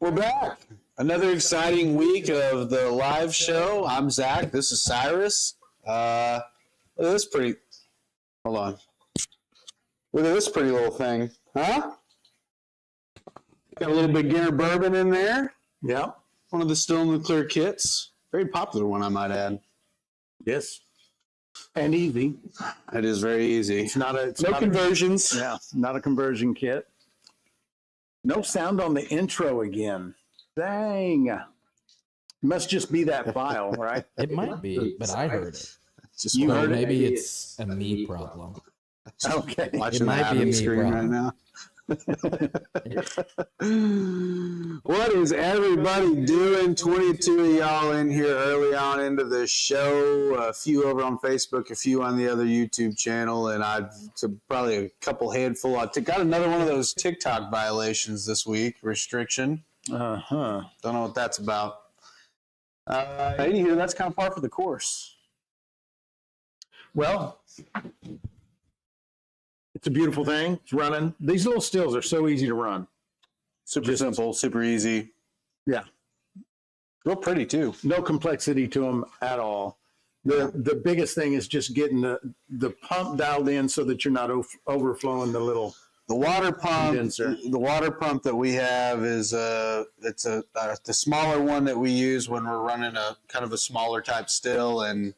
We're back. Another exciting week of the live show. I'm Zach. This is Cyrus. Look at this pretty. Hold on. Look at this pretty little thing, huh? Got a little Beginner Bourbon in there. Yeah. One of the Still Nuclear kits. Very popular one, I might add. Yes. And easy. It is very easy. It's not a no conversions. Not a conversion kit. No sound on the intro again. Dang. Must just be that file, right? It might be, but I heard it. You Well, heard it? maybe it's a me problem. Okay. It might be a me screen problem. right now. What is everybody doing? 22 of y'all in here early on into the show. A few over on Facebook, a few on the other YouTube channel, and probably a couple handful. I got another one of those TikTok violations this week, restriction. Uh-huh. Don't know what that's about. Anywho, that's kind of par for the course. Well, it's a beautiful thing. It's running. These little stills are so easy to run. Super simple, super easy. Yeah. Real pretty, too. No complexity to them at all. The biggest thing is just getting the pump dialed in so that you're not overflowing the little The water pump, condenser. The water pump that we have is the smaller one that we use when we're running a kind of a smaller type still, and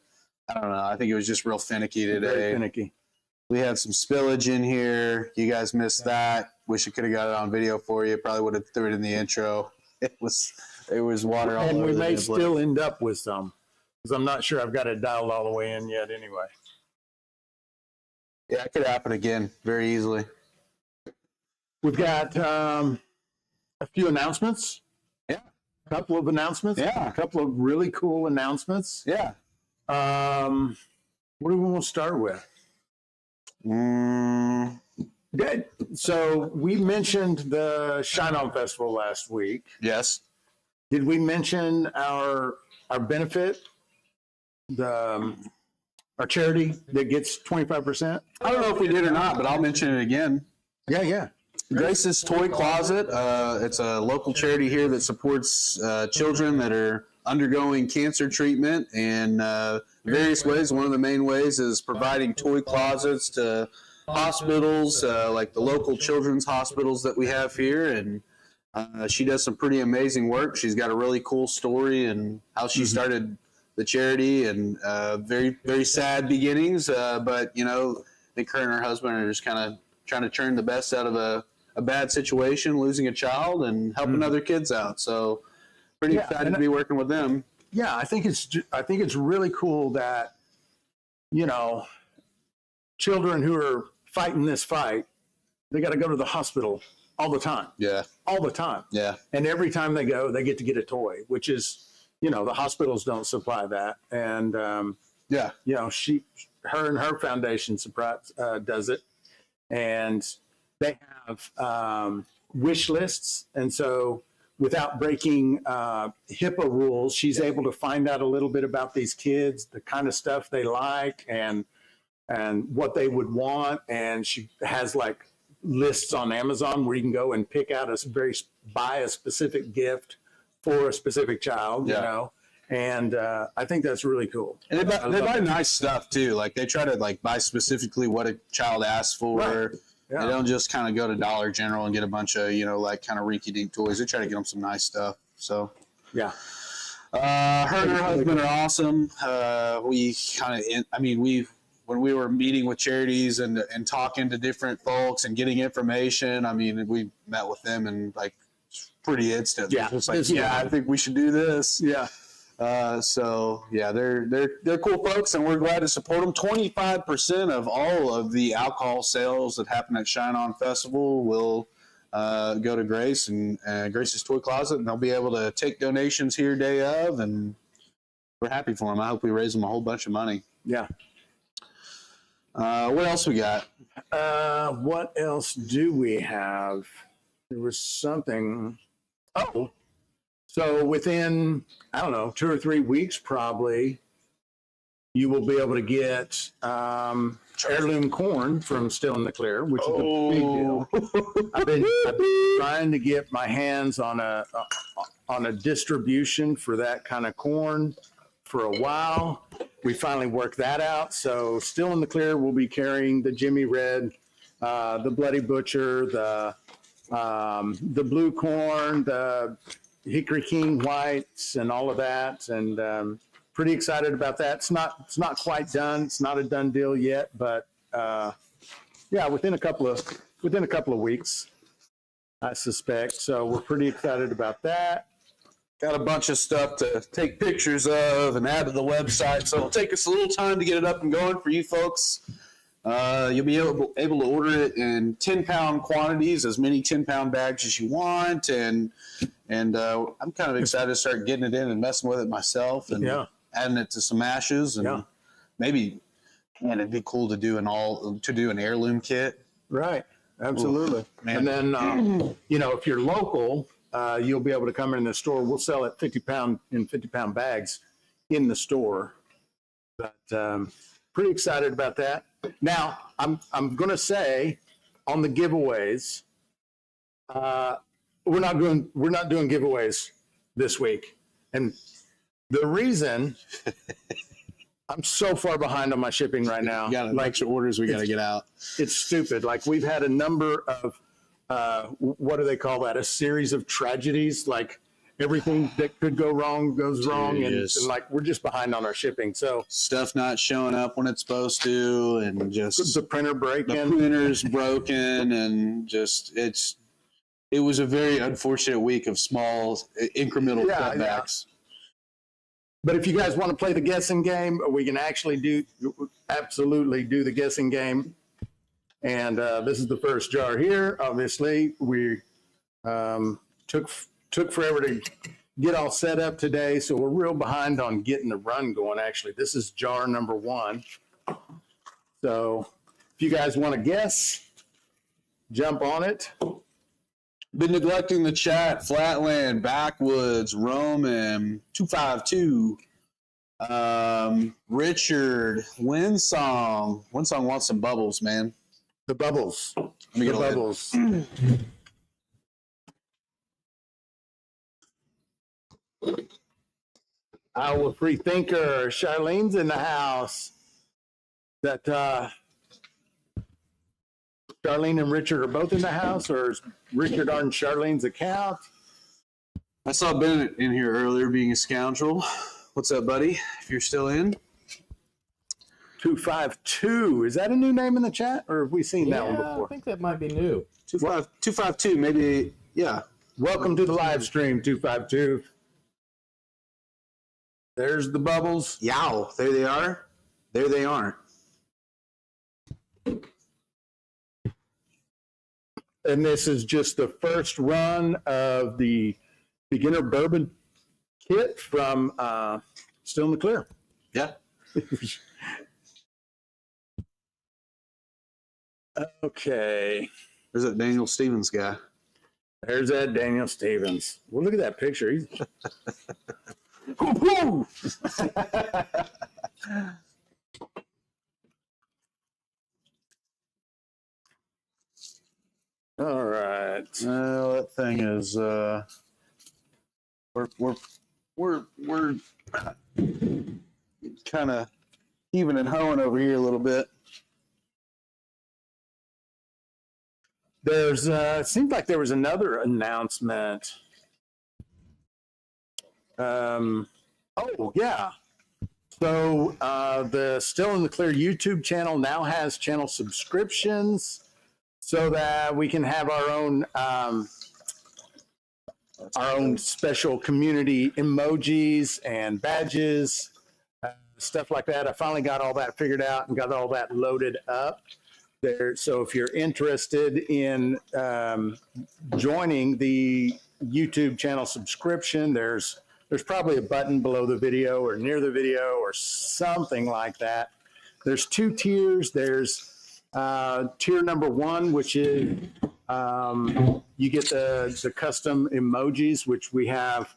I don't know. I think it was just real finicky today. Very finicky. We had some spillage in here. You guys missed that. Wish I could have got it on video for you. Probably would have threw it in the intro. It was water all over. And we the may place. still end up with some, because I'm not sure I've got it dialed all the way in yet anyway. Yeah, it could happen again very easily. We've got a few announcements. Yeah. A couple of announcements. Yeah. A couple of really cool announcements. Yeah. What do we want to start with? Good. So we mentioned the Shine On Festival last week. Yes. Did we mention our benefit? Our charity that gets 25%? I don't know if we did or not, but I'll mention it again. Yeah. Grace's Toy Closet. It's a local charity here that supports children that are undergoing cancer treatment in various ways. One of the main ways is providing toy closets to hospitals, like the local children's hospitals that we have here. And she does some pretty amazing work. She's got a really cool story and how she started the charity, and very, very sad beginnings. But, I think her and her husband are just kind of trying to turn the best out of a bad situation, losing a child, and helping other kids out. So pretty excited to be working with them. Yeah, I think it's really cool that, children who are fighting this fight, they got to go to the hospital all the time. Yeah. All the time. Yeah. And every time they go, they get to get a toy, which is, the hospitals don't supply that. And, her and her foundation does it. And they have wish lists. And so without breaking HIPAA rules, she's able to find out a little bit about these kids, the kind of stuff they like and what they would want. And she has like lists on Amazon where you can go and pick out buy a specific gift for a specific child, And I think that's really cool. And they buy nice stuff too. Like they try to buy specifically what a child asks for. Right. Yeah. They don't just kind of go to Dollar General and get a bunch of, kind of rinky-dink toys. They try to get them some nice stuff. So, yeah. Her and her husband are awesome. When we were meeting with charities and talking to different folks and getting information, we met with them and pretty instant. Yeah. It's I think we should do this. Yeah. They're cool folks, and we're glad to support them. 25% of all of the alcohol sales that happen at Shine On Festival will go to Grace and Grace's Toy Closet, and they'll be able to take donations here day of, and we're happy for them. I hope we raise them a whole bunch of money. Yeah. What else we got? What else do we have? There was something. Oh. So within, 2 or 3 weeks, probably, you will be able to get heirloom corn from Still in the Clear, which is a big deal. I've been trying to get my hands on a distribution for that kind of corn for a while. We finally worked that out. So Still in the Clear will be carrying the Jimmy Red, the Bloody Butcher, the blue corn, the Hickory King whites, and all of that. And pretty excited about that. It's not quite done. It's not a done deal yet, but yeah, within a couple of weeks, I suspect. So we're pretty excited about that. Got a bunch of stuff to take pictures of and add to the website, so it'll take us a little time to get it up and going for you folks. You'll be able to order it in 10-pound quantities, as many 10-pound bags as you want, and I'm kind of excited to start getting it in and messing with it myself, and adding it to some ashes, and maybe, man, it'd be cool to do an heirloom kit. Right, absolutely. Ooh, and then if you're local, you'll be able to come in the store. We'll sell it 50-pound bags in the store. But pretty excited about that. Now, I'm going to say on the giveaways, we're not doing giveaways this week, and the reason I'm so far behind on my shipping right now. We got a bunch of orders we got to get out. It's stupid. Like, we've had a number of what do they call that? A series of tragedies. Like, everything that could go wrong goes wrong, and like, we're just behind on our shipping. So stuff not showing up when it's supposed to, and just the printer breaking. The printer's broken, and just it was a very unfortunate week of small incremental cutbacks. Yeah. But if you guys want to play the guessing game, we can actually absolutely do the guessing game. And this is the first jar here. Obviously, we took forever to get all set up today, so we're real behind on getting the run going. Actually, this is jar number 1. So if you guys want to guess, jump on it. Been neglecting the chat. Flatland, Backwoods, Roman, 252. Richard, Windsong. Windsong wants some bubbles, man. The bubbles. Let me get bubbles. Our free thinker, Charlene's in the house. That Charlene and Richard are both in the house, or is Richard on Charlene's account? I saw Bennett in here earlier being a scoundrel. What's up, buddy? If you're still in. 252. Is that a new name in the chat, or have we seen that one before? I think that might be new. 252, maybe, yeah. Welcome to the live stream, 252. There's the bubbles. Yow, there they are. There they aren't. And this is just the first run of the Beginner Bourbon kit from Still in the Clear. Yeah. Okay. There's that Daniel Stevens guy. There's that Daniel Stevens. Well, look at that picture. He's... All right. Well, that thing is we're kind of heaving and hoeing over here a little bit. There's it seemed like there was another announcement. Oh yeah. So the Still in the Clear YouTube channel now has channel subscriptions, so that we can have our own special community emojis and badges, stuff like that. I finally got all that figured out and got all that loaded up there. So if you're interested in joining the YouTube channel subscription, there's probably a button below the video or near the video or something like that. There's 2 tiers. There's tier number 1, which is you get the custom emojis, which we have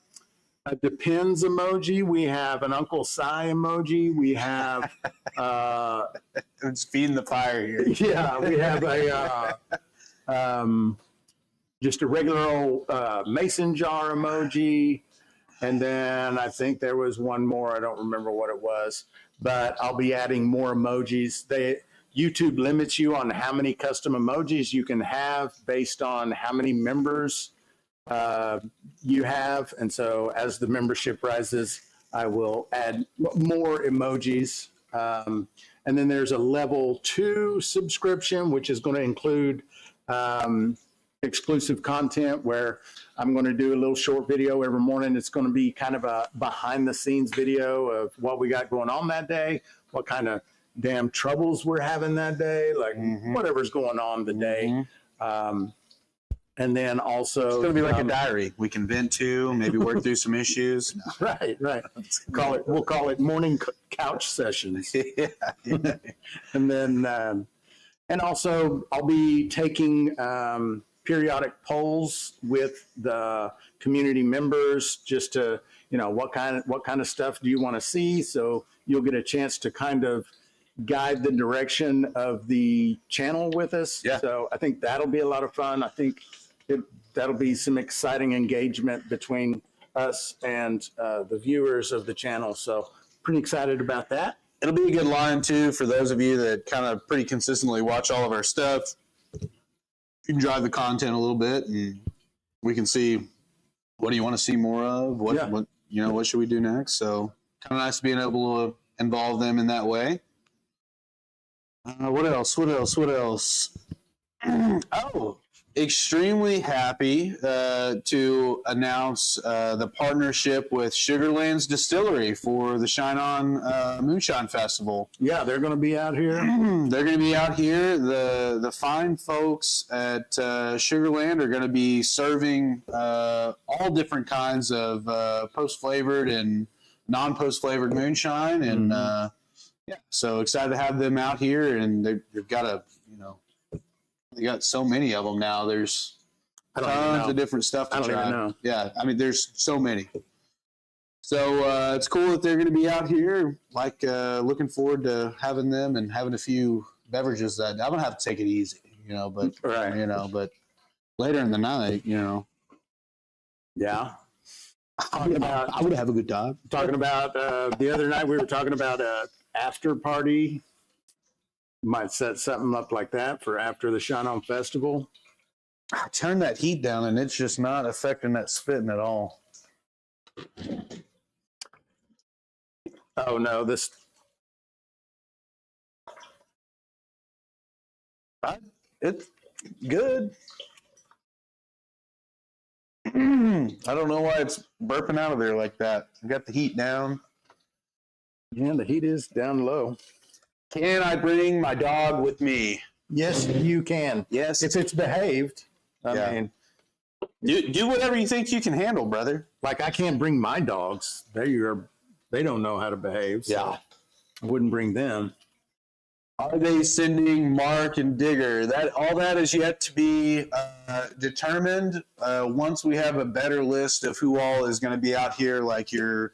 a depends emoji. We have an Uncle Si emoji. We have It's feeding the fire here. yeah, we have a just a regular old mason jar emoji. And then I think there was one more. I don't remember what it was, but I'll be adding more emojis. YouTube limits you on how many custom emojis you can have based on how many members you have. And so as the membership rises, I will add more emojis. And then there's a level 2 subscription, which is going to include exclusive content where I'm going to do a little short video every morning. It's going to be kind of a behind the scenes video of what we got going on that day, what kind of damn troubles we're having that day, like whatever's going on the day. And then also it's going to be like a diary. We can vent to, maybe work through some issues. Right. We'll call it morning couch sessions. Yeah. And then, and also I'll be taking periodic polls with the community members just to, what kind of stuff do you want to see? So you'll get a chance to kind of guide the direction of the channel with us. Yeah. So I think that'll be a lot of fun. I think that'll be some exciting engagement between us and the viewers of the channel. So pretty excited about that. It'll be a good line too for those of you that kind of pretty consistently watch all of our stuff. You can drive the content a little bit, and we can see what do you want to see more of. What should we do next? So kind of nice being able to involve them in that way. What else? Oh, extremely happy to announce the partnership with Sugarland's Distillery for the Shine On Moonshine Festival. Yeah, they're going to be out here. They're going to be out here. The fine folks at Sugarland are going to be serving all different kinds of post-flavored and non-post-flavored moonshine. And so excited to have them out here. And they've got they got so many of them now. There's tons of different stuff to try. Even know. Yeah, I mean, there's so many. So it's cool that they're going to be out here. Looking forward to having them and having a few beverages that I'm gonna have to take it easy, But but later in the night, Yeah. I would have a good time. Talking about the other night, we were talking about a after party. Might set something up like that for after the Shine On Festival. I turned that heat down, and it's just not affecting that spitting at all. Oh no, this. It's good. I don't know why it's burping out of there like that. I got the heat down. Yeah, the heat is down low. Can I bring my dog with me? Yes, you can. Yes. If it's behaved. I mean, do whatever you think you can handle, brother. like I can't bring my dogs. They don't know how to behave. So Yeah. I wouldn't bring them. Are they sending Mark and Digger? All that is yet to be determined. Once we have a better list of who all is going to be out here, like I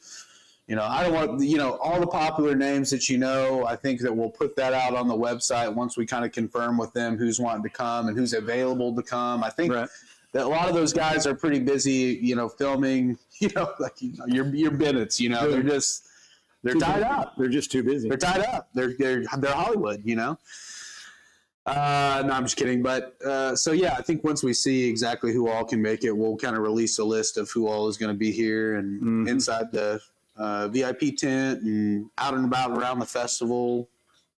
don't want, all the popular names that I think that we'll put that out on the website once we kind of confirm with them who's wanting to come and who's available to come. I think that a lot of those guys are pretty busy, filming, your Bennett's, they're tied up. They're just too busy. They're tied up. They're Hollywood, No, I'm just kidding. But so yeah, I think once we see exactly who all can make it, we'll kind of release a list of who all is going to be here and inside the VIP tent and out and about around the festival.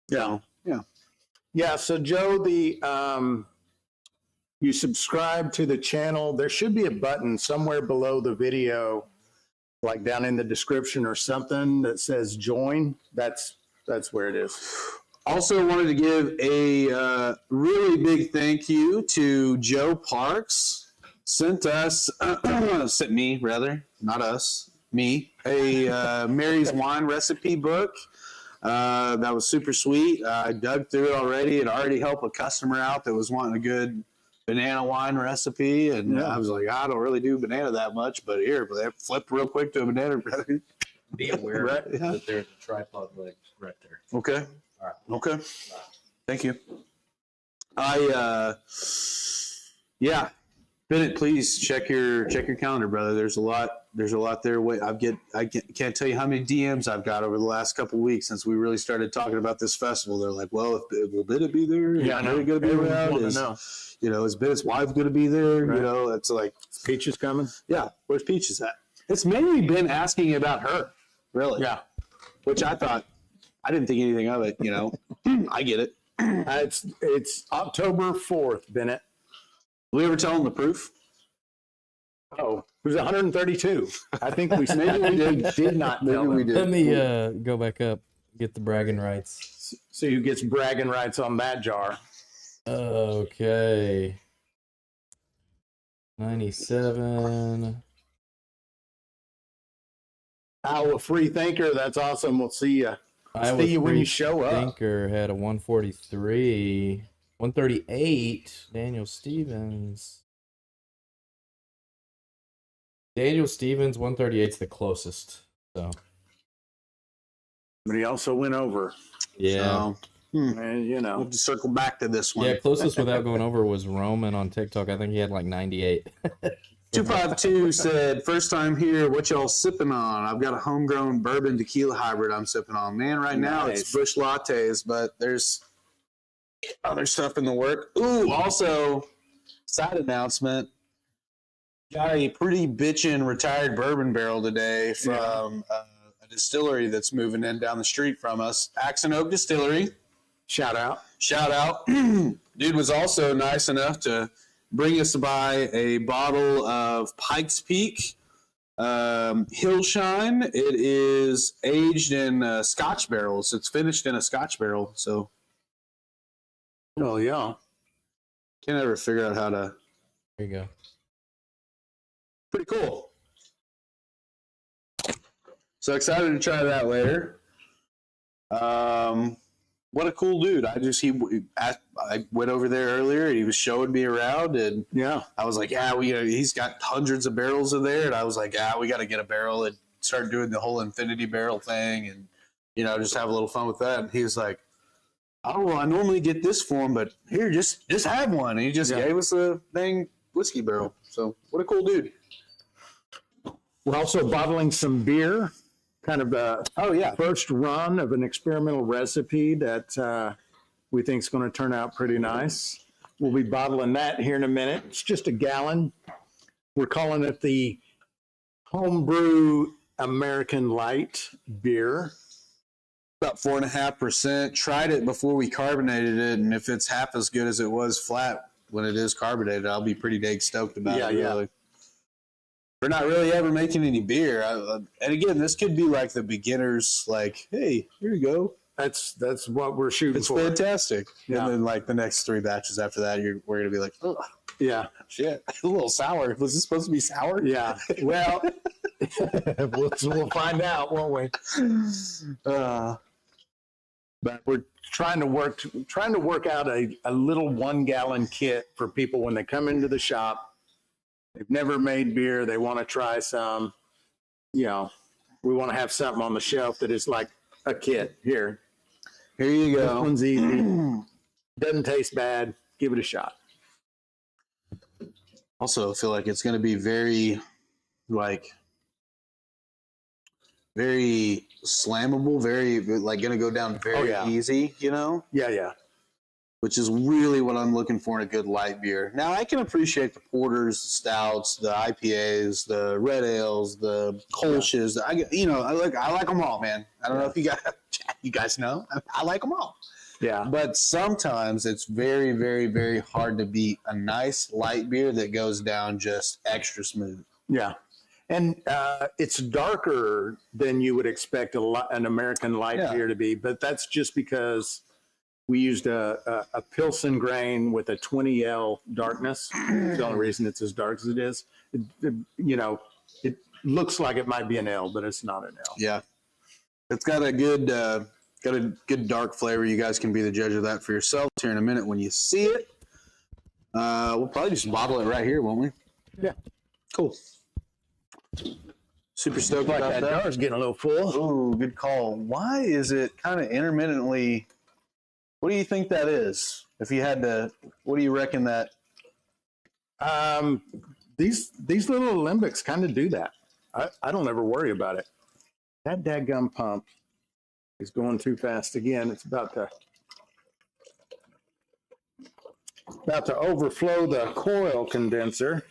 Yeah. So Joe, you subscribe to the channel. There should be a button somewhere below the video, like down in the description or something that says join. That's where it is. Also wanted to give a really big thank you to Joe Parks. Sent me, not us. Me, a Mary's wine recipe book. That was super sweet. I dug through it already. It already helped a customer out that was wanting a good banana wine recipe, and Yeah. I was like, I don't really do banana that much, but here, but they flipped real quick to a banana. Be aware Right, yeah. that there's a tripod leg right there. Okay. All right. Okay. Thank you. Yeah. Bennett, please check your calendar, brother. There's a lot there. Wait, I can't tell you how many DMs I've got over the last couple of weeks since we really started talking about this festival. They're like, well, will Bennett be there? Yeah, I know. Going to be around? Want to know. Is Bennett's wife going to be there? Right. It's like, Peach is coming. yeah, where's Peaches at? It's mainly been asking about her, really. Yeah. Which I thought, I didn't think anything of it, I get it. It's October 4th, Bennett. Did we ever tell them the proof? Oh, it was 132. I think we did not Maybe tell we them. did. Let me go back up, get the bragging rights. See who gets bragging rights on that jar. Okay. 97. Iowa Free Thinker, that's awesome. We'll see you. Iowa See you when Free you show up. Thinker had a 143. 138. Daniel Stevens. Daniel Stevens, 138 is the closest. So, But he also went over. yeah. So, And, we'll just circle back to this one. Yeah, closest without going over was Roman on TikTok. I think he had like 98. 252 said, first time here, what y'all sipping on? I've got a homegrown bourbon tequila hybrid I'm sipping on. Man, right now it's Nice. bush lattes, but there's other stuff in the work. Ooh, also, side announcement. Got a pretty bitchin' retired bourbon barrel today from a distillery that's moving in down the street from us. Axe and Oak Distillery. Shout out. Shout out. Dude was also nice enough to bring us by a bottle of Pikes Peak Hillshine. It is aged in Scotch barrels. It's finished in a Scotch barrel. So Oh, yeah. can't ever figure out how to. There you go. Pretty cool. So excited to try that later. What a cool dude. I went over there earlier and he was showing me around and Yeah. I was like, yeah, he's got hundreds of barrels in there. And I was like, yeah, we got to get a barrel and start doing the whole infinity barrel thing and, just have a little fun with that. And he was like, oh, well, I normally get this for him, but here, just have one. And he just gave us a dang whiskey barrel. So what a cool dude. We're also bottling some beer, kind of the first run of an experimental recipe that we think is going to turn out pretty nice. We'll be bottling that here in a minute. It's just a gallon. We're calling it the homebrew American light beer. About 4.5%. Tried it before we carbonated it, and if it's half as good as it was flat when it is carbonated, I'll be pretty dang stoked about it. Really. We're not really ever making any beer, and again, this could be like the beginners. Like, hey, here you go. That's what we're shooting It's for. fantastic. Yeah. And then like the next 3 batches after that, we're gonna be like, oh Yeah. shit, a little sour. Was this supposed to be sour? Yeah. Well, we'll find out, won't we? But we're trying to work out a little 1-gallon kit for people when they come into the shop. They've never made beer. They want to try some. We want to have something on the shelf that is like a kit. Here you This go. one's easy. Doesn't taste bad. Give it a shot. Also, I feel like it's gonna be very slammable, very like gonna go down very easy, Yeah. which is really what I'm looking for in a good light beer. Now I can appreciate the porters, the stouts, the IPAs, the red ales, the Kolsch's. I like them all, man. I don't know if you guys know, I like them all. Yeah. But sometimes it's very, very, very hard to beat a nice light beer that goes down just extra smooth. Yeah. And it's darker than you would expect an American light beer to be, but that's just because we used a Pilsen grain with a 20L darkness. It's the only reason it's as dark as it is. It looks like it might be an L, but it's not an L. Yeah. It's got a good dark flavor. You guys can be the judge of that for yourselves here in a minute when you see it. We'll probably just bottle it right here, won't we? Yeah. Cool. Super stoked Like about that that. jar's getting a little full. Oh, good call. Why is it kind of intermittently? What do you think that is? If you had to, what do you reckon that? These little alembics kind of do that. I don't ever worry about it. That dadgum pump is going too fast again. It's about to overflow the coil condenser.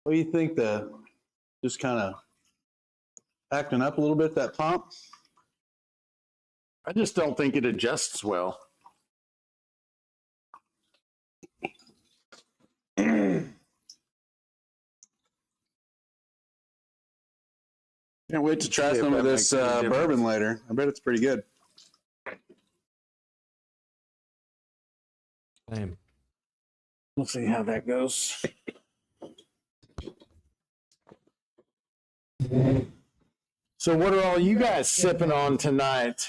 What do you think? Just kind of acting up a little bit, that pump. I just don't think it adjusts well. Can't wait to try See if some of that this makes any difference. bourbon later. I bet it's pretty good. Same. We'll see how that goes. So what are all you guys sipping on tonight?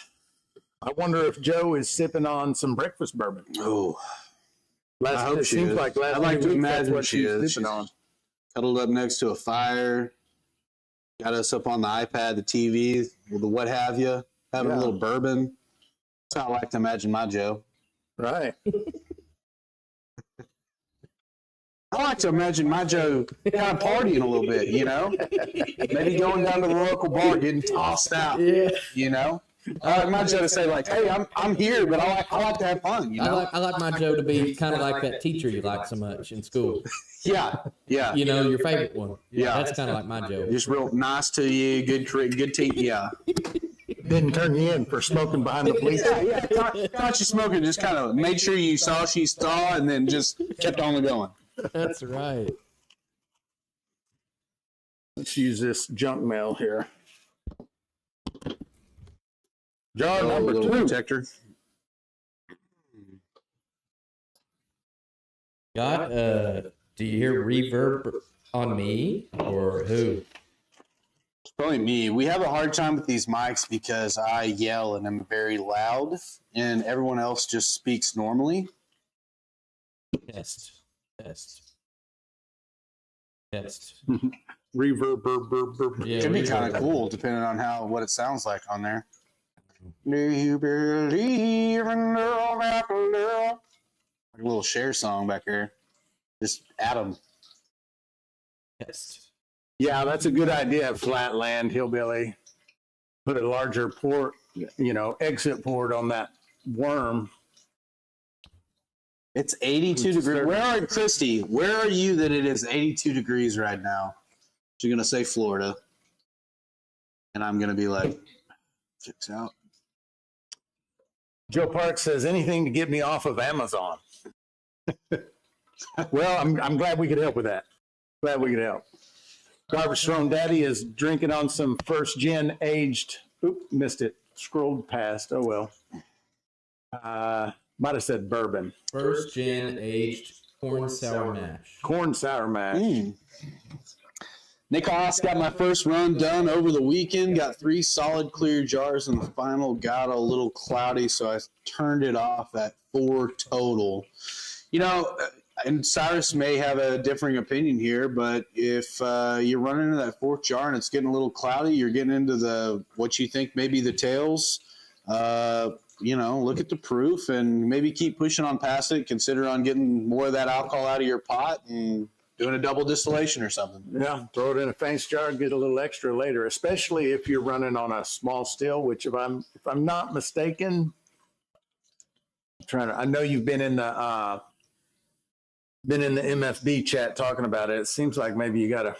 I wonder if Joe is sipping on some breakfast bourbon. Oh, I hope It she seems is. like last I'd like few to weeks, that's imagine what she she's is. sipping She's on. cuddled up next to a fire, got us up on the iPad, the TV, the what have you, having a Yeah. little bourbon. That's how I like to imagine my Joe. Right. I like to imagine my Joe kind of partying a little bit, you know? Maybe going down to the local bar, getting tossed out, Yeah. you know? I like my Joe to say, like, hey, I'm here, but I like to have fun, you know? I like my Joe to be kind of like that teacher you like so much in school. Yeah. You know, your favorite one. Yeah. That's kind of like my Joe. Just real nice to you, good team, yeah. Didn't turn you in for smoking behind the police. Yeah. Caught you smoking, just kind of made sure you saw she saw, and then just kept on going. That's right. Let's use this junk mail here. Jar number Little 2. protector. Got do you hear reverb on me or who? It's probably me. We have a hard time with these mics because I yell and I'm very loud, and everyone else just speaks normally. Test. Reverb. Yeah, Could be reverb. kind of cool depending on what it sounds like on there. Do you believe in love after love? Like a little share song back here. Just Adam. Test. Yeah, that's a good idea. Flatland hillbilly. Put a larger port, exit port on that worm. It's 82 degrees. Where are Christy? Where are you that it is 82 degrees right now? She's gonna say Florida, and I'm gonna be like, checks out. Joe Park says anything to get me off of Amazon. Well, I'm glad we could help with that. Glad we could help. Garbage Thrown Daddy is drinking on some first gen aged. Oop, missed it. Scrolled past. Oh well. Might have said bourbon. First gen aged corn sour mash. Corn sour mash. Nicholas got my first run done over the weekend. Got 3 solid clear jars, and the final got a little cloudy, so I turned it off at 4 total. And Cyrus may have a differing opinion here, but if you're running into that 4th jar and it's getting a little cloudy, you're getting into what you think may be the tails. Look at the proof and maybe keep pushing on past it. Consider on getting more of that alcohol out of your pot and doing a double distillation or something. Yeah, throw it in a Faints jar and get a little extra later, especially if you're running on a small still, which if I'm not mistaken, I know you've been in the MFB chat talking about it. It seems like maybe you got a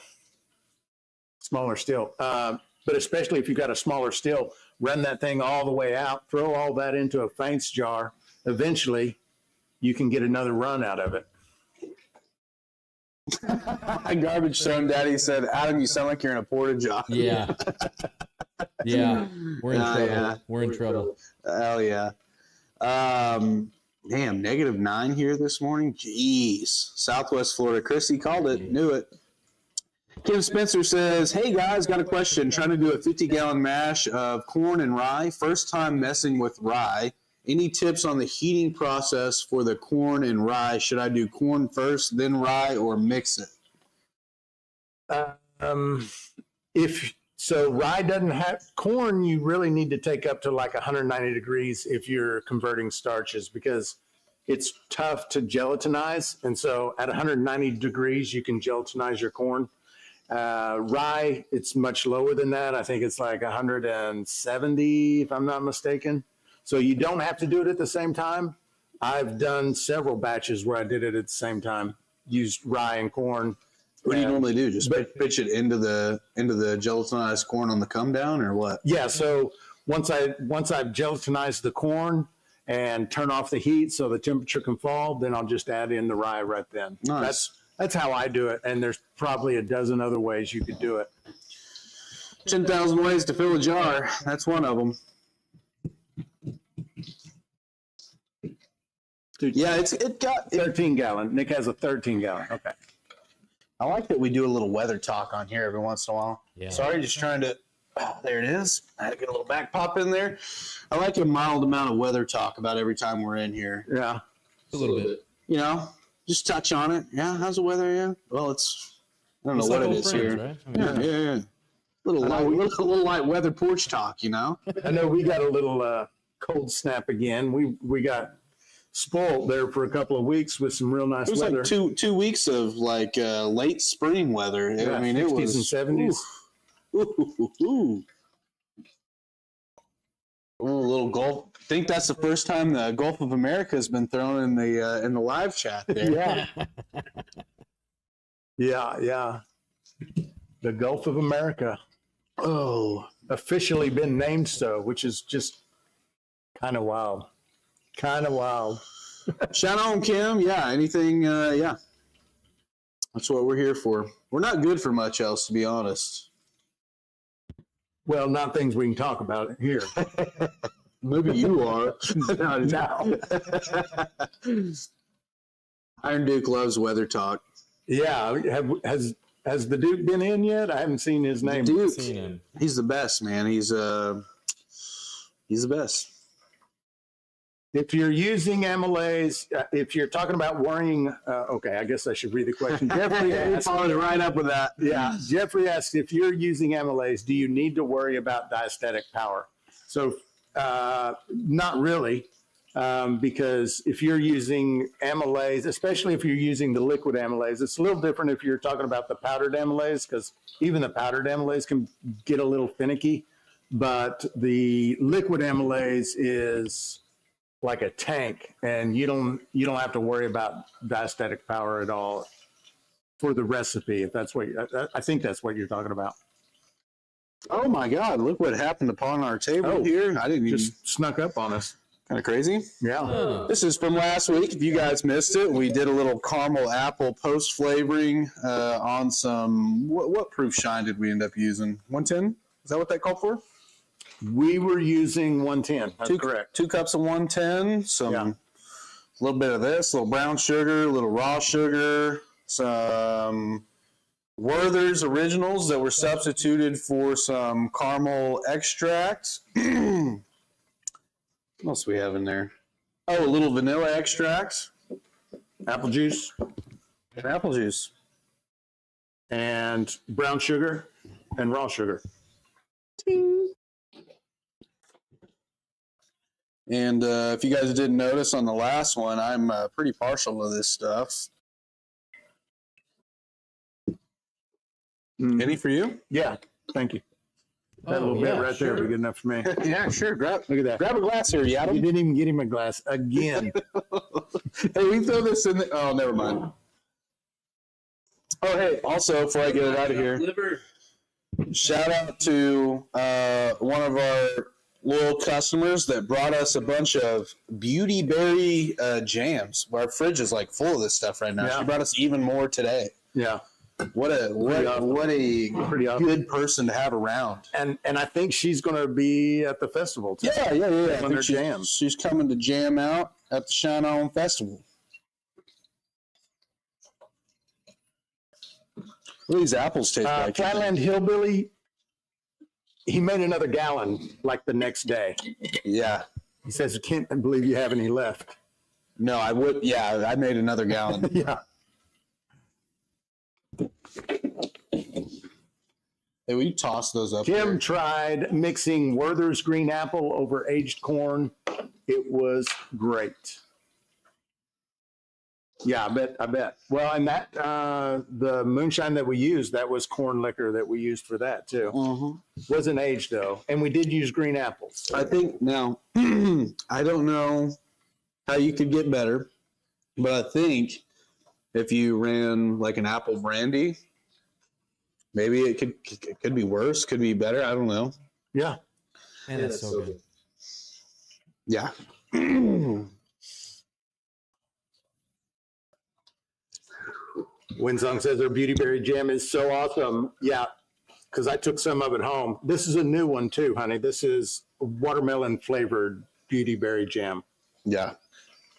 smaller still. But especially if you got a smaller still, run that thing all the way out, throw all that into a Faints jar. Eventually, you can get another run out of it. Garbage Thrown Daddy said, Adam, you sound like you're in a porta john. Yeah. Yeah. We're in trouble. Yeah. We're in trouble. Hell yeah. Damn, -9 here this morning. Jeez. Southwest Florida. Chrissy called it. Knew it. Kim Spencer says, hey guys, got a question. Trying to do a 50-gallon mash of corn and rye. First time messing with rye. Any tips on the heating process for the corn and rye? Should I do corn first, then rye, or mix it? If so, rye doesn't have corn. You really need to take up to like 190 degrees if you're converting starches, because it's tough to gelatinize. And so at 190 degrees, you can gelatinize your corn. Rye, it's much lower than that. I think it's like 170, if I'm not mistaken. So you don't have to do it at the same time. I've done several batches where I did it at the same time, used rye and corn. What do you normally do? Just pitch it into the gelatinized corn on the come down, or what? Yeah. So once I've gelatinized the corn and turn off the heat so the temperature can fall, then I'll just add in the rye right then. Nice. That's how I do it. And there's probably a dozen other ways you could do it. 10,000 ways to fill a jar. That's one of them. Dude, yeah, it got 13 gallon. Nick has a 13 gallon. Okay. I like that we do a little weather talk on here every once in a while. Yeah. Sorry, just trying to. There it is. I had to get a little back pop in there. I like a mild amount of weather talk about every time we're in here. Yeah. A little bit. You know, just touch on it. Yeah, how's the weather? Yeah. Well, it's. I don't know It's what like it old is friends, here. right? I mean, Yeah. Little light weather porch talk. You know. I know we got a little cold snap again. We got spoiled there for a couple of weeks with some real nice It was weather. like two weeks of like late spring weather. Yeah, I mean, it 60s was and 70s. Ooh. Oh, a little Gulf. I think that's the first time the Gulf of America has been thrown in the live chat there. Yeah. Yeah. The Gulf of America. Oh, Officially been named so, which is just kind of wild. shout out Kim. Yeah, anything. Yeah, that's what we're here for. We're not good for much else, to be honest. Well, not things we can talk about here. Maybe you are. No. Iron Duke loves weather talk. Yeah. Has the Duke been in yet? I haven't seen his name. Duke, seen him. he's the best, man. He's the best. If you're using amylase, if you're talking about worrying, okay, I guess I should read the question. Jeffrey asked, Followed it right up with that. yeah, Jeffrey asked, if you're using amylase, do you need to worry about diastatic power? So not really, because if you're using amylase, especially if you're using the liquid amylase, it's a little different if you're talking about the powdered amylase, because even the powdered amylase can get a little finicky, but the liquid amylase is like a tank, and you don't have to worry about diastatic power at all for the recipe. If that's what I think that's what you're talking about. Oh my God! Look what happened upon our table here. I didn't even. Just snuck up on us. Kind of crazy. Yeah. Oh. This is from last week. If you guys missed it, we did a little caramel apple post flavoring on some. What proof shine did we end up using? 110? Is that what that called for? We were using 110. That's correct. 2 cups of 110. Some Yeah. a little bit of this, a little brown sugar, a little raw sugar, some Werther's Originals that were substituted for some caramel extract. What else do we have in there? Oh, a little vanilla extract. Apple juice And apple juice. and brown sugar and raw sugar. And if you guys didn't notice on the last one, I'm pretty partial to this stuff. Any for you? Yeah. Thank you. That little bit right there would be good enough for me. Yeah, sure. Look at that. Grab Grab a glass here, You Yaddle. didn't even get him a glass again. Hey, we throw this in the. Oh, never mind. Oh, hey, also, before I get it out of here, Liver. shout out to one of our loyal customers that brought us a bunch of beauty berry jams. Our fridge is like full of this stuff right now. Yeah. She brought us even more today. Yeah. What a Pretty awesome. good person to have around. And I think she's going to be at the festival too. Yeah. I On think their jams. She's coming to jam out at the Shine On Festival. What do these apples taste like? Flatland Hillbilly, he made another gallon like the next day. Yeah. He says, I can't believe you have any left. No, I would. Yeah, I made another gallon. Yeah. Hey, will you toss those up Kim there? tried mixing Werther's green apple over aged corn. It was great. Yeah, I bet. Well, and that, the moonshine that we used, that was corn liquor that we used for that too. Wasn't aged though. And we did use green apples. I think now, I don't know how you could get better, but I think if you ran like an apple brandy, maybe it could be worse, could be better. I don't know. Yeah. And it's so good. Yeah. Winsong says their beauty berry jam is so awesome. Yeah, because I took some of it home. This is a new one too, honey. This is watermelon flavored beauty berry jam. Yeah.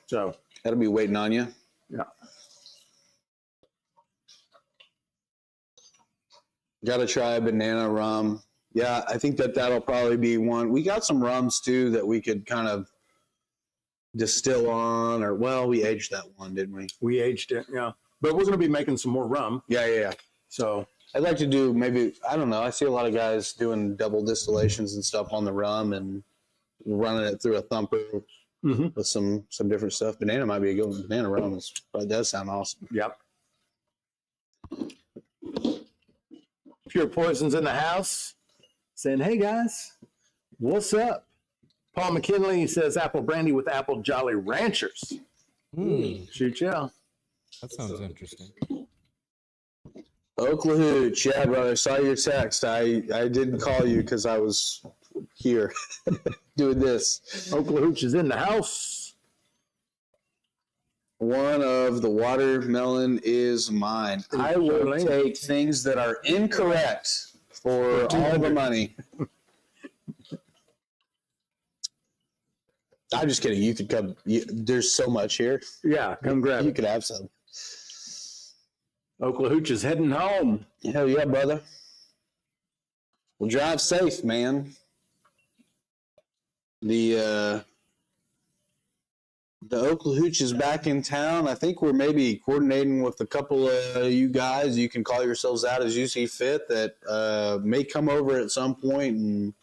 So That'll be waiting on you. yeah. Got to try banana rum. Yeah, I think that'll probably be one. We got some rums too that we could kind of distill on, or well, we aged that one, didn't we? We aged it, yeah. But we're going to be making some more rum. Yeah. So I'd like to do maybe, I don't know. I see a lot of guys doing double distillations and stuff on the rum and running it through a thumper with some different stuff. Banana might be a good one. Banana rum does sound awesome. yep. Pure Poison's in the house saying, hey guys, what's up? Paul McKinley says apple brandy with apple Jolly Ranchers. Shoot yeah. That sounds interesting. Oklahooch, yeah, brother. Saw your text. I didn't call you because I was here doing this. Oklahooch is in the house. One of the watermelon is mine. I will take things that are incorrect for all the money. I'm just kidding. You could come. There's so much here. Yeah, come grab You it. could have some. Oklahooch is heading home. Hell yeah, brother. Well, drive safe, man. The Oklahooch is back in town. I think we're maybe coordinating with a couple of you guys. You can call yourselves out as you see fit that may come over at some point and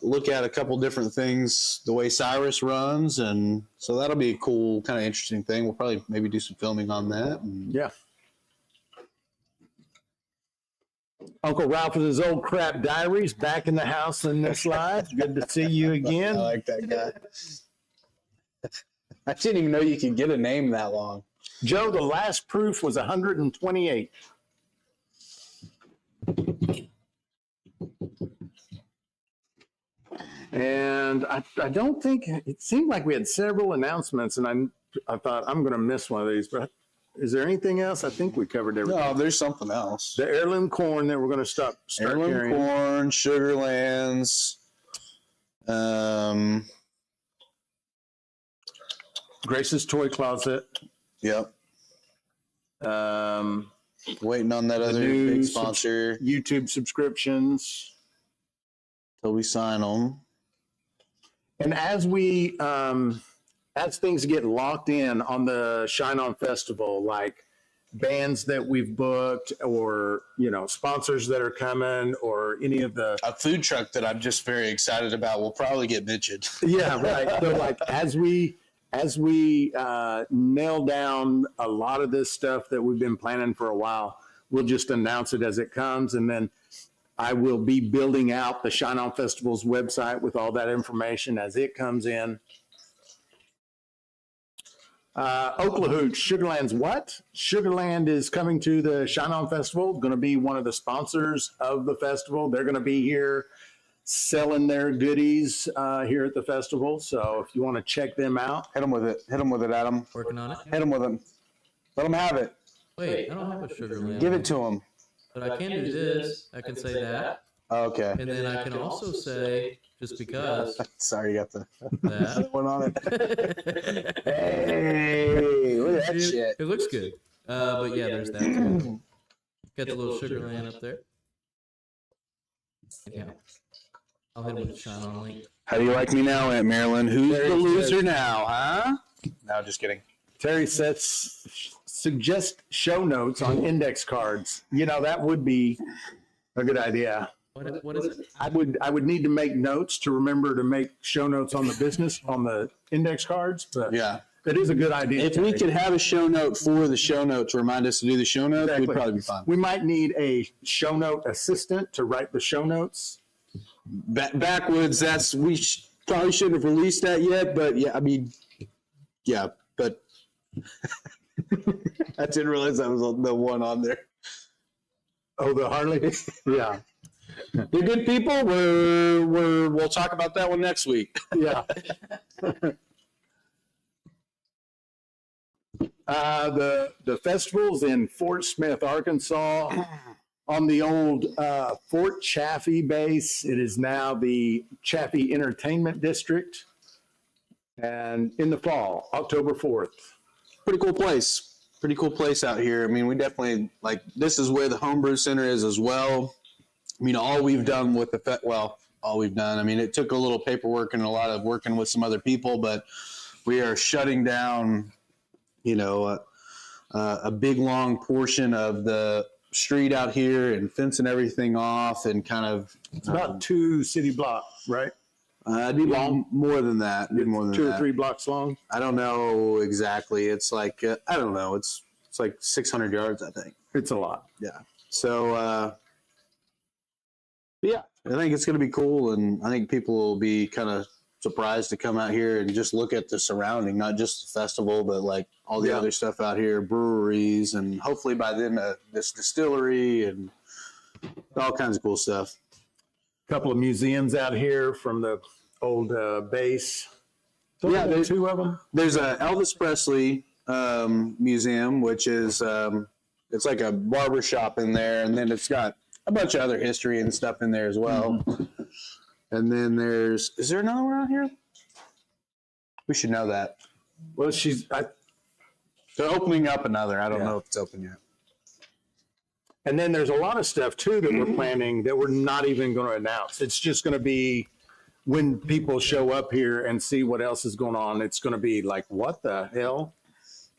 look at a couple different things the way Cyrus runs. And so that'll be a cool, kind of interesting thing. We'll probably maybe do some filming on that. And Yeah. Uncle Ralph with his old crap diaries back in the house in this live. Good to see you I again. like that guy. I didn't even know you could get a name that long. Joe, the last proof was 128. And I don't think, it seemed like we had several announcements, and I thought I'm going to miss one of these, but is there anything else? I think we covered everything. No, there's something else. The heirloom corn that we're going to start Heirloom carrying. corn, Sugarlands, Grace's Toy Closet. yep. Waiting on that The other new big sponsor YouTube subscriptions. till we sign them. And as we, as things get locked in on the Shine On Festival, like bands that we've booked or, sponsors that are coming or any of the. A food truck that I'm just very excited about will probably get mentioned. Yeah, right. So like as we nail down a lot of this stuff that we've been planning for a while, we'll just announce it as it comes. And then I will be building out the Shine On Festival's website with all that information as it comes in. Oklahooch, Sugarland's what? Sugarland is coming to the Shine On Festival, going to be one of the sponsors of the festival. They're going to be here selling their goodies here at the festival. So if you want to check them out. Hit them with it. Hit them with it, Adam. Working on it. Hit them with them. Let them have it. Wait, I don't have a sugar lamp. Give it to them. But I can do this. I can say that. Okay. And then I can also say, just because, Sorry, you got the that. one on it. Hey, look at that shit. It looks good. But yeah, there's that too. Got the little sugar land up there. Yeah. I'll hit him with the shine on link. How do you like me now, Aunt Marilyn? Who's the loser now, huh? No, just kidding. Terry suggest show notes on index cards. You know, that would be a good idea. What is it? I would need to make notes to remember to make show notes on the index cards, but Yeah. it is a good idea. If we could have a show note for the show note to remind us to do the show notes, Exactly. we'd probably be fine. We might need a show note assistant to write the show notes. Backwoods, probably shouldn't have released that yet, but yeah, I mean, yeah, but I didn't realize that was the one on there. Oh, the Harley? Yeah. They're good people. We'll talk about that one next week. Yeah. The festival's in Fort Smith, Arkansas, on the old Fort Chaffee base. It is now the Chaffee Entertainment District, and in the fall, October 4th. Pretty cool place. Pretty cool place out here. I mean, we definitely this is where the homebrew center is as well. I mean, all we've done with all we've done. I mean, it took a little paperwork and a lot of working with some other people, but we are shutting down, a big long portion of the street out here and fencing everything off and kind of. It's about 2 city blocks, right? It'd be more than that. It'd be more than 2 that. or 3 blocks long. I don't know exactly. It's like I don't know. It's like 600 yards, I think. It's a lot. Yeah. So yeah, I think it's going to be cool, and I think people will be kind of surprised to come out here and just look at the surrounding, not just the festival, but like all the other stuff out here, breweries, and hopefully by then this distillery and all kinds of cool stuff. A couple of museums out here from the old base. So Yeah, there's 2 of them. There's a Elvis Presley museum, which is it's like a barber shop in there, and then it's got a bunch of other history and stuff in there as well. And then is there another one out here? We should know that. Well, They're opening up another. I don't know if it's open yet. and then there's a lot of stuff too that we're planning that we're not even going to announce. It's just going to be when people show up here and see what else is going on. It's going to be like, what the hell?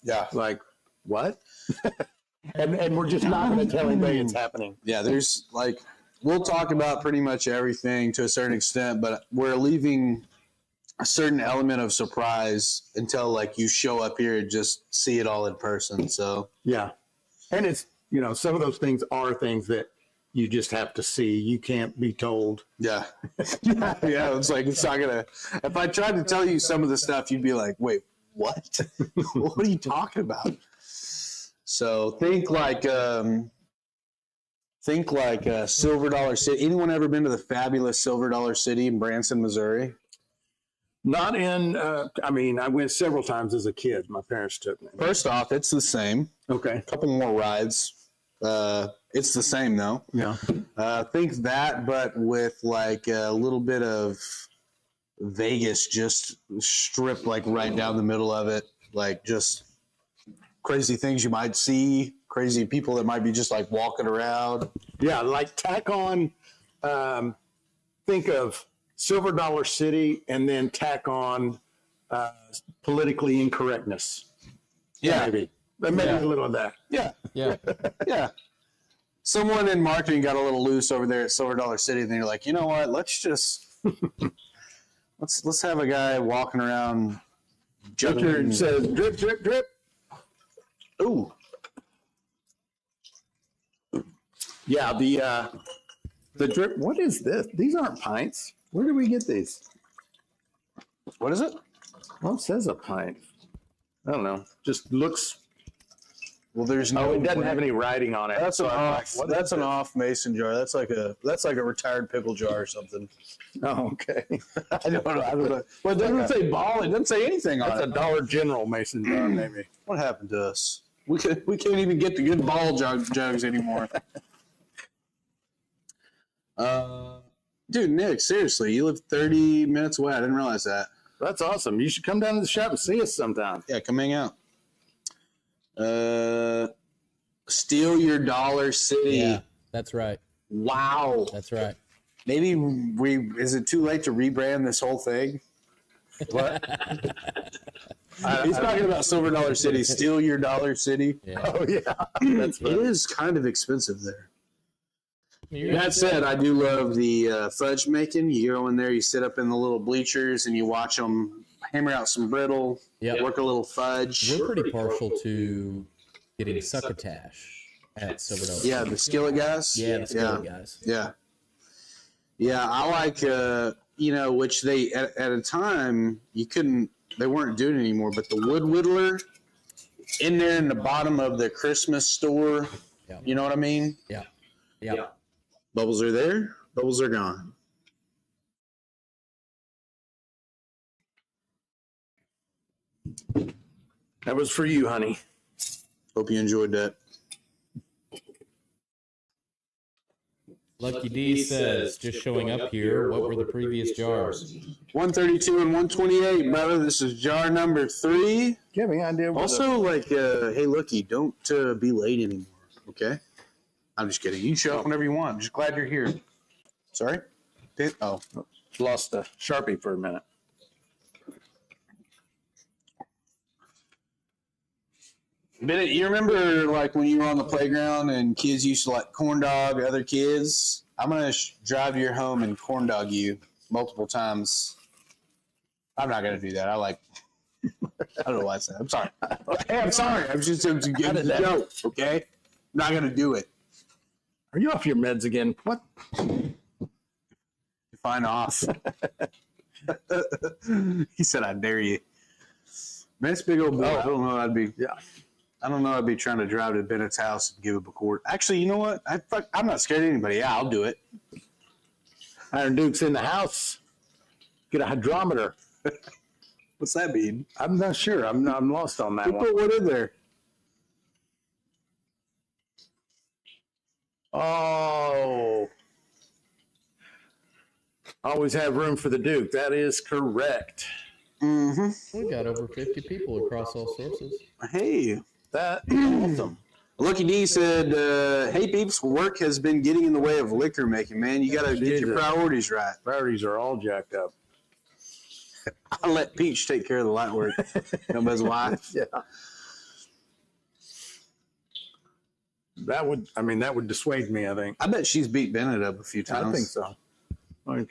Yeah. Like, what? and we're just not going to tell anybody it's happening. Yeah, there's we'll talk about pretty much everything to a certain extent, but we're leaving a certain element of surprise until you show up here and just see it all in person. So Yeah. And it's, some of those things are things that you just have to see. You can't be told. yeah. Yeah, it's not gonna, if I tried to tell you some of the stuff, you'd be like, wait, what? What are you talking about? So think Silver Dollar City. Anyone ever been to the fabulous Silver Dollar City in Branson, Missouri? Not in, I went several times as a kid. My parents took me. First off, it's the same. Okay. A couple more rides. It's the same though. Yeah. Think that, but with a little bit of Vegas, just stripped right down the middle of it. Just crazy things you might see, crazy people that might be just walking around. Yeah. Tack on, think of Silver Dollar City and then tack on politically incorrectness. Yeah. Maybe a little of that. Yeah. Yeah. Yeah. Someone in marketing got a little loose over there at Silver Dollar City, and they're like, you know what? Let's just let's have a guy walking around. It says drip, drip, drip. Ooh. Yeah, the drip. What is this? These aren't pints. Where do we get these? What is it? Well, it says a pint. I don't know. Just looks. Well, there's no. Oh, it doesn't have any writing on it. That's So an I'm off. what That's is an this? off mason jar. That's like a retired pickle jar or something. Oh, okay. I don't know. Well, it doesn't say ball. It doesn't say anything on That's a it. Dollar General mason jar, maybe. What happened to us? We can't even get the good ball jugs anymore. Dude, Nick, seriously, you live 30 minutes away. I didn't realize that. That's awesome. You should come down to the shop and see us sometime. Yeah, come hang out. Steal Your Dollar City. Yeah, that's right. Wow. That's right. Maybe is it too late to rebrand this whole thing? What? He's talking about Silver Dollar City. Steal Your Dollar City. Yeah. Oh yeah, It is kind of expensive there. That said, I do love the fudge making. You go in there, you sit up in the little bleachers, and you watch them hammer out some brittle, work a little fudge. We're pretty partial to getting succotash at Silver Dollar. Yeah, the skillet guys. Yeah, the skillet guys. Yeah, I like, which they, at a time, they weren't doing it anymore, but the wood whittler in there in the bottom of the Christmas store, you know what I mean? Yeah. Bubbles are there, bubbles are gone. That was for you, honey. Hope you enjoyed that. Lucky D says, just showing up here, what were the previous jars? 132 and 128, brother. This is jar number 3. Do you have any idea? Also, hey, looky, don't be late anymore, okay? I'm just kidding. You can show up whenever you want. I'm just glad you're here. Sorry? Lost the Sharpie for a minute. Bennett, you remember like when you were on the playground and kids used to like corn dog other kids? I'm going to drive to your home and corn dog you multiple times. I'm not going to do that. I don't know why I said that. I'm sorry. Hey, I'm sorry. I'm just a joke, okay? I'm not going to do it. Are you off your meds again? What? Fine off. He said, I dare you. Man, it's big old boy. I don't know. I don't know. I'd be trying to drive to Bennett's house and give up a quart. Actually, you know what? I'm not scared of anybody. Yeah, I'll do it. Iron Duke's in the house. Get a hydrometer. What's that mean? I'm not sure. I'm lost on that Who one. put what in there? Oh. Always have room for the Duke. That is correct. Mm-hmm. We got over 50 people across all sources. Hey. That is awesome. Lucky D said, hey, peeps, work has been getting in the way of liquor making, man. You got to get your priorities right. Priorities are all jacked up. I'll let Peach take care of the light work. Nobody's wife. Yeah. That would dissuade me, I think. I bet she's beat Bennett up a few times. I think so. Like,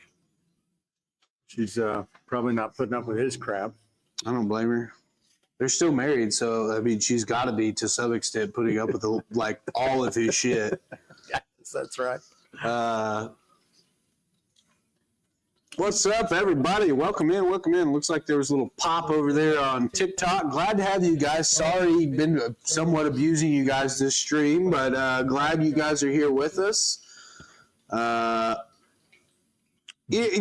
she's probably not putting up with his crap. I don't blame her. They're still married, so, she's got to be, to some extent, putting up with, all of his shit. Yes, that's right. What's up, everybody? Welcome in. Looks like there was a little pop over there on TikTok. Glad to have you guys. Sorry, been somewhat abusing you guys this stream, but glad you guys are here with us.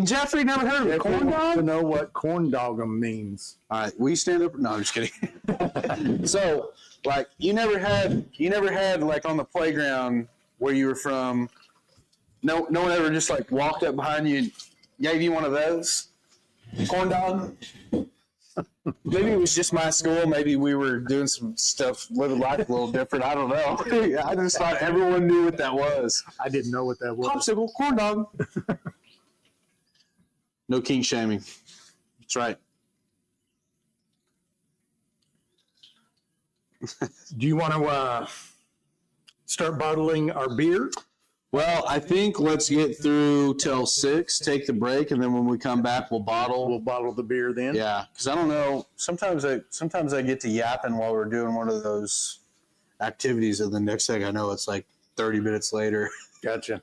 Jeffrey, never heard of a corn dog? To know what corn dog'em means. All right, will you stand up? No, I'm just kidding. So, you never had on the playground where you were from. No one ever just walked up behind you and gave you one of those corn dog. Maybe it was just my school. Maybe we were doing some stuff, living life a little different. I don't know. I just thought everyone knew what that was. I didn't know what that was. Popsicle, corn dog. No king shaming. That's right. Do you want to start bottling our beer? Well, I think let's get through till 6, take the break, and then when we come back, we'll bottle. We'll bottle the beer then. Yeah, because I don't know. Sometimes I get to yapping while we're doing one of those activities, and the next thing I know, it's 30 minutes later. Gotcha.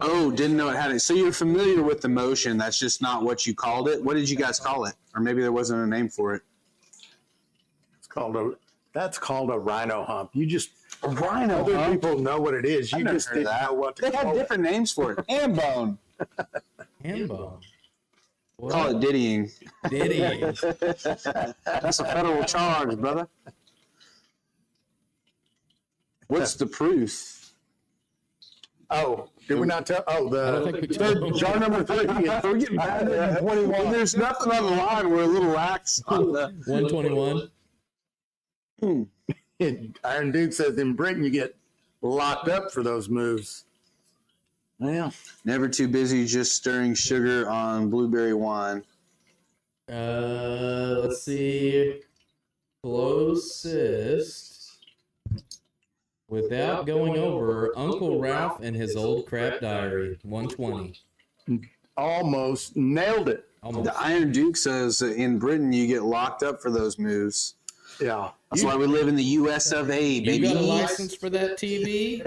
Oh, didn't know it had it. So you're familiar with the motion. That's just not what you called it. What did you guys call it? Or maybe there wasn't a name for it. That's called a rhino hump. You just a rhino other hump? People know what it is. You just didn't know what to They call had different names for it. Ham bone. Ham bone. Call it diddying. Diddy. That's a federal charge, brother. What's the proof? Oh, did we not tell? Oh, I don't think we told jar number 3. We're getting bad at 21. When there's nothing on the line, we're a little lax on the 121. And Iron Duke says in Britain you get locked up for those moves. Well, Never too busy just stirring sugar on blueberry wine. Let's see. Closest. Without going over, Uncle Ralph and his old crap diary, 120. almost nailed it. Almost. The Iron Duke says that in Britain you get locked up for those moves. Yeah. That's why we live in the U.S. of A, baby. You got a license for that TV?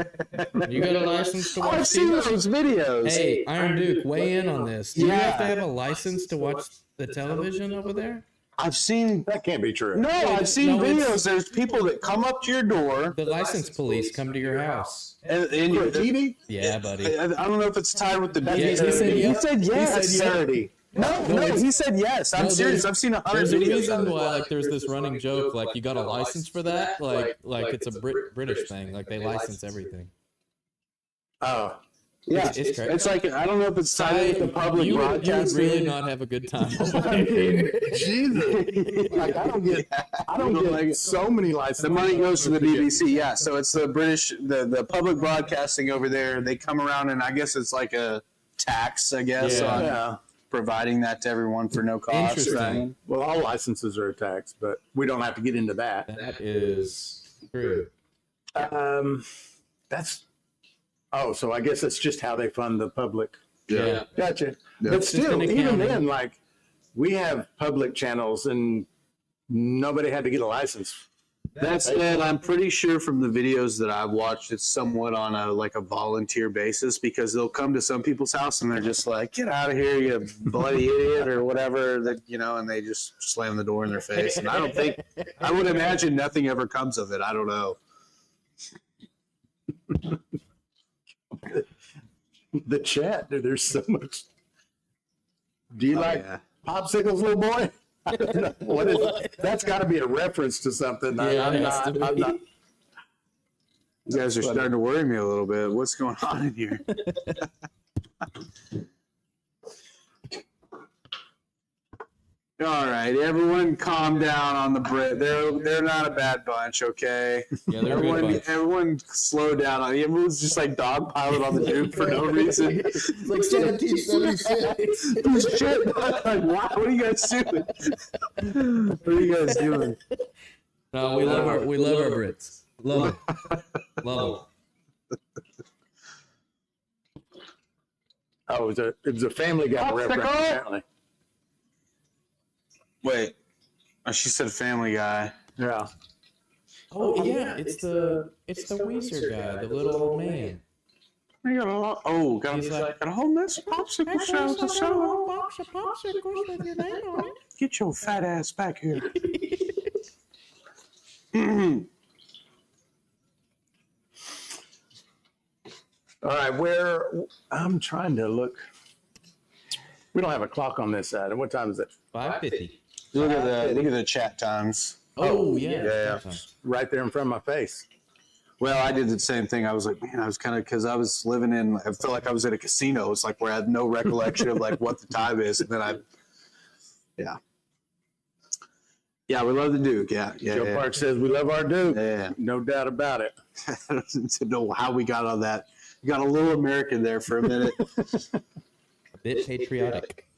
You got a license to watch I've seen TV? those videos. Hey, Iron Duke, weigh in on this. Do you Yeah. have to have a license to watch the television over there? I've seen. That can't be true. No, I've seen No, it's- videos. There's people that come up to your door. The license police come to your house. And For your a TV? Yeah, buddy. I don't know if it's tied with the Yeah, BB. he said He yes. said yes. He said yes. No, he said yes. I'm No, serious. I've seen 100 There's a videos. reason of it. why, like, there's this running joke, like, you got a license for that? Like it's a British thing. Like, they license everything. Oh. Yeah, It's crazy. it's like I don't know if it's tied with the public you would broadcasting. really not have a good time. Jesus. Like, I don't get so many licenses. The money goes to the BBC, yeah. So it's the British, the public broadcasting over there. They come around, and I guess it's like a tax, I guess, Yeah. on Yeah. providing that to everyone for no cost. Interesting. Well, all licenses are a tax, but we don't have to get into that. That is true. That's. Oh, so I guess it's just how they fund the public. Yeah. Gotcha. Yeah. But It's just still, an even accounting. then, like, we have public channels and nobody had to get a license. That said, I'm pretty sure from the videos that I've watched, it's somewhat on a volunteer basis because they'll come to some people's house and they're just like, "Get out of here, you bloody idiot," or whatever that and they just slam the door in their face. And I would imagine nothing ever comes of it. I don't know. The chat, there's so much. Do you like yeah. popsicles, little boy? I don't know. What is that's got to be a reference to something. Yeah, I'm it has to not. be. You guys are starting to worry me a little bit. What's going on in here? All right, everyone, calm down on the Brit. They're not a bad bunch, okay? Yeah, they're a good bunch. Everyone, slow down. Everyone's just like dogpiling on the Duke for no reason. It's like 1776. Shit! Like, what are you guys doing? What are you guys doing? No, we love our Brits. Love them. Love them. Oh, it was a Family Guy reference, apparently. Wait, she said Family Guy. Yeah. Oh yeah, it's the Weezer guy, the little old man. We got a lot. Oh, got He's like, a whole mess of popsicle shells to sell. Get your fat ass back here. All right, I'm trying to look. We don't have a clock on this side. What time is it? 550. Look at the chat times. Oh yeah. Yeah. Right there in front of my face. Well, I did the same thing. I was like, man, I was kind of because I was living in. I felt like I was at a casino. It's like where I had no recollection of like what the time is, and then yeah, we love the Duke. Yeah. Joe Park says we love our Duke. Yeah. No doubt about it. I don't know how we got on that. We got a little American there for a minute. A bit patriotic.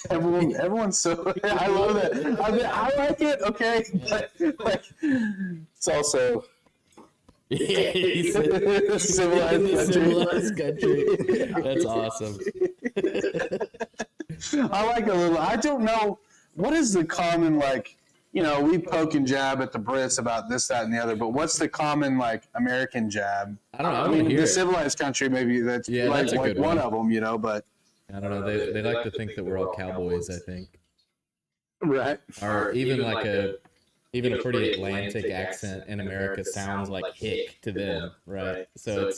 Everyone's so. I love it. I like it. Okay, but like, it's also He said, civilized country. That's awesome. I like a little. I don't know what is the common we poke and jab at the Brits about this, that, and the other. But what's the common American jab? I don't know. I mean, the civilized country maybe that's that's a like good one one. of them, but. I don't know. They like to think that we're all cowboys. I think, Right. or even a pretty Atlantic accent in America sounds like hick to them, right? So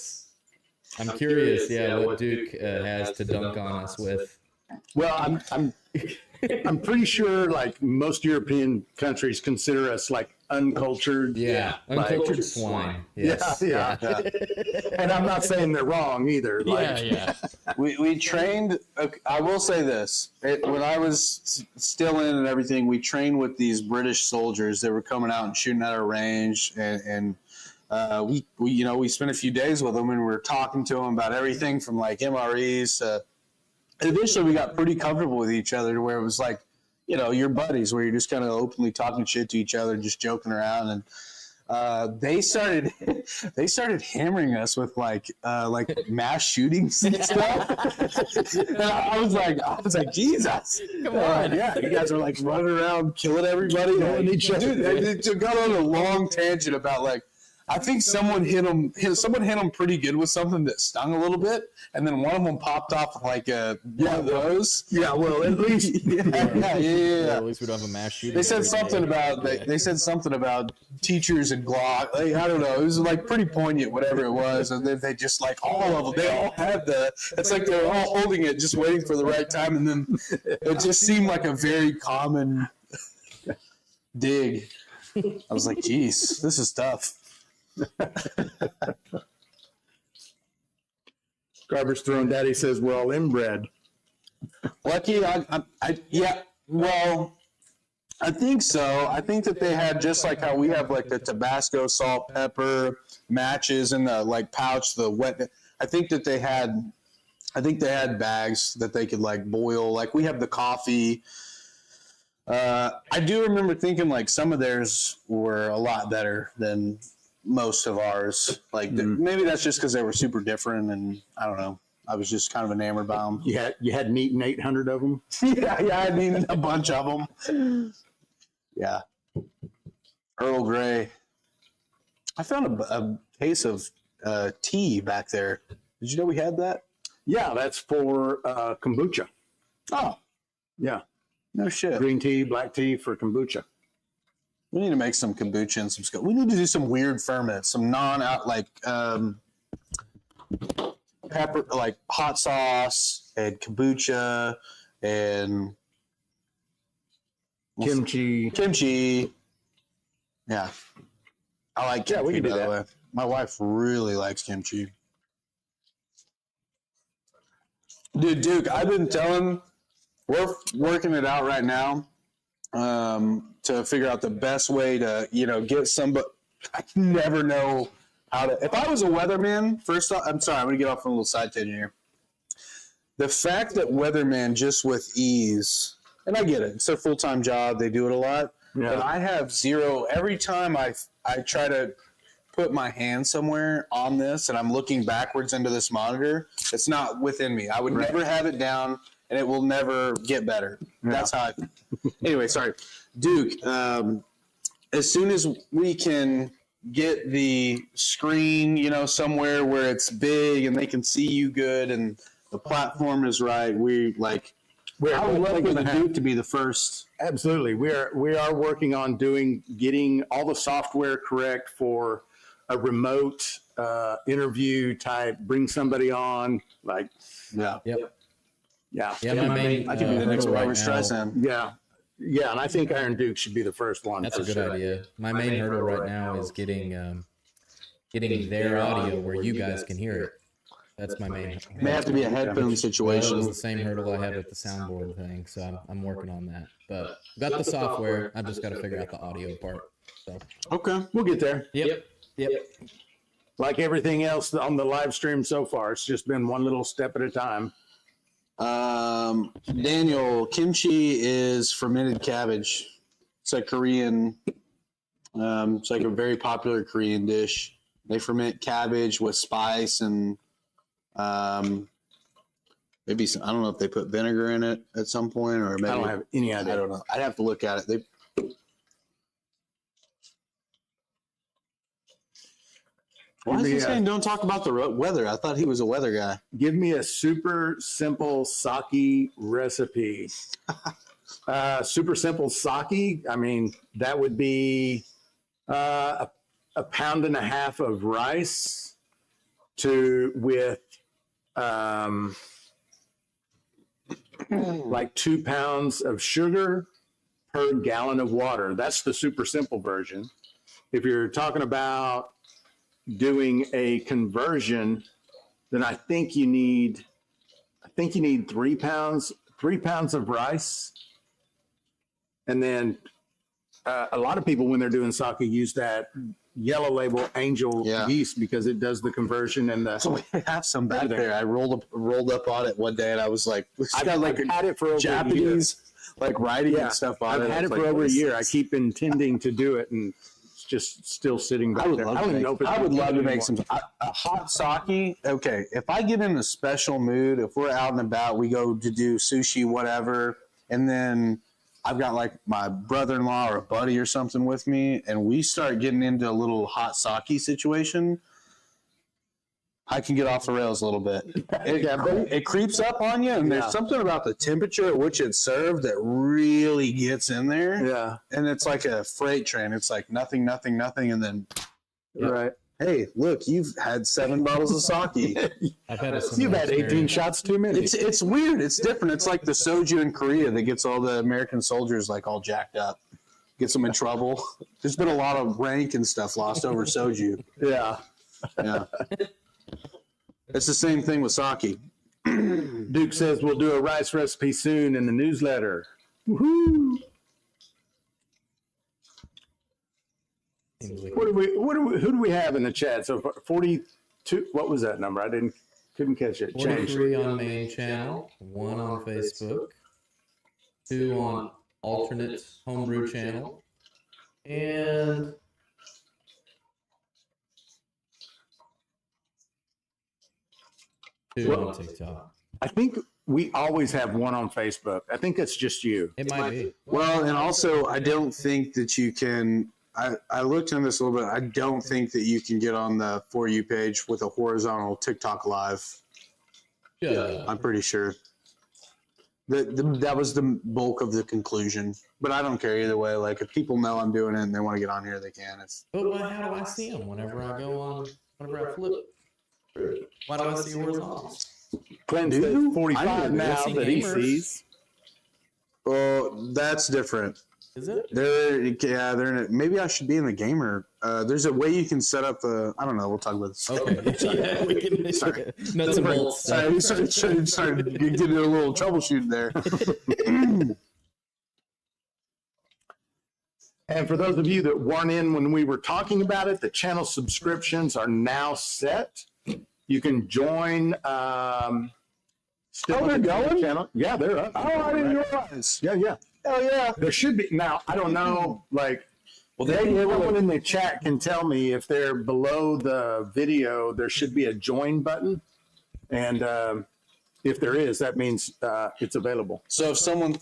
I'm curious, what Duke has to dunk on us with. Well, I'm I'm pretty sure like most European countries consider us like uncultured. Yeah, like, uncultured swine. Yes. Yeah. And I'm not saying they're wrong either. Like, Yeah. We trained. I will say this: when I was still in and everything, we trained with these British soldiers that were coming out and shooting at our range, and we spent a few days with them, and we were talking to them about everything from like MREs. And eventually, we got pretty comfortable with each other to where it was like, your buddies, where you're just kind of openly talking shit to each other, and just joking around, and they started hammering us with like mass shootings and stuff. And I was like, Jesus, come on, yeah, you guys are like running around killing everybody, killing each other. Dude, they got on a long tangent about like, I think someone hit him pretty good with something that stung a little bit, and then one of them popped off with like one of those. Yeah, well, at least yeah. At least we don't have a mass shooting. They said something about they said something about teachers and Glock. Like, I don't know. It was like pretty poignant, whatever it was. And then they just like all of them. They all had it's like they're all holding it, just waiting for the right time. And then it just seemed like a very common dig. I was like, geez, this is tough. Garbage Throne Daddy says we're all inbred. Lucky, yeah. Well, I think so. I think that they had, just like how we have like the Tabasco, salt, pepper, matches in the like pouch, the wet. I think they had bags that they could like boil. Like we have the coffee. I do remember thinking like some of theirs were a lot better than most of ours. Like maybe that's just because they were super different, and I don't know. I was just kind of enamored by them. You hadn't eaten 800 of them? yeah, I had eaten a bunch of them. Yeah. Earl Grey. I found a case of tea back there. Did you know we had that? Yeah, that's for kombucha. Oh. Yeah. No shit. Green tea, black tea for kombucha. We need to make some kombucha and some stuff. We need to do some weird ferments, some non-out like pepper, like hot sauce and kombucha and kimchi. Yeah, I like kimchi. Yeah, we can do by the that. way. My wife really likes kimchi. Dude, Duke, I've been telling. We're working it out right now. To figure out the best way to, get somebody. I can never know how to. If I was a weatherman, first off, I'm sorry, I'm going to get off on a little side tangent here. The fact that weatherman just with ease, and I get it, it's their full-time job, they do it a lot, but I have zero. Every time I try to put my hand somewhere on this and I'm looking backwards into this monitor, it's not within me. I would never have it down, and it will never get better. That's how anyway, sorry. Duke, as soon as we can get the screen, somewhere where it's big and they can see you good and the platform is right, I would love for the Duke to be the first. Absolutely. We are working on getting all the software correct for a remote interview type, bring somebody on, like. Yeah. Yep. Yeah. Yeah, my main, I could be the next Robert Streisand. Yeah, and I think Iron Duke should be the first one. That's a good idea. My main hurdle right now is getting their audio where you guys can hear it. That's my main. It may have to be a headphone situation. That was the same hurdle I had with the soundboard thing, so I'm working on that. But got the software. I just got to figure out the audio part. So okay, we'll get there. Yep. Like everything else on the live stream so far, it's just been one little step at a time. Daniel, kimchi is fermented cabbage. It's a Korean. It's like a very popular Korean dish. They ferment cabbage with spice and maybe some, I don't know if they put vinegar in it at some point, or maybe I don't have any idea. I don't know. I'd have to look at it. Why is he saying don't talk about the weather? I thought he was a weather guy. Give me a super simple sake recipe. Super simple sake. I mean, that would be a pound and a half of rice with like 2 pounds of sugar per gallon of water. That's the super simple version. If you're talking about doing a conversion, then I think you need 3 pounds of rice. And then a lot of people, when they're doing sake, use that yellow label angel yeast because it does the conversion and the. So we have some back there. I rolled up on it one day and I was like, I've had it for over Japanese, like writing and stuff on it. I've had it for over a year. I keep intending to do it and it's just still sitting back there. I would love to make some a hot sake. Okay, if I get in a special mood, if we're out and about, we go to do sushi, whatever, and then I've got like my brother-in-law or a buddy or something with me, and we start getting into a little hot sake situation, I can get off the rails a little bit. It creeps up on you, and there's something about the temperature at which it's served that really gets in there. Yeah. And it's like a freight train. It's like nothing, and then right. Hey, look, you've had 7 bottles of sake. I've had You've had 18 shots too many. It's weird. It's different. It's like the soju in Korea that gets all the American soldiers like all jacked up, gets them in trouble. There's been a lot of rank and stuff lost over soju. Yeah. Yeah. It's the same thing with sake. Duke says we'll do a rice recipe soon in the newsletter. Woohoo! Who do we have in the chat? So 42. What was that number? Couldn't catch it. 43 on main channel, 1 on Facebook, 2 on alternate homebrew channel, and 2 on TikTok. I think we always have 1 on Facebook. I think that's just you. It might be. Well, and also I don't think that you can. I looked into this a little bit. I don't think that you can get on the For You page with a horizontal TikTok live. Yeah. I'm pretty sure. That was the bulk of the conclusion. But I don't care either way. Like, if people know I'm doing it and they want to get on here, they can. But how do I see them whenever I go on, whenever I flip? Why do I see horizontals? Clinton's at 45 now that he sees. Oh, that's different. Is it? They're in it. Maybe I should be in the gamer. There's a way you can set up the. I don't know. We'll talk about this. Okay. Yeah, we can. Sorry. Nuts and bolts. Sorry, we started getting in a little troubleshooting there. And for those of you that weren't in when we were talking about it, the channel subscriptions are now set. You can join. Still they're going? Channel. Yeah, they're up. Oh, I didn't realize. Yeah. Oh, yeah. There should be. Now, I don't know, like, everyone in the chat can tell me if they're below the video, there should be a join button. And if there is, that means it's available. So if someone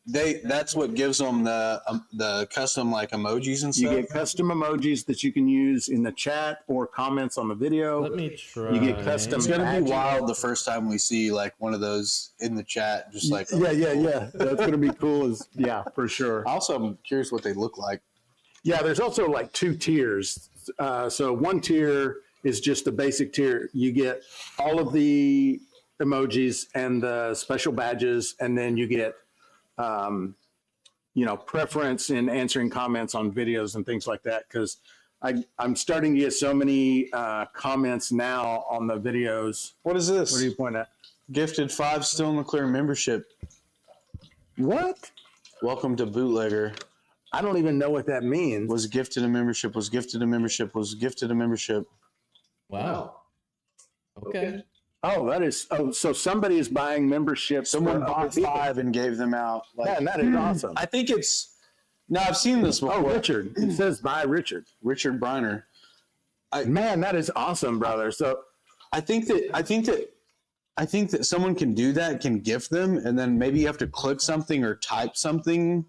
that's what gives them the custom like emojis and stuff. You get custom emojis that you can use in the chat or comments on the video. Let me try. You get custom. It's gonna be wild the first time we see like one of those in the chat, just like yeah. That's gonna be cool. For sure. Also, I'm curious what they look like. Yeah, there's also like 2 tiers. So one tier is just the basic tier. You get all of the emojis and the special badges, and then you get preference in answering comments on videos and things like that. Because I'm starting to get so many comments now on the videos. What is this? What do you point at? Gifted 5 still in the clear membership. What? Welcome to Bootlegger. I don't even know what that means. Was gifted a membership. Was gifted a membership. Was gifted a membership. Wow. Okay. Oh, so somebody is buying membership. Someone bought 5 and gave them out. Yeah, and that is awesome. I think it's. No, I've seen this before. Oh, Richard. It says by Richard. Richard Briner. Man, that is awesome, brother. So I think that someone can do that, can gift them, and then maybe you have to click something or type something.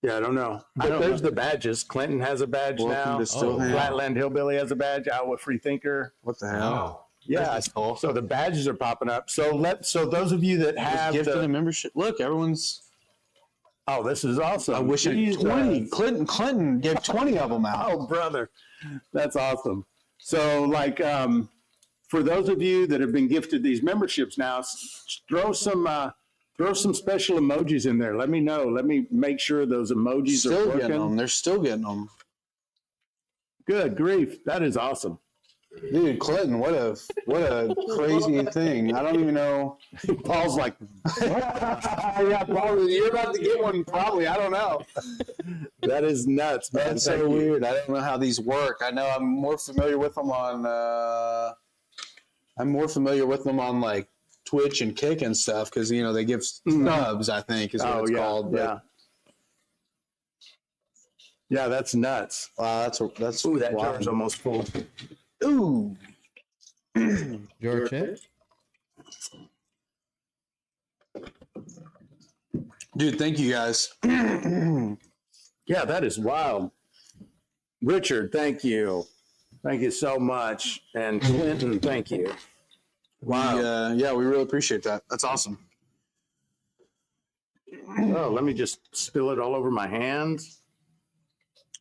Yeah, I don't know. But there's the badges. Clinton has a badge now. Flatland Hillbilly has a badge. Iowa Free Thinker. What the hell? Wow. Yeah, so the badges are popping up. So those of you that have gifted a membership. Look, everyone's. Oh, this is awesome. I wish I had 20. Clinton gave 20 of them out. Oh, brother, that's awesome. So like for those of you that have been gifted these memberships now, throw some special emojis in there. Let me know. Let me make sure those emojis Still are working. getting them. They're still getting them. Good grief. That is awesome. Dude, Clinton, what a crazy thing. I don't even know. Paul's like, Yeah, probably. You're about to get one, probably. I don't know. that is nuts, man. That's so weird. I don't know how these work. I know I'm more familiar with them on like Twitch and Kick and stuff because they give snubs, I think is what it's called. But, yeah. Yeah, that's nuts. Wow, that's Ooh, that wild. jar's almost full. Ooh. Your check? Dude, thank you guys. Yeah, that is wild. Richard, thank you. Thank you so much. And Clinton, thank you. Wow. We really appreciate that. That's awesome. Oh, let me just spill it all over my hands.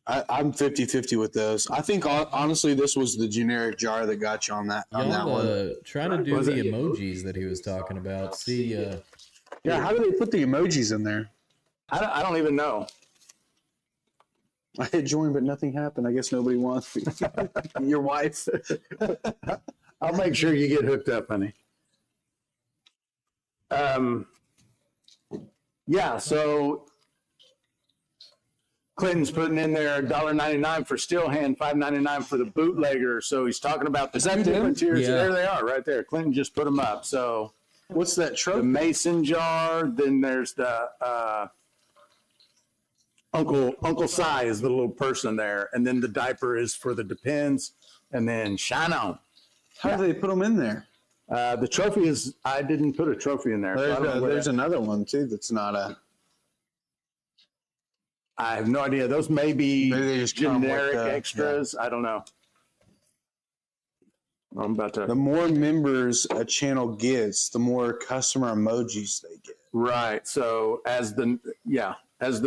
I'm 50-50 with those. I think honestly, this was the generic jar that got you on that one. Trying to do the emojis that he was talking about. See, Yeah, how do they put the emojis in there? I don't even know. I hit join, but nothing happened. I guess nobody wants me. Your wife. I'll make sure you get hooked up, honey. Yeah, so Clinton's putting in there $1.99 for Stillhand, $5.99 for the bootlegger. So he's talking about the two different tiers. Yeah. There they are, right there. Clinton just put them up. So What's that trophy? the mason jar. Then there's the Uncle Si is the little person there, and then the diaper is for the Depends, and then Shine On. How do they put them in there? The trophy is. I didn't put a trophy in there. So I don't know where There's that- another one too that's not a. I have no idea. Those may be Maybe they just come with, generic extras. I don't know. I'm about to. The more members a channel gets, the more customer emojis they get. Right. So as the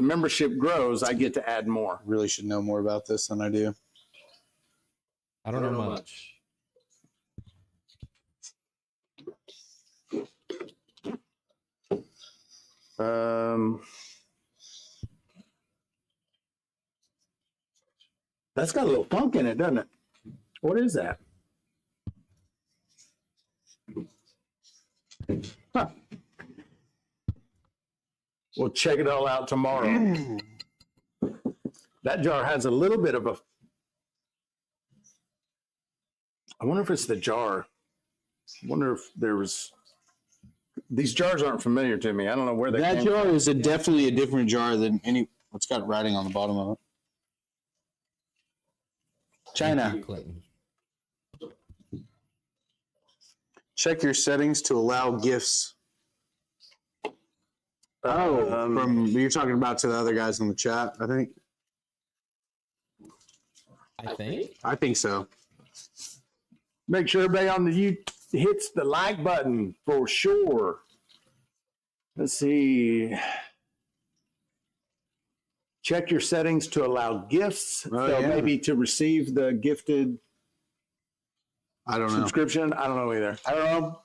membership grows, I get to add more. Really should know more about this than I do. I don't know much. That's got a little funk in it, doesn't it? What is that? Huh. We'll check it all out tomorrow. That jar has a little bit of a. I wonder if it's the jar. I wonder if there was. These jars aren't familiar to me. I don't know where they That came jar is definitely a different jar than any. It's got writing on the bottom of it. China. Clinton. Check your settings to allow gifts. From you're talking about to the other guys in the chat, I think. I think so. Make sure everybody on the hits the like button for sure. Let's see. Check your settings to allow gifts. So maybe to receive the gifted I don't know. subscription. I don't know either. I don't know.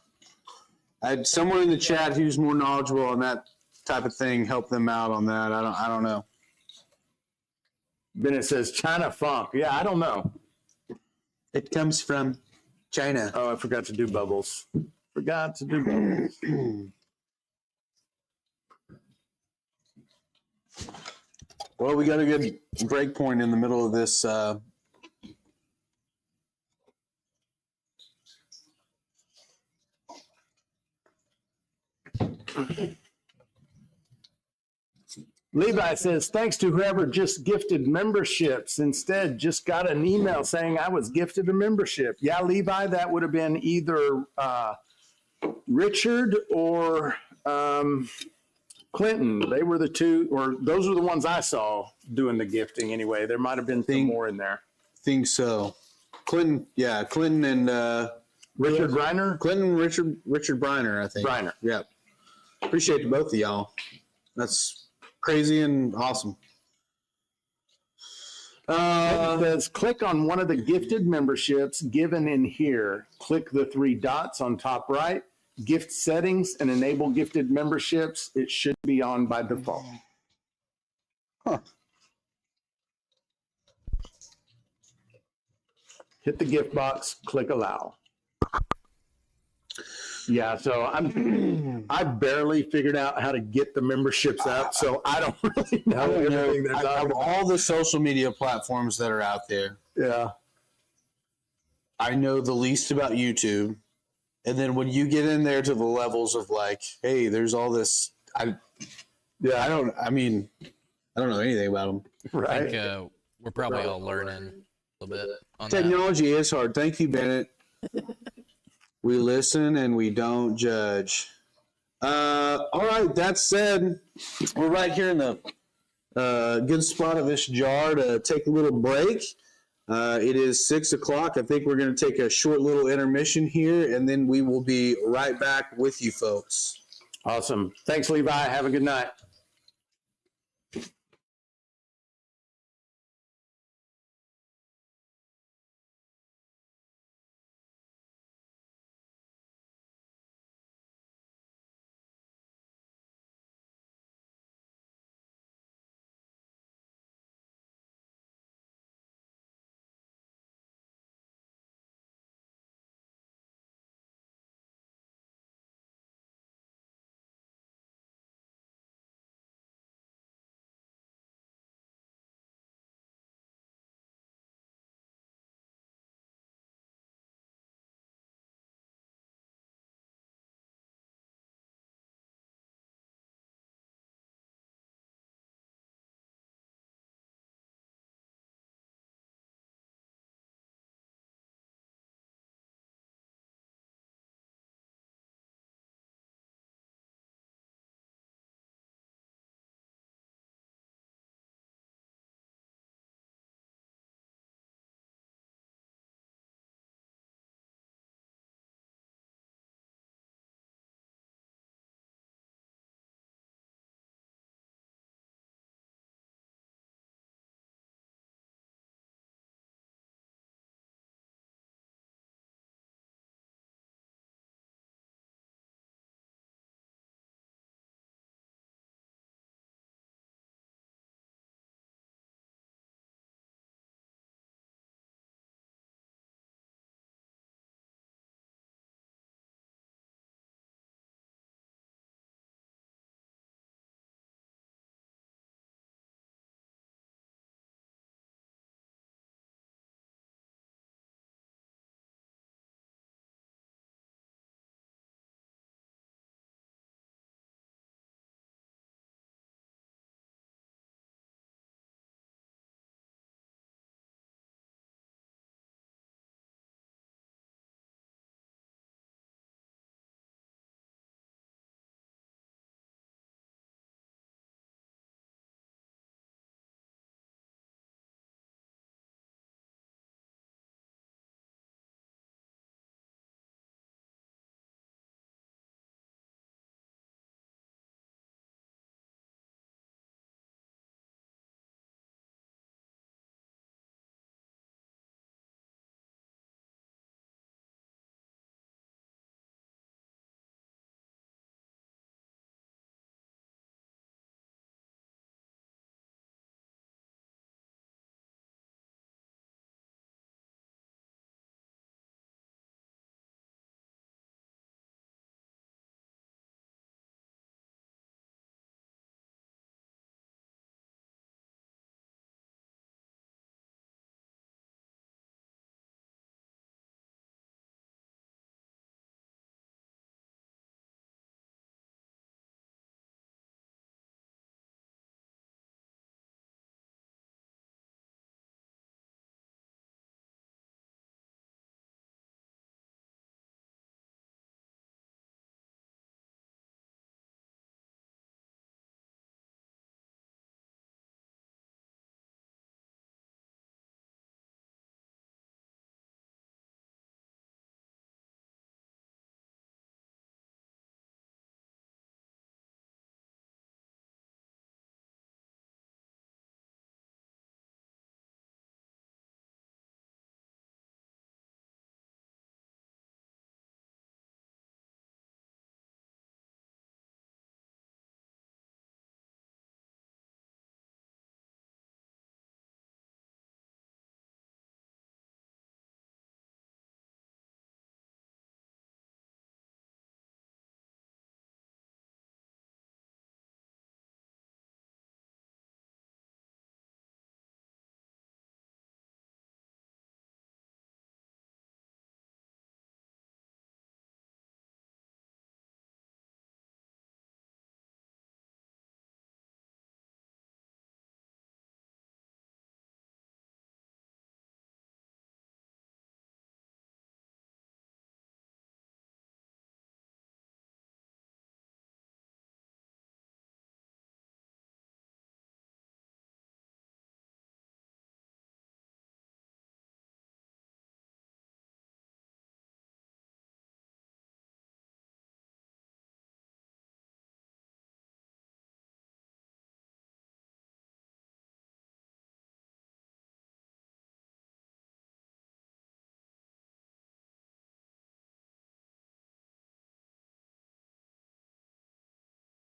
I had someone in the chat who's more knowledgeable on that type of thing. Help them out on that. I don't know. Bennett says China Funk. Yeah, I don't know. It comes from China. Oh, I forgot to do bubbles. Forgot to do bubbles. Well, we got a good break point in the middle of this. Levi says, thanks to whoever just gifted memberships. Instead, just got an email saying I was gifted a membership. Yeah, Levi, that would have been either Richard or Clinton. They were the two, or those are the ones I saw doing the gifting anyway. There might have been some more in there. Think so. Clinton and Richard Reiner? Clinton, Richard Briner, I think. Briner. Yeah. Appreciate both of y'all. That's crazy and awesome. It says click on one of the gifted memberships given in here. Click the 3 dots on top right, gift settings, and enable gifted memberships. It should be on by default. Huh. Hit the gift box, click allow. Yeah, so I barely figured out how to get the memberships up, so I don't really know everything they're talking of about. all the social media platforms that are out there, Yeah. I know the least about YouTube. And then when you get in there to the levels of like, hey, there's all this, I don't know anything about them. I Right. think we're probably all learning a little bit on Technology is hard. Thank you, Bennett. We listen and we don't judge. All right, that said, we're right here in the good spot of this jar to take a little break. It is 6 o'clock. I think we're going to take a short little intermission here, and then we will be right back with you folks. Awesome. Thanks, Levi. Have a good night.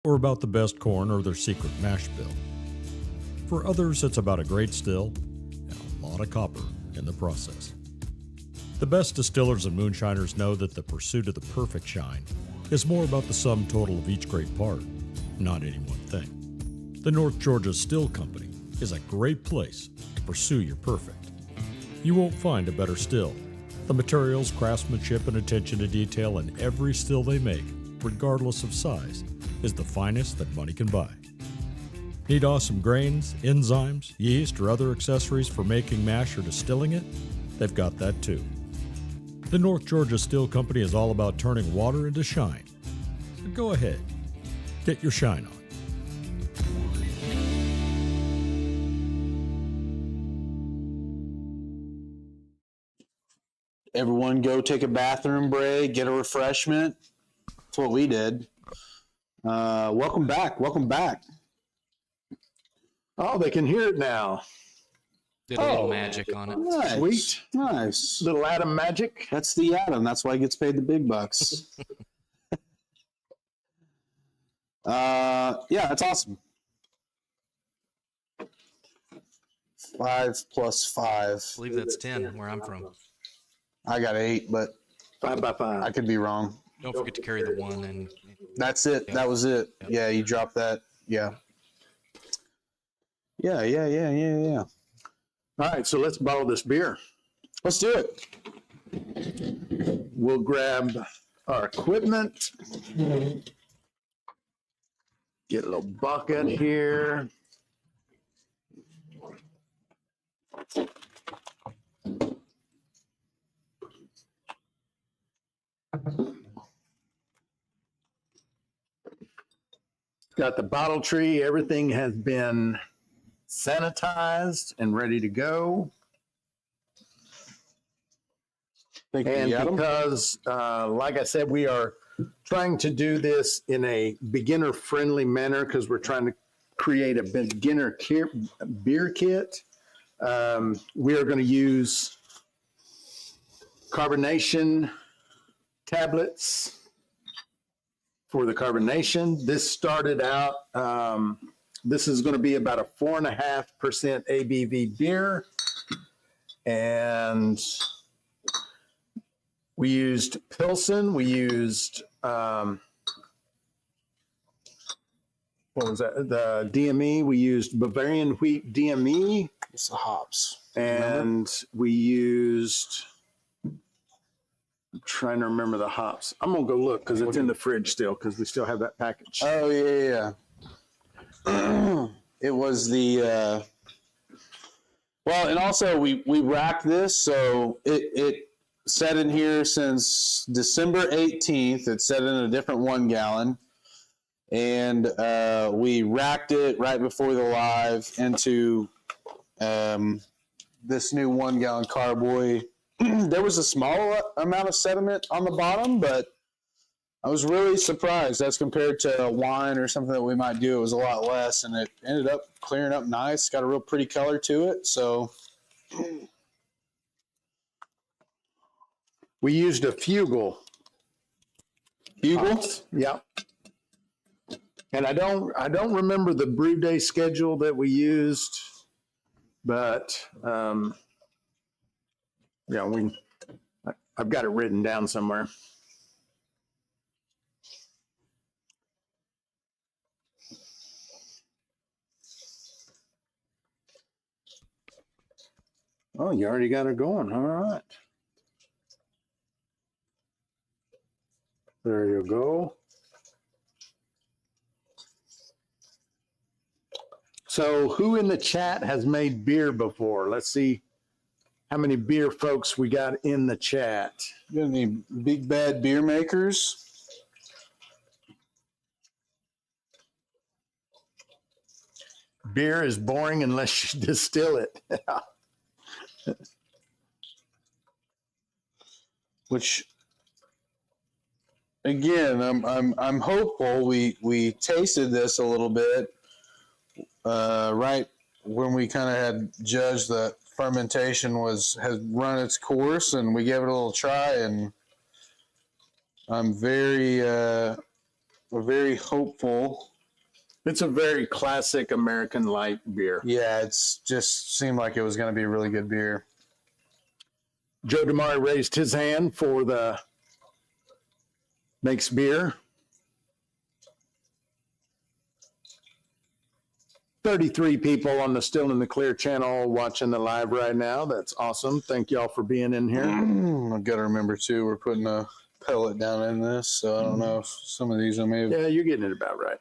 or about the best corn or their secret mash bill. For others, it's about a great still and a lot of copper in the process. The best distillers and moonshiners know that the pursuit of the perfect shine is more about the sum total of each great part, not any one thing. The North Georgia Still Company is a great place to pursue your perfect. You won't find a better still. The materials, craftsmanship, and attention to detail in every still they make, regardless of size, is the finest that money can buy. Need awesome grains, enzymes, yeast, or other accessories for making mash or distilling it? They've got that too. The North Georgia Still Company is all about turning water into shine. So go ahead, get your shine on. Everyone go take a bathroom break, get a refreshment. That's what we did. Welcome back. Welcome back. Oh, they can hear it now. Did a little magic on it. Nice. Sweet. Nice. Little Adam magic. That's the Adam. That's why he gets paid the big bucks. Yeah, that's awesome. 5 plus 5. I believe that's 10 where I'm from. I got 8, but 5 by 5. I could be wrong. Don't forget to carry the 1 and That's it. Yeah. That was it. Yep. Yeah, you dropped that. Yeah. Yeah. All right, so let's bottle this beer. Let's do it. We'll grab our equipment. Get a little bucket here. Got the bottle tree. Everything has been sanitized and ready to go. Thank you, And Adam. because, like I said, we are trying to do this in a beginner-friendly manner because we're trying to create a beginner beer kit. We are going to use carbonation tablets for the carbonation. This started out, this is going to be about a 4.5% ABV beer. And we used Pilsen. We used, what was that? The DME. We used Bavarian wheat DME. It's the hops. And we used, I'm trying to remember the hops. I'm going to go look because it's in the fridge still because we still have that package. Oh, yeah. It was the, well, and also we racked this, so it sat in here since December 18th. It's set in a different 1 gallon. And we racked it right before the live into this new 1 gallon carboy. There was a small amount of sediment on the bottom, but I was really surprised as compared to wine or something that we might do. It was a lot less, and it ended up clearing up nice. Got a real pretty color to it. So We used a Fugle. Bugle. Yep. And I don't remember the brew day schedule that we used, but yeah, I've got it written down somewhere. Oh, you already got it going. All right. There you go. So who in the chat has made beer before? Let's see how many beer folks we got in the chat. You got any big bad beer makers? Beer is boring unless you distill it. Which, again, I'm hopeful. We tasted this a little bit right when we kind of had judged that fermentation has run its course, and we gave it a little try, and I'm very a very hopeful. It's a very classic American light beer. Yeah, it's just seemed like it was going to be a really good beer. Joe DeMari raised his hand for the makes beer. 33 people on the Still in the Clear channel watching the live right now. That's awesome. Thank y'all for being in here. I've got to remember, too, we're putting a pellet down in this, so I don't know if some of these I may have Yeah, you're getting it about right.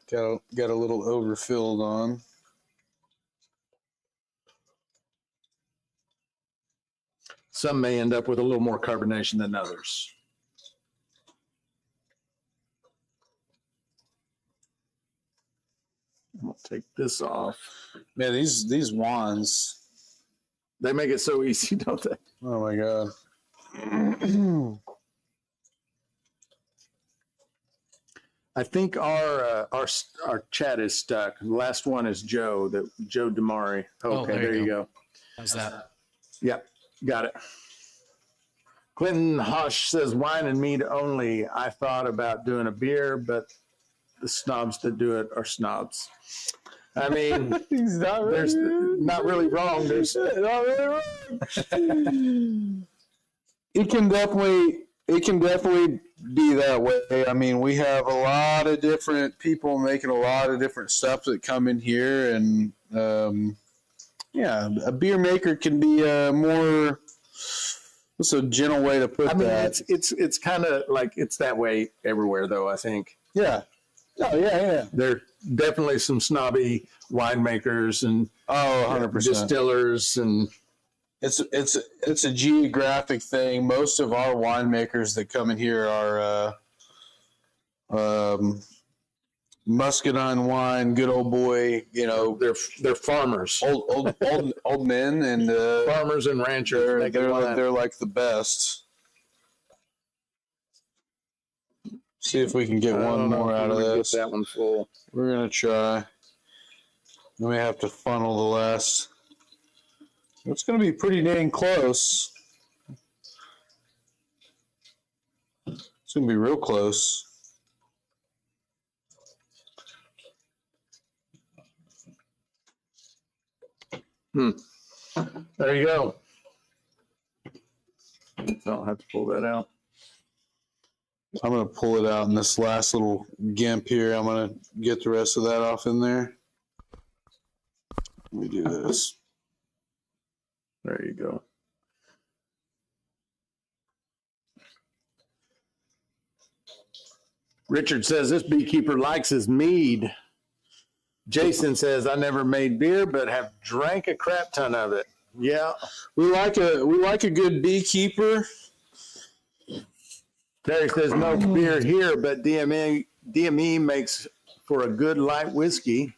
got a little overfilled on. Some may end up with a little more carbonation than others. I'll take this off. Man, these wands, They make it so easy, don't they? oh my God. I think our chat is stuck. The last one is Joe DeMari. Okay, there you go. How's that? Yep, got it. Clinton Hush says wine and mead only. I thought about doing a beer, but the snobs that do it are snobs. I mean, He's not there's not really wrong. There's not really wrong. It can definitely be that way. I mean, we have a lot of different people making a lot of different stuff that come in here, and yeah, a beer maker can be more. What's a gentle way to put that? It's kind of like it's that way everywhere, though. I think. Yeah. Oh yeah. There are definitely some snobby winemakers and 100%. distillers, and it's a geographic thing. Most of our winemakers that come in here are Muscadine wine, good old boy. You know, they're farmers, old men, and farmers and ranchers. They're like the best. See if we can get one more out of this. Get that one full. We're gonna try. We may have to funnel the last. It's gonna be pretty dang close. It's gonna be real close. There you go. I'll have to pull that out. I'm going to pull it out in this last little gimp here. I'm going to get the rest of that off in there. Let me do this. There you go. Richard says this beekeeper likes his mead. Jason says I never made beer, but have drank a crap ton of it. Yeah, we like a good beekeeper. Terry says no beer here, but DME makes for a good light whiskey.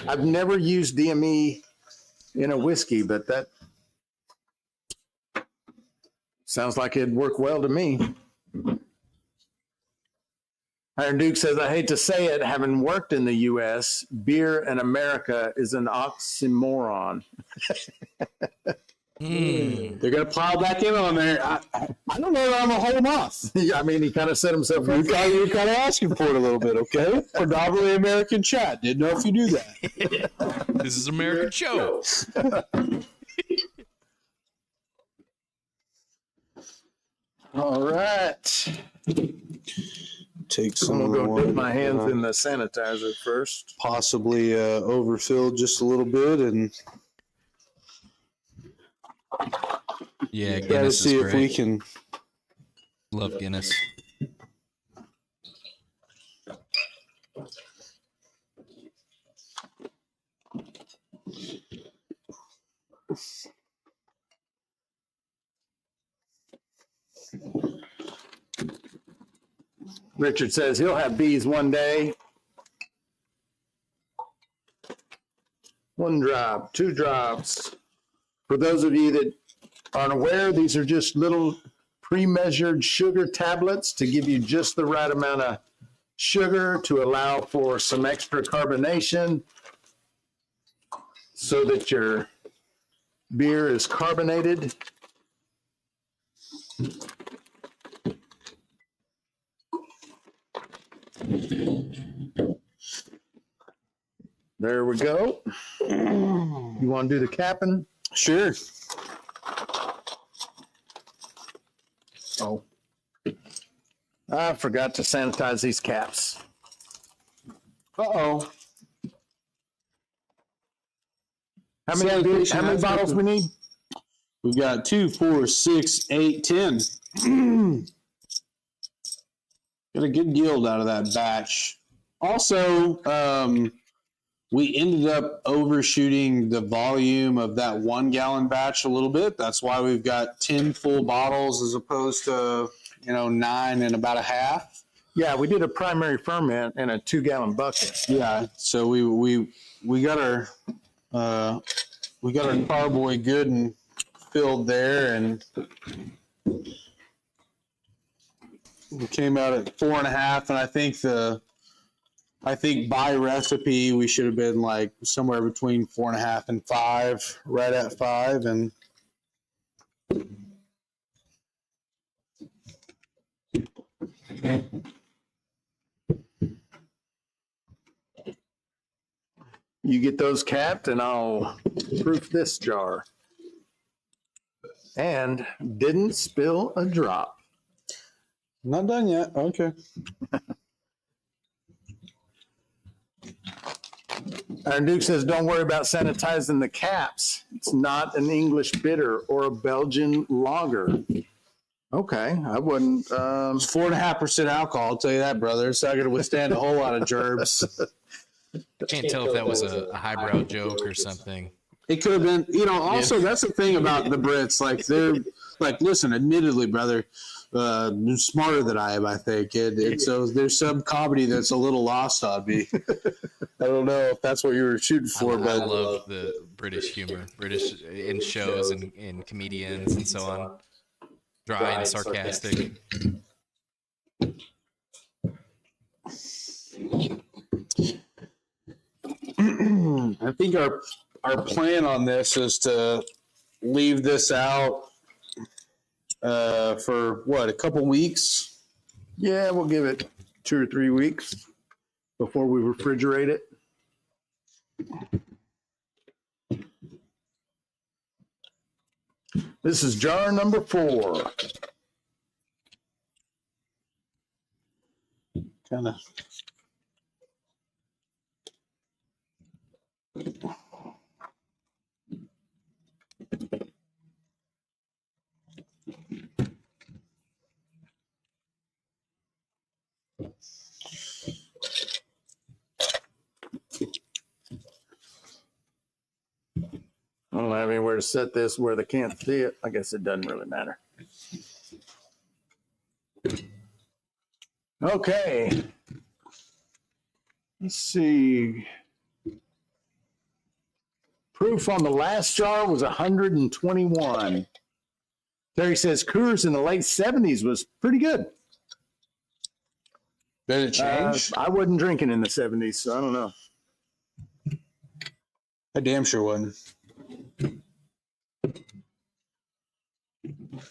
I've never used DME in a whiskey, but that sounds like it'd work well to me. Iron Duke says, I hate to say it, having worked in the U.S., beer in America is an oxymoron. They're going to plow back in on there. I don't know that I'm going to hold them off. I mean, he kind of set himself up. You're kind of asking for it a little bit, okay? Predominantly American chat. Didn't know if you do that. This is American show. All right. Take some. I'm going to go dip my hands in the sanitizer first. Possibly overfilled just a little bit, and Yeah, try to Guinness see is if great. we can. Love Guinness. Richard says he'll have bees one day. 1 drop, 2 drops. For those of you that aren't aware, these are just little pre-measured sugar tablets to give you just the right amount of sugar to allow for some extra carbonation so that your beer is carbonated. There we go. You want to do the capping? Sure. Oh, I forgot to sanitize these caps. Uh-oh. How many bottles we need? We've got 2, 4, 6, 8, 10. Got a good yield out of that batch. Also, we ended up overshooting the volume of that 1 gallon batch a little bit. That's why we've got 10 full bottles as opposed to, 9 and about a half. Yeah, we did a primary ferment in a 2 gallon bucket. Yeah, so we got our carboy good and filled there, and we came out at 4.5. And I think by recipe we should have been like somewhere between 4.5 and 5, right at 5, and. You get those capped and I'll proof this jar. And didn't spill a drop. Not done yet. Okay. Our Duke says, don't worry about sanitizing the caps. It's not an English bitter or a Belgian lager. Okay, I wouldn't. It's 4.5% alcohol. I'll tell you that, brother. It's not going to withstand a whole lot of gerbs. Can't tell if that was a highbrow joke or something. It could have been, also that's the thing about the Brits. Like, they're like, listen, admittedly, brother, smarter than I am, I think. So there's some comedy that's a little lost on me. I don't know if that's what you were shooting for. I love the British humor, British in shows and comedians and so on. Dry and sarcastic. I think our plan on this is to leave this out for a couple weeks. Yeah, we'll give it 2 or 3 weeks before we refrigerate it. This is jar number 4. Kind of. I don't have anywhere to set this where they can't see it. I guess it doesn't really matter. Okay. Let's see. Proof on the last jar was 121. Terry says Coors in the late 70s was pretty good. Did it change? I wasn't drinking in the 70s, so I don't know. I damn sure wasn't.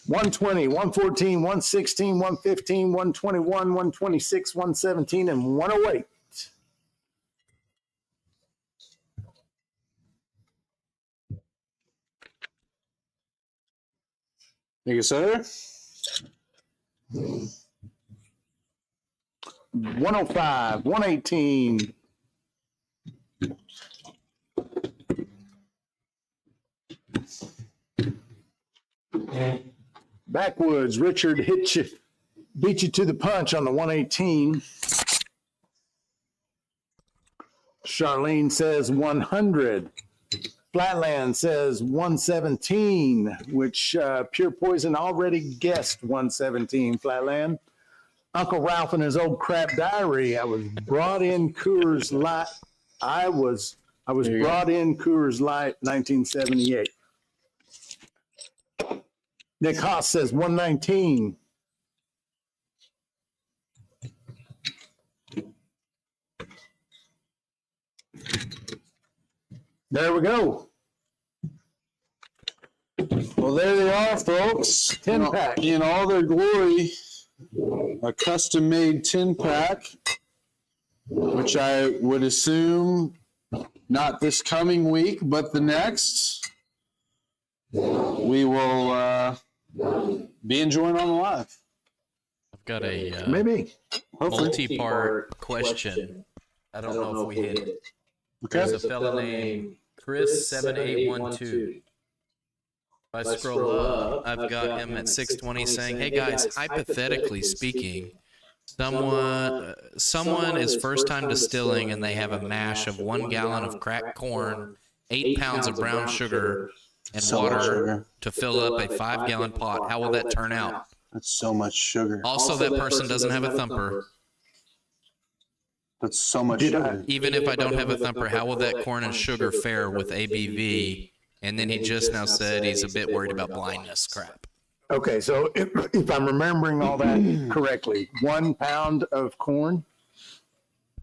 120, 114, 116, 115, 121, 126, 117, and 108. Thank you, sir. 105, 118. Backwoods, Richard beat you to the punch on the 118. Charlene says 100. Flatland says 117, which Pure Poison already guessed 117. Flatland. Uncle Ralph and his old crap diary. I was brought in Coors Light. I was brought in Coors Light 1978. Nick Haas says 119. There we go. Well, there they are, folks. 10-pack. In all their glory, a custom-made 10-pack, which I would assume not this coming week, but the next, we will be enjoying on the live. I've got a Maybe. multi-part question. I don't know if we hit it. Okay. There's a fella named Chris7812. If I scroll up, I've got him at 620 saying, "Hey guys, hypothetically speaking, someone is first time distilling and they have a mash of 1 gallon of cracked corn, 8 pounds of brown sugar, and water to fill up a 5-gallon pot. How will that turn out?" That's so much sugar. Also, that person doesn't have a thumper. That's so much sugar. Even if I don't have a thumper, how will that corn and sugar fare with ABV? And then he just now said he's a bit worried about blindness. Crap. Okay, so if I'm remembering all that correctly, 1 pound of corn.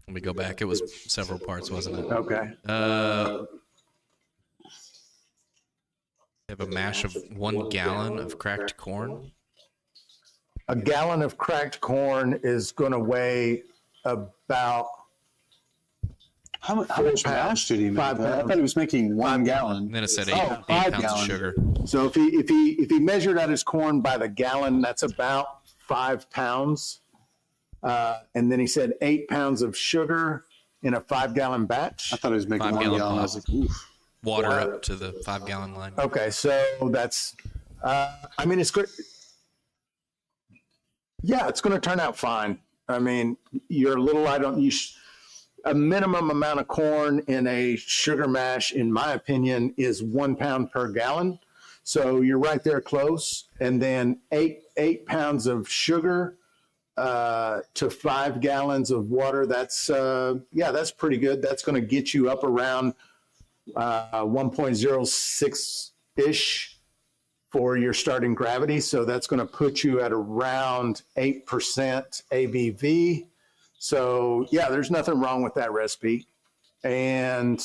Let me go back. It was several parts, wasn't it? Okay. Have a mash of 1 gallon of cracked corn. A gallon of cracked corn is going to weigh about How much mash did he make? 5 I pounds. thought he was making 1 gallon. And then it said 8 5 pounds of gallon. sugar. So if he measured out his corn by the gallon, that's about 5 pounds. And then he said 8 pounds of sugar in a 5-gallon batch. I thought he was making 5 1 gallon gallon. I was like, oof. Water up to the 5-gallon line. Okay, so that's, I mean, it's good. Yeah, it's going to turn out fine. I mean, you're a little, a minimum amount of corn in a sugar mash, in my opinion, is 1 pound per gallon. So you're right there close. And then eight pounds of sugar to 5 gallons of water. That's, that's pretty good. That's going to get you up around 1.06-ish for your starting gravity. So that's going to put you at around 8% ABV. So yeah, there's nothing wrong with that recipe. And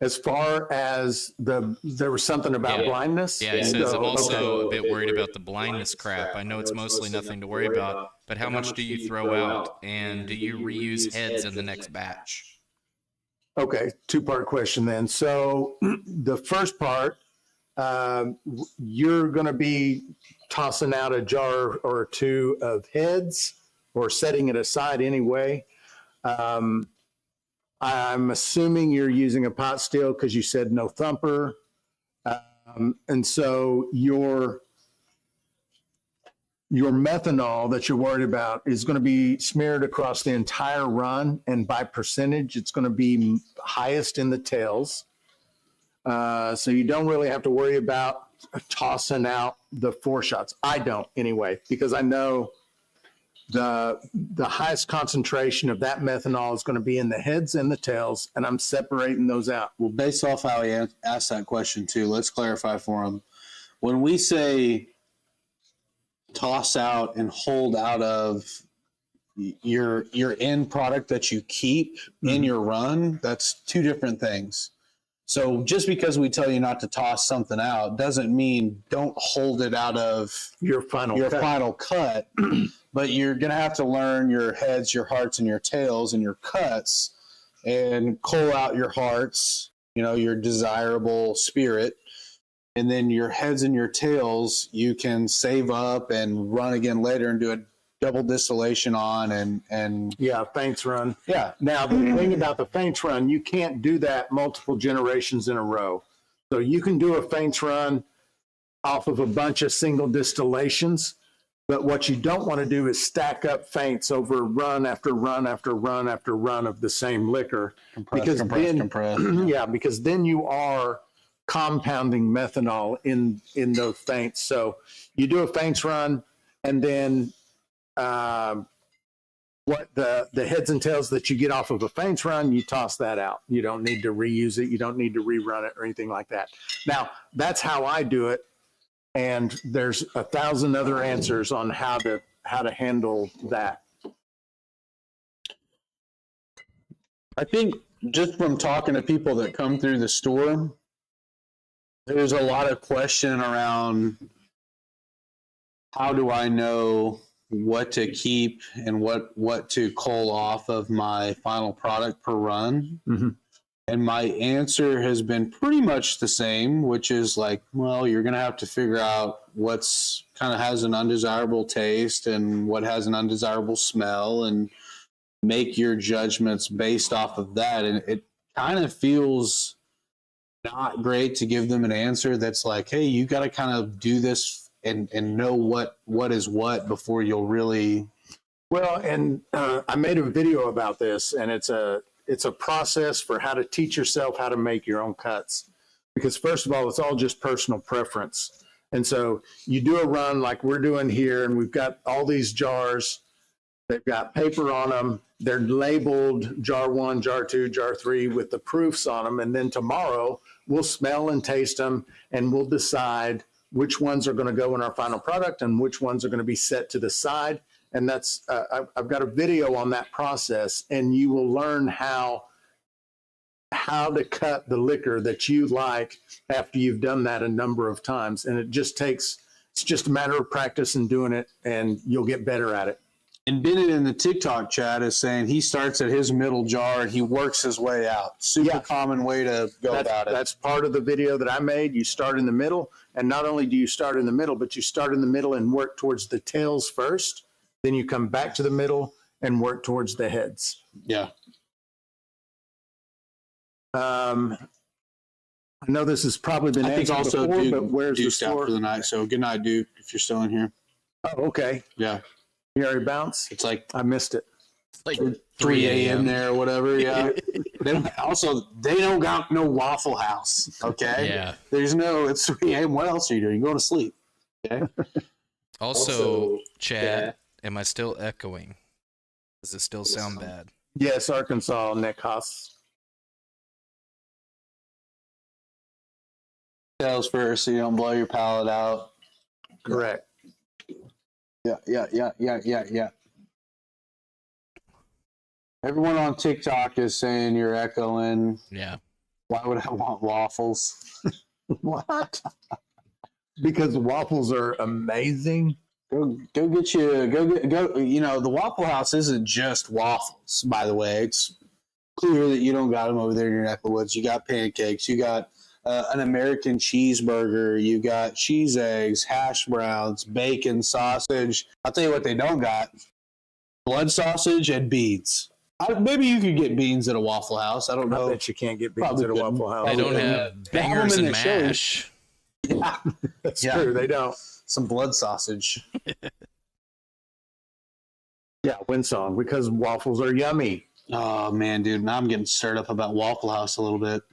as far as there was something about blindness. Yeah, it says I'm also a bit worried about the blindness crap. I know it's mostly nothing to worry about, but how much do you throw out, and do you reuse heads in the next batch? Okay, 2-part question then. So the first part, you're going to be tossing out a jar or two of heads or setting it aside anyway. I'm assuming you're using a pot still because you said no thumper. And so your methanol that you're worried about is going to be smeared across the entire run. And by percentage, it's going to be highest in the tails. So you don't really have to worry about tossing out the 4 shots. I don't anyway, because I know the highest concentration of that methanol is going to be in the heads and the tails, and I'm separating those out. Well, based off how he asked that question too, let's clarify for him. When we say toss out and hold out of your end product that you keep in your run, that's 2 different things. So just because we tell you not to toss something out doesn't mean don't hold it out of Your final cut, but you're going to have to learn your heads, your hearts, and your tails and your cuts, and cull out your hearts, your desirable spirit. And then your heads and your tails, you can save up and run again later and do a double distillation on and Yeah, faints run. yeah. Now, the thing about the faints run, you can't do that multiple generations in a row. So you can do a faints run off of a bunch of single distillations, but what you don't want to do is stack up faints over run after run after run after run of the same liquor. Compress. Yeah, because then you are compounding methanol in those faints. So you do a faints run, and then what the heads and tails that you get off of a faints run, you toss that out. You don't need to reuse it. You don't need to rerun it or anything like that. Now, that's how I do it. And there's 1,000 other answers on how to handle that. I think just from talking to people that come through the store, there's a lot of question around how do I know what to keep and what to cull off of my final product per run. Mm-hmm. And my answer has been pretty much the same, which is like, well, you're going to have to figure out what's kind of has an undesirable taste and what has an undesirable smell and make your judgments based off of that. And it kind of feels not great to give them an answer that's like, hey, you got to kind of do this and know what is what before you'll really. Well, and I made a video about this, and it's a process for how to teach yourself how to make your own cuts. Because first of all, it's all just personal preference. And so you do a run like we're doing here, and we've got all these jars. They've got paper on them. They're labeled jar 1, jar 2, jar 3 with the proofs on them. And then tomorrow we'll smell and taste them, and we'll decide which ones are going to go in our final product and which ones are going to be set to the side. And that's I've got a video on that process, and you will learn how to cut the liquor that you like after you've done that a number of times. And it's just a matter of practice and doing it, and you'll get better at it. And Bennett in the TikTok chat is saying he starts at his middle jar and he works his way out. Super common way to go about it. That's part of the video that I made. You start in the middle, and not only do you start in the middle, but you start in the middle and work towards the tails first. Then you come back to the middle and work towards the heads. Yeah. I know this has probably been I think answered also before, Duke, but where's the Duke's out store? for the night. So good night, Duke, if you're still in here. Oh, okay. Yeah. You already bounced? It's like I missed it. Like 3 a.m. there or whatever. Yeah. they don't got no Waffle House. Okay. Yeah. It's 3 a.m. What else are you doing? You're going to sleep. Okay. Also, Chad, am I still echoing? Does it still sound bad? Yes, Arkansas, Nick Haas. Tails first so you don't blow your palate out. Correct. Yeah. Everyone on TikTok is saying you're echoing. Yeah. Why would I want waffles? What? Because waffles are amazing. Go get you go. You know, the Waffle House isn't just waffles, by the way. It's clear that you don't got them over there in your neck of the woods. You got pancakes. You got an American cheeseburger. You got cheese eggs, hash browns, bacon, sausage. I'll tell you what they don't got: blood sausage and beans. Maybe you could get beans at a Waffle House. I don't know. I bet you can't get beans Probably at a couldn't. Waffle House. They don't have bangers and mash. Yeah, That's true. They don't. some blood sausage. Yeah, Windsong, because waffles are yummy. Oh man, dude, now I'm getting stirred up about Waffle House a little bit.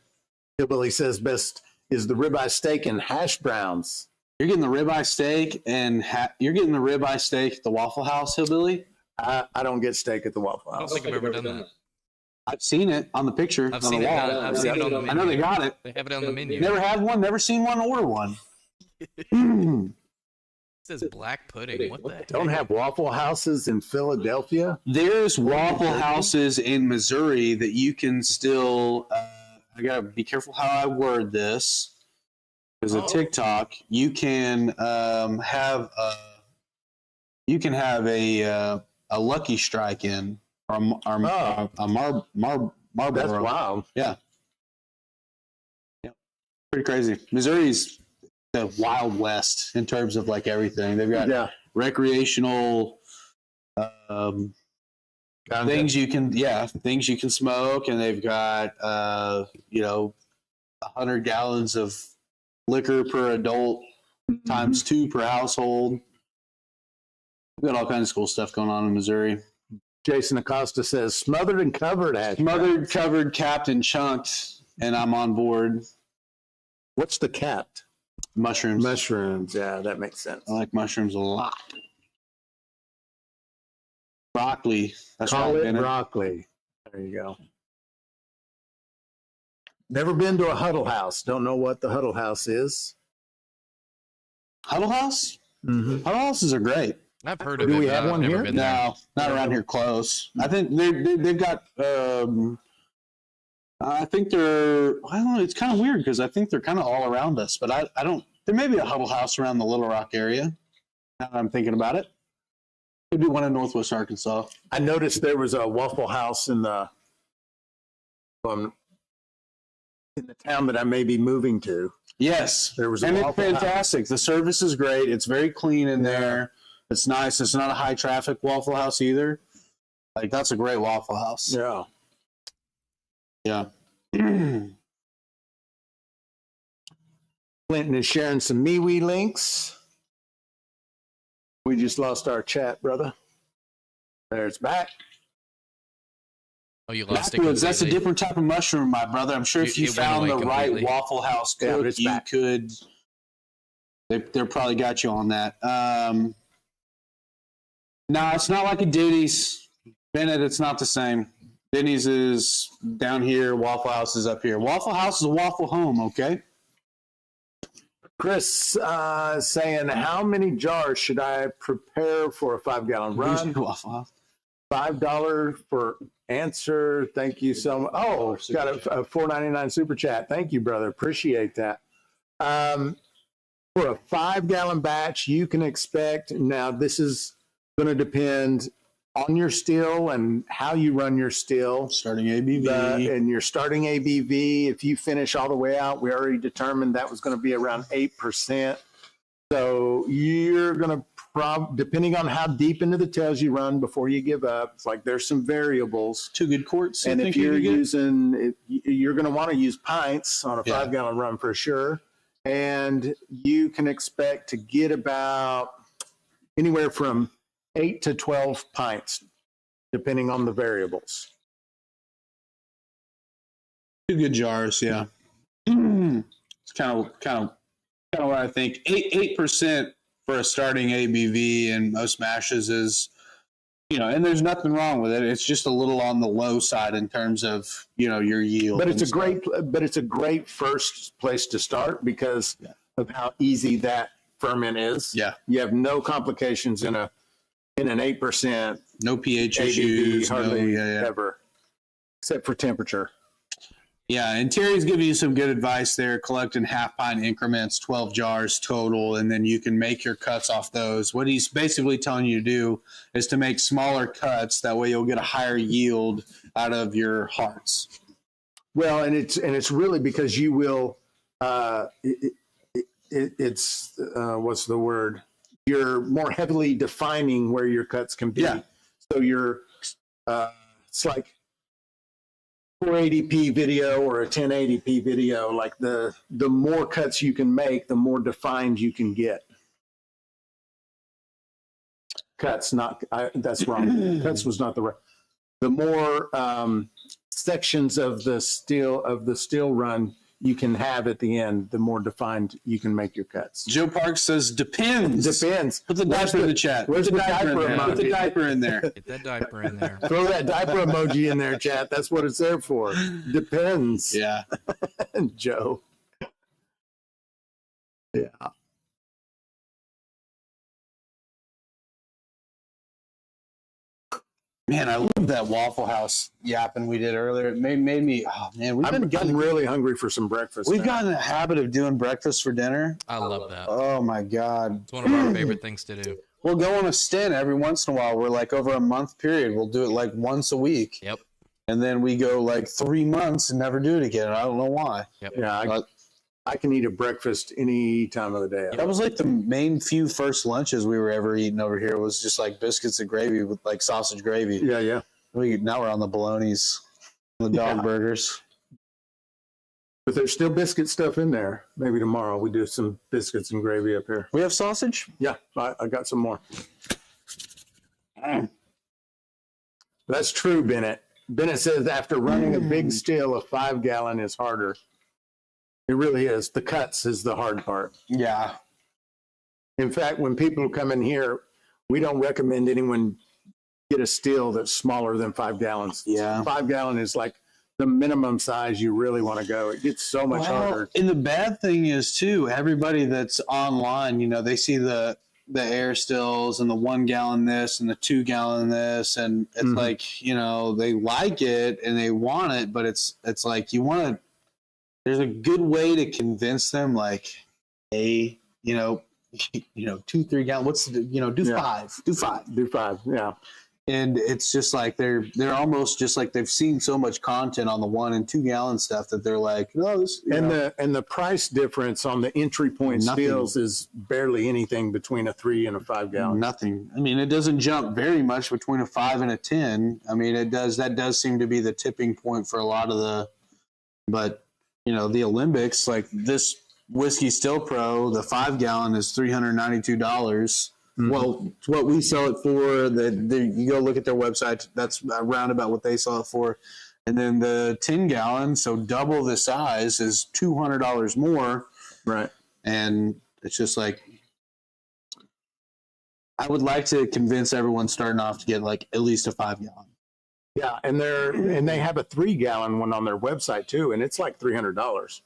Hillbilly says best is the ribeye steak and hash browns. You're getting the ribeye steak and you're getting the ribeye steak at the Waffle House, Hillbilly. I don't get steak at the Waffle I don't House. think I've ever done that. I've seen it on the picture. I've on seen the it. wall. I've seen it on the menu. I know they got it. They have it on the menu. Never had one. Never seen one. Order one. It says black pudding. What the heck? Don't have Waffle Houses in Philadelphia? There's Waffle Houses in Missouri that you can still. I gotta be careful how I word this. Because a TikTok, you can have a Lucky Strike in or a Marlboro. That's wild. Yeah. Pretty crazy. Missouri's the Wild West in terms of like everything. They've got recreational things you can smoke, and they've got 100 gallons of liquor per adult times 2 per household. We've got all kinds of cool stuff going on in Missouri. Jason Acosta says smothered and covered hash. Smothered, covered, capped, and chunked, and I'm on board. What's the capped? Mushrooms. Mushrooms. Yeah, that makes sense. I like mushrooms a lot. Broccoli. That's Call right, it broccoli. There you go. Never been to a Huddle House. Don't know what the Huddle House is. Huddle House? Mm-hmm. Huddle Houses are great. I've heard of it. Do we but have I've one never here? been there. No, not around here close. I think they've got. I think they're. I don't know. It's kind of weird because I think they're kind of all around us, but I don't. There may be a Huddle House around the Little Rock area. Now that I'm thinking about it, Could be one in Northwest Arkansas. I noticed there was a Waffle House in the town that I may be moving to. Yes, There was a and it's Waffle House. fantastic. The service is great. It's very clean in there. It's nice. It's not a high traffic Waffle House either. Like, that's a great Waffle House. Yeah. Yeah. Clinton is sharing some MeWe links. We just lost our chat, brother. There, it's back. Oh, you lost it Backwoods, that's a completely? different type of mushroom, my brother. I'm sure if you It went found away the right completely. Waffle House Yeah, but cook, it's you back. could. They're probably got you on that. No, it's not like a Denny's. Bennett, it's not the same. Denny's is down here. Waffle House is up here. Waffle House is a waffle home, okay? Chris saying, how many jars should I prepare for a 5-gallon run? Waffle House. $5 for answer. Thank you so much. Oh, got a $4.99 super chat. Thank you, brother. Appreciate that. For a 5-gallon batch, you can expect, now this is going to depend on your still and how you run your still. Starting ABV. And your starting ABV, if you finish all the way out, we already determined that was going to be around 8%. So you're going to depending on how deep into the tails you run before you give up, it's like there's some variables. 2 good quarts. And if you're using, you're going to want to use pints on a Yeah. 5-gallon run for sure. And you can expect to get about anywhere from 8 to 12 pints, depending on the variables. 2 good jars, yeah. It's kind of what I think. 8% for a starting ABV in most mashes is, and there's nothing wrong with it. It's just a little on the low side in terms of, your yield. But it's a great first place to start because of how easy that ferment is. Yeah. You have no complications in an 8%. No pH ABV, issues. hardly ever, except for temperature. Yeah, and Terry's giving you some good advice there, collecting half-pint increments, 12 jars total, and then you can make your cuts off those. What he's basically telling you to do is to make smaller cuts. That way you'll get a higher yield out of your hearts. Well, and it's really because you will, it's what's the word? You're more heavily defining where your cuts can be. Yeah. So you're, it's like 480p video or a 1080p video. Like the more cuts you can make, the more defined you can get. Cuts, that's wrong. Cuts was not the right. The more sections of the still run you can have at the end, the more defined you can make your cuts. Joe Parks says, depends. Depends. Put the diaper in the chat. Where's Put the diaper in there. Put the emoji? diaper in there. Get that diaper in there. Throw that diaper emoji in there, chat. That's what it's there for. Depends. Yeah. Joe. Yeah. Man, I love that Waffle House yapping we did earlier. It made me, oh man, I'm really hungry for some breakfast. We've now. gotten in the habit of doing breakfast for dinner. I love that. Oh my God. It's one of our favorite things to do. We'll go on a stint every once in a while. We're like over a month period. We'll do it like once a week. Yep. And then we go like 3 months and never do it again. I don't know why. Yep. Yeah, I can eat a breakfast any time of the day. That was like the main few first lunches we were ever eating over here was just like biscuits and gravy with like sausage gravy. Yeah, yeah. Now we're on the bolognas, the dog burgers. But there's still biscuit stuff in there. Maybe tomorrow we do some biscuits and gravy up here. We have sausage? Yeah, I got some more. That's true, Bennett. Bennett says after running a big still, a 5-gallon is harder. It really is. The cuts is the hard part. Yeah. In fact, when people come in here, we don't recommend anyone get a still that's smaller than 5 gallons. Yeah. 5 gallon is like the minimum size you really want to go. It gets so much harder. And the bad thing is too, everybody that's online, they see the air stills and the 1 gallon this and the 2 gallon this, and it's like, they like it and they want it, but it's like you want to. There's a good way to convince them, like, hey, 2-3 gallon. What's do five. Do 5. Yeah. And it's just like they're almost just like they've seen so much content on the 1 and 2 gallon stuff that they're like, no, this. And the price difference on the entry point stills is barely anything between a 3 and a 5 gallon. Nothing. I mean, it doesn't jump very much between a 5 and a 10. I mean, that does seem to be the tipping point for a lot of but the Olympics, like this Whiskey Still Pro, the 5 gallon is $392. Well, it's what we sell it for. You go look at their website. That's around about what they sell it for. And then the 10 gallon, so double the size, is $200 more. Right. And it's just like, I would like to convince everyone starting off to get like at least a 5 gallon. Yeah, and they have a 3 gallon one on their website too, and it's like $300.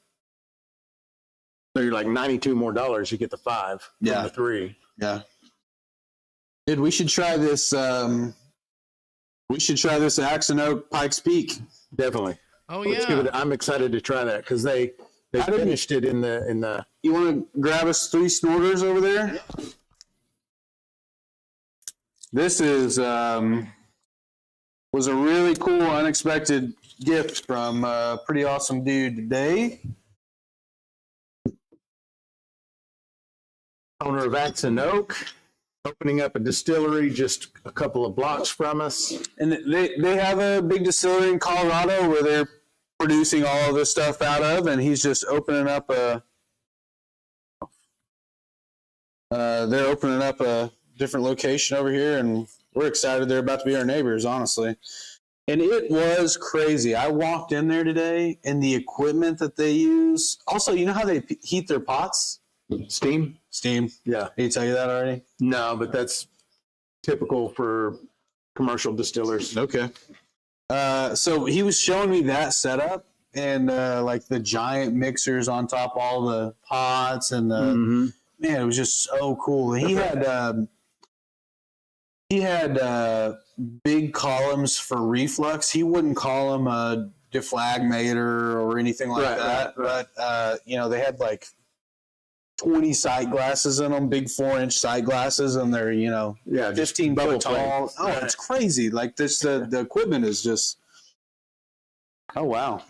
So you're like $92 more, you get the 5 from the 3. Yeah. Dude, we should try this. Axe and Oak Pikes Peak. Definitely. Oh Let's yeah. give it. I'm excited to try that because they finished it in the. You want to grab us 3 snorters over there? This is was a really cool, unexpected gift from a pretty awesome dude today. Owner of Axe and Oak, opening up a distillery just a couple of blocks from us. And they have a big distillery in Colorado where they're producing all of this stuff out of, and he's just opening up a different location over here, and we're excited they're about to be our neighbors, honestly. And it was crazy. I walked in there today, and the equipment that they use. Also, you know how they heat their pots? Steam? Yeah. Did he tell you that already? No, but that's typical for commercial distillers. Okay. So he was showing me that setup and like the giant mixers on top of all the pots and man, it was just so cool. He had big columns for reflux. He wouldn't call them a deflagmator or anything like that. Right. But they had like 20 sight glasses in them, big 4-inch sight glasses, and they're 15 foot tall. Oh, it's crazy! Like this, the equipment is just. Oh wow!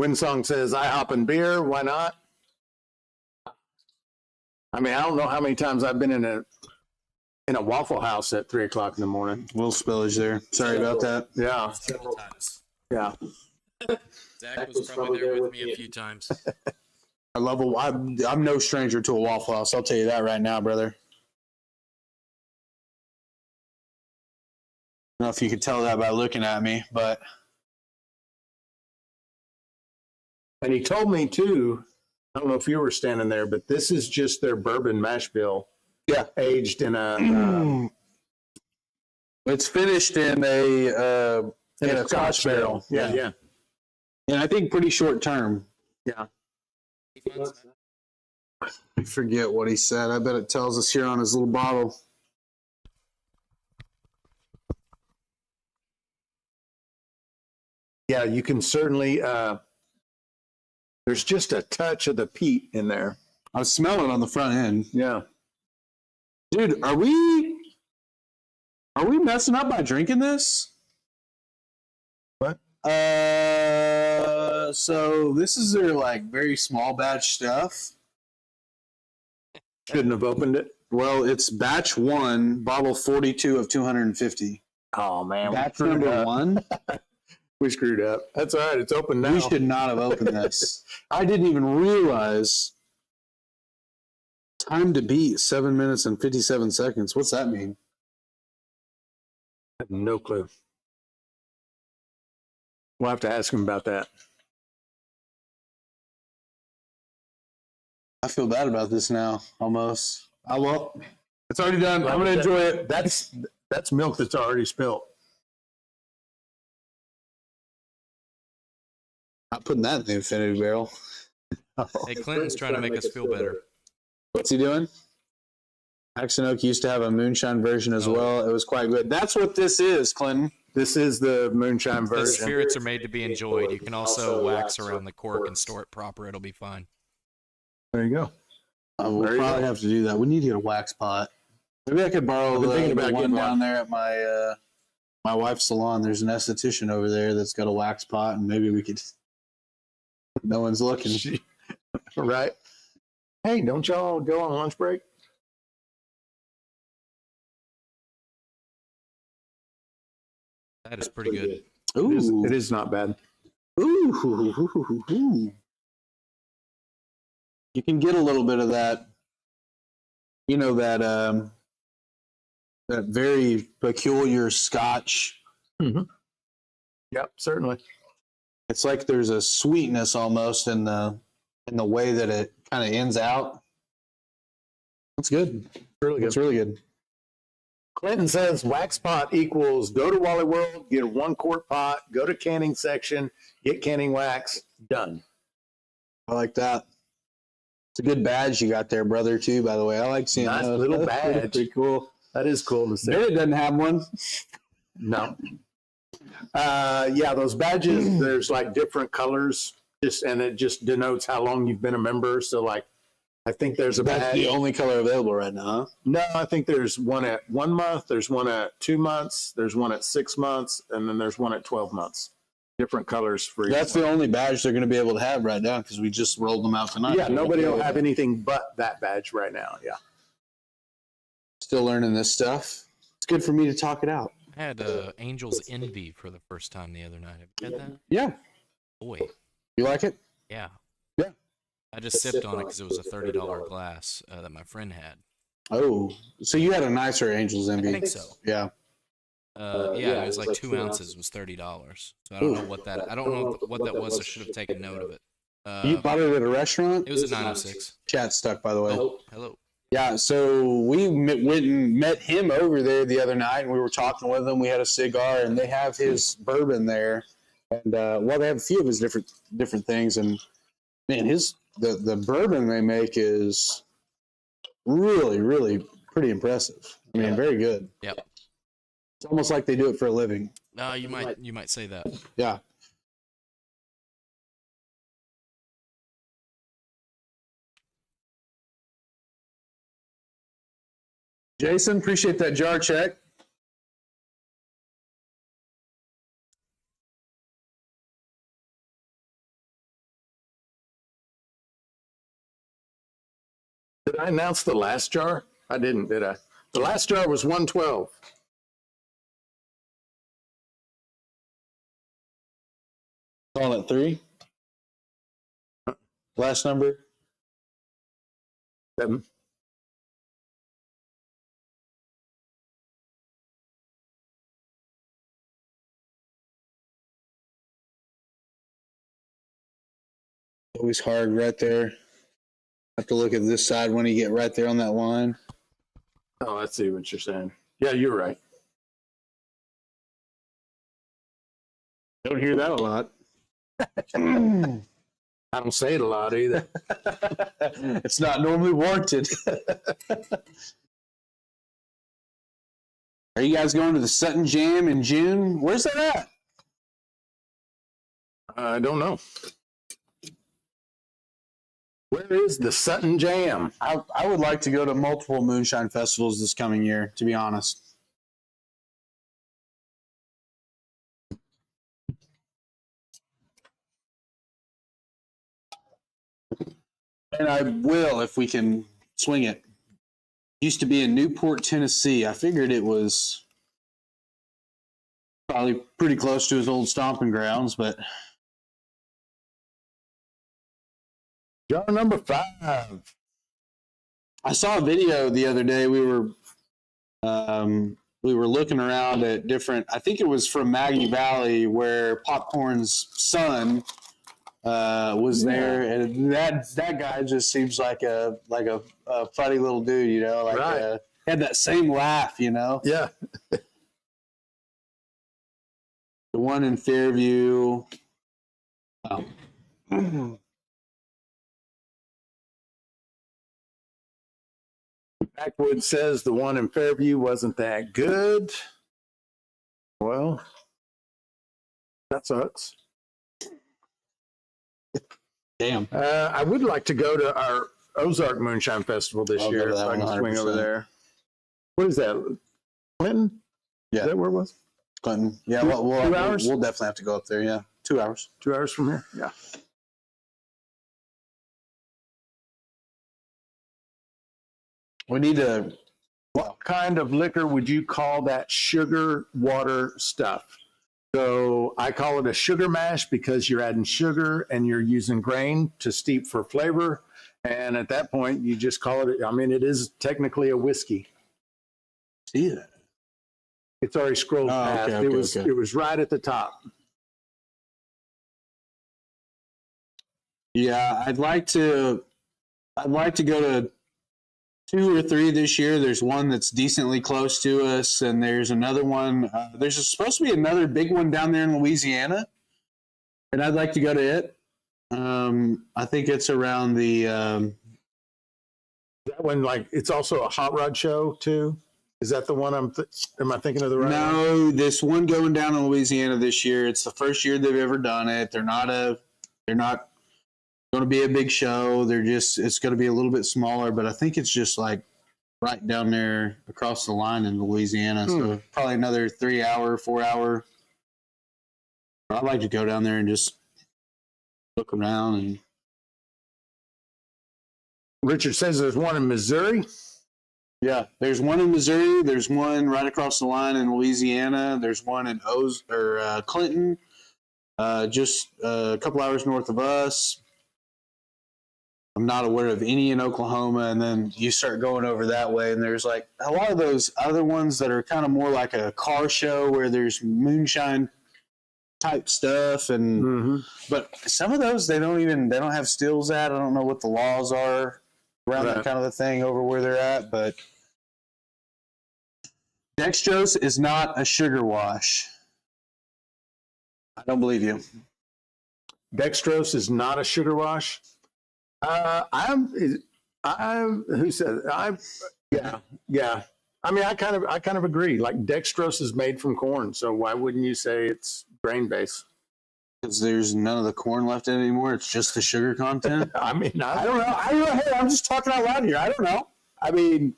Windsong says, "I hop in beer. Why not?" I mean, I don't know how many times I've been in a Waffle House at 3 o'clock in the morning. A little spillage there. Sorry about that. Yeah. Several times. Yeah. Zach was probably there with me a few times. I love I'm no stranger to a Waffle House. I'll tell you that right now, brother. I don't know if you could tell that by looking at me, but. And he told me too, I don't know if you were standing there, but this is just their bourbon mash bill. Yeah. Aged in a. It's finished in a Scotch barrel. Yeah. And I think pretty short term. Yeah. I forget what he said. I bet it tells us here on his little bottle. Yeah, you can certainly. There's just a touch of the peat in there. I was smelling on the front end. Yeah. Dude, are we messing up by drinking this? What? So this is their like very small batch stuff. Shouldn't have opened it. Well, it's batch 1, bottle 42 of 250. Oh man, Batch number 1. We screwed up. That's all right. It's open now. We should not have opened this. I didn't even realize. Time to beat 7 minutes and 57 seconds. What's that mean? I have no clue. We'll have to ask him about that. I feel bad about this now, almost. Well, it's already done. I'm going to enjoy it. That's milk that's already spilled. Not putting that in the infinity barrel. Hey, Clinton's trying to make us feel better. What's he doing? Axe and Oak used to have a moonshine version as well. It was quite good. That's what this is, Clinton. This is the moonshine The version. spirits are made to be enjoyed. You can also wax around the cork and store it proper. It'll be fine. There you go. We'll There you probably go. have to do that. We need to get a wax pot. Maybe I could borrow I've been thinking the about one getting down one. there at my wife's salon. There's an esthetician over there that's got a wax pot, and maybe we could. No one's looking. Right. Hey, don't y'all go on lunch break? That is pretty good. Ooh, It is not bad. ooh. You can get a little bit of that. You know that that very peculiar Scotch. Yep, certainly. It's like there's a sweetness almost in the way that it kind of ends out. That's good. Really good. It's really good. Clinton says wax pot equals go to Wally World, get a 1 quart pot, go to canning section, get canning wax, done. I like that. It's a good badge you got there, brother, too, by the way. I like seeing Nice those. little That's badge. pretty cool. That is cool to see. Barry doesn't have one. No. Yeah, those badges, there's like different colors, and it just denotes how long you've been a member. So like, I think there's a That's badge. the only color available right now, huh? No, I think there's one at 1 month, there's one at 2 months, there's one at 6 months, and then there's one at 12 months. Different colors for each That's one. the only badge they're going to be able to have right now because we just rolled them out tonight. Yeah, nobody will have anything but that badge right now. Yeah. Still learning this stuff. It's good for me to talk it out. I had Angel's Envy for the first time the other night. Have you had that? Yeah. Boy, You like it? yeah. Yeah. I just sipped on it because it was a $30 glass that my friend had. Oh, so you had a nicer Angel's Envy. I think so. Yeah. Yeah, it was like 2 ounces was $30. So I don't know what that. I don't know what that was. I should have taken note of it. You bought it at a restaurant? It was a 906. Chat stuck, by the way. Oh, hello. Yeah, so we went and met him over there the other night, and we were talking with him. We had a cigar, and they have his bourbon there, and well, they have a few of his different things, and man, the bourbon they make is really, really pretty impressive. I mean, very good. Yep. It's almost like they do it for a living. No, you might say that. Yeah. Jason, appreciate that jar check. Did I announce the last jar? I didn't, did I? The last jar was 112. Calling it 3. Last number. 7. Always hard right there. Have to look at this side when you get right there on that line. Oh, I see what you're saying. Yeah, you're right. Don't hear that a lot. I don't say it a lot either. It's not normally warranted. Are you guys going to the Sutton Jam in June? Where's that at? I don't know. Where is the Sutton Jam? I would like to go to multiple Moonshine festivals this coming year, to be honest. And I will if we can swing it. Used to be in Newport, Tennessee. I figured it was probably pretty close to his old stomping grounds, but Jar number 5. I saw a video the other day. We were looking around at different. I think it was from Maggie Valley where Popcorn's son was there, and that guy just seems like a funny little dude, you know, like Right. Had that same laugh, you know. Yeah. The one in Fairview. Oh. Backwood says the one in Fairview wasn't that good. Well, that sucks. Damn. I would like to go to our Ozark Moonshine Festival this I'll go year. to If that I can one swing over 100%. there. What is that? Clinton? Yeah. Is that where it was? Clinton. Yeah, 2 hours? We'll definitely have to go up there. Yeah, 2 hours. 2 hours from here? Yeah. We need to. What kind of liquor would you call that sugar water stuff? So I call it a sugar mash because you're adding sugar and you're using grain to steep for flavor. And at that point, you just call it, I mean, it is technically a whiskey. See that? It's already scrolled past. Okay, It was right at the top. Yeah, I'd like to go to 2 or 3 this year. There's one that's decently close to us, and there's another one. There's supposed to be another big one down there in Louisiana, and I'd like to go to it. I think it's around the. That one, like, it's also a hot rod show too. Is that the one am I thinking of the right one? No, this one going down in Louisiana this year. It's the first year they've ever done it. They're not going to be a big show. It's going to be a little bit smaller, but I think it's just like right down there across the line in Louisiana. So probably another 3 hour, 4 hour. I'd like to go down there and just look around. And Richard says there's one in Missouri. yeah, there's one in Missouri. There's one right across the line in Louisiana. There's one in Clinton, just a couple hours north of us. I'm not aware of any in Oklahoma, and then you start going over that way, and there's like a lot of those other ones that are kind of more like a car show where there's moonshine type stuff, and but some of those they don't have stills at. I don't know what the laws are around that kind of a thing over where they're at, but dextrose is not a sugar wash. I don't believe you. Dextrose is not a sugar wash. Who said yeah. I mean, I kind of agree. Like, dextrose is made from corn, so why wouldn't you say it's grain based? Because there's none of the corn left in it anymore. It's just the sugar content. I mean, I don't know. Hey, I'm just talking out loud here. I don't know. I mean,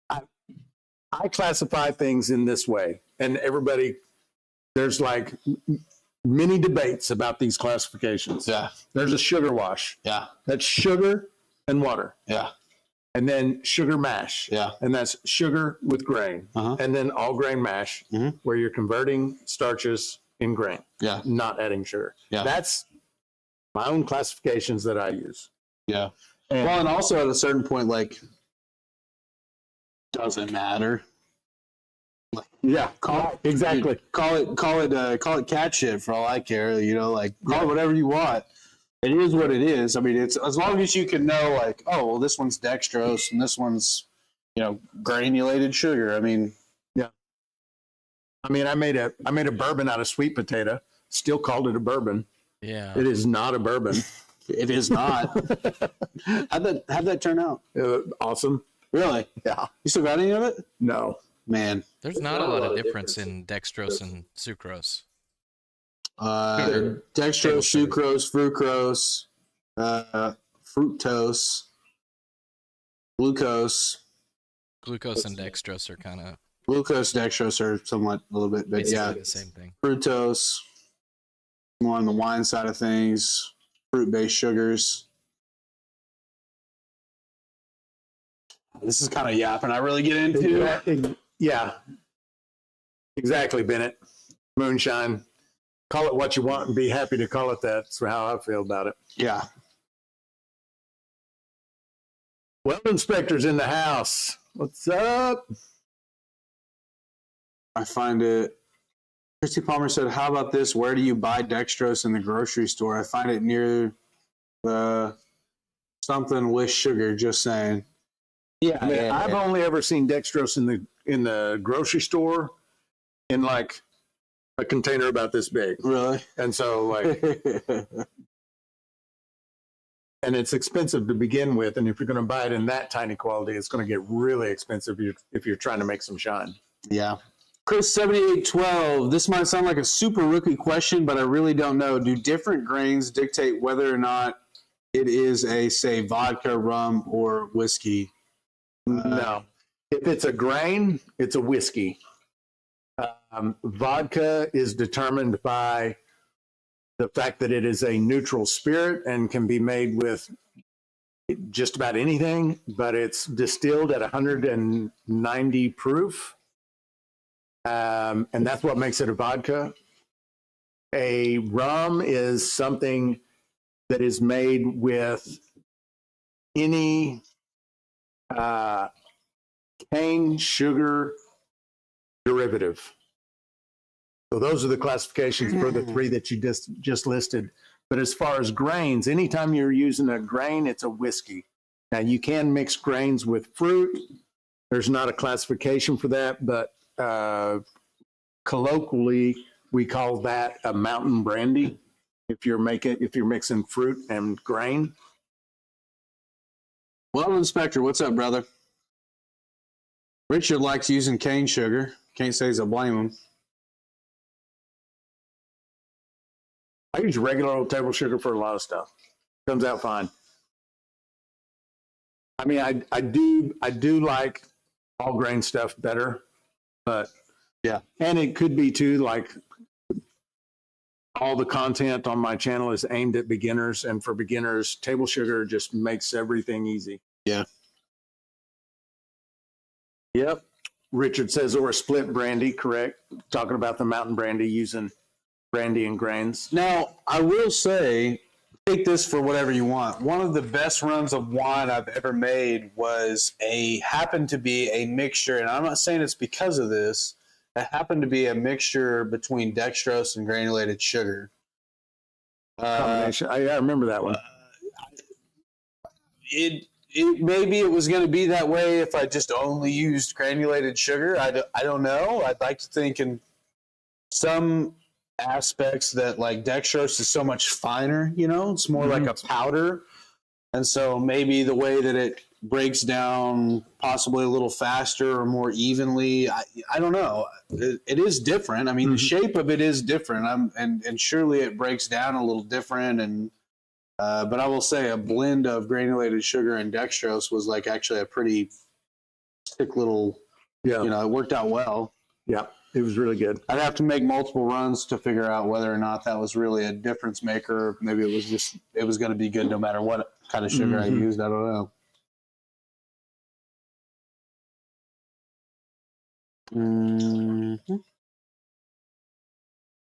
I classify things in this way, and there's like many debates about these classifications. Yeah. There's a sugar wash. Yeah. That's sugar and water. Yeah. And then sugar mash. Yeah. And that's sugar with grain. And then all grain mash, where you're converting starches in grain. Yeah. Not adding sugar. Yeah. That's my own classifications that I use. Yeah. And, well, and also at a certain point, like, doesn't matter. Yeah. Exactly. Call it cat shit for all I care. You know, like, call it whatever you want. It is what it is. I mean, it's as long as you can know, like, oh, well, this one's dextrose and this one's, granulated sugar. I mean, yeah. I mean, I made a bourbon out of sweet potato. Still called it a bourbon. Yeah. It is not a bourbon. it is not. How'd that turn out? Awesome. Really? Yeah. You still got any of it? No. Man. There's not a lot of difference in dextrose and sucrose. Dextrose, sucrose, fructose, fructose, glucose. Glucose and dextrose are kind of Glucose, dextrose are somewhat a little bit, but basically the same thing. Fructose, more on the wine side of things, fruit-based sugars. This is kind of yapping. I really get into. Yeah. Exactly, Bennett. Moonshine. Call it what you want and be happy to call it that. That's how I feel about it. Yeah. Weld inspector's in the house. What's up? I find it. Christy Palmer said, "How about this? Where do you buy dextrose in the grocery store? I find it near the something with sugar." Just saying. Yeah, I've only ever seen dextrose in the grocery store in like a container about this big. Really? And so like, and it's expensive to begin with. And if you're going to buy it in that tiny quality, it's going to get really expensive if you're trying to make some shine. Yeah. Chris 7812. This might sound like a super rookie question, but I really don't know. Do different grains dictate whether or not it is a, say, vodka, rum, or whiskey. No. If it's a grain, it's a whiskey. Vodka is determined by the fact that it is a neutral spirit and can be made with just about anything, but it's distilled at 190 proof. And that's what makes it a vodka. A rum is something that is made with any cane sugar derivative. So those are the classifications for the three that you just listed. But as far as grains, anytime you're using a grain, it's a whiskey. Now you can mix grains with fruit. There's not a classification for that, but colloquially we call that a mountain brandy. If you're mixing fruit and grain. Well, Inspector, what's up, brother? Richard likes using cane sugar. Can't say he's a blame him. I use regular old table sugar for a lot of stuff. Comes out fine. I mean, I do like all grain stuff better, but yeah. And it could be too, like all the content on my channel is aimed at beginners, and for beginners, table sugar just makes everything easy. Yeah. Yep. Richard says, or a split brandy, correct? Talking about the mountain brandy, using brandy and grains. Now, I will say, take this for whatever you want. One of the best runs of wine I've ever made happened to be a mixture, and I'm not saying it's because of this, it happened to be a mixture between dextrose and granulated sugar. Combination. I remember that one. Maybe it was going to be that way if I just only used granulated sugar. I don't know. I'd like to think in some aspects that like dextrose is so much finer, it's more like a powder. And so maybe the way that it breaks down possibly a little faster or more evenly, I don't know. It is different. I mean, the shape of it is different. And surely it breaks down a little different. And but I will say a blend of granulated sugar and dextrose was like actually a pretty thick little, it worked out well. Yeah, it was really good. I'd have to make multiple runs to figure out whether or not that was really a difference maker. Maybe it was going to be good no matter what kind of sugar I used. I don't know.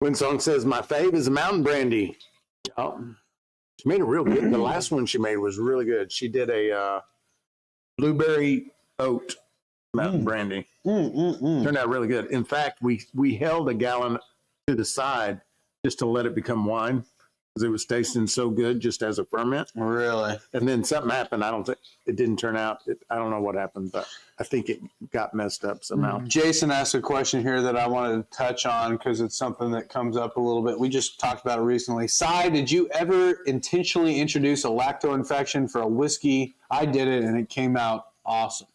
Winsong says, my fave is a mountain brandy. Oh. She made it real good. The last one she made was really good. She did a blueberry oat mountain brandy. Turned out really good. In fact, we held a gallon to the side just to let it become wine because it was tasting so good just as a ferment. Really? And then something happened. I don't think it didn't turn out. I don't know what happened, but I think it got messed up somehow. Jason asked a question here that I wanted to touch on because it's something that comes up a little bit. We just talked about it recently. Cy, did you ever intentionally introduce a lacto infection for a whiskey? I did it, and it came out awesome.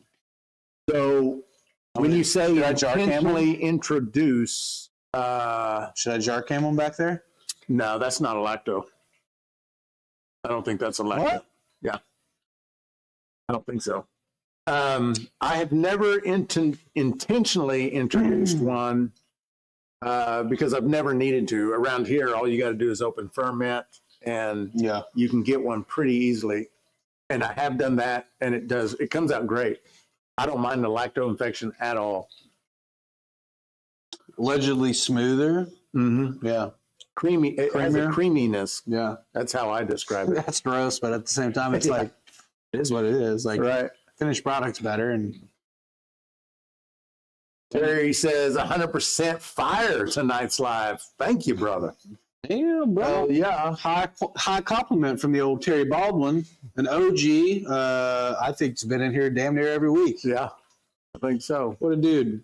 So when you say intentionally introduce... should I jar camel back there? No, that's not a lacto. I don't think that's a lacto. What? Yeah. I don't think so. I have never intentionally introduced one because I've never needed to. Around here, all you got to do is open ferment, and you can get one pretty easily. And I have done that, and it comes out great. I don't mind the lacto infection at all. Allegedly smoother. Yeah. Creamy. It has a creaminess. Yeah. That's how I describe it. That's gross, but at the same time, it's like, it is what it is. Like, right. Finished product's better. And Terry says 100% fire tonight's live. Thank you, brother. Yeah, bro. Yeah. High compliment from the old Terry Baldwin, an OG. I think it's been in here damn near every week. Yeah, I think so. What a dude.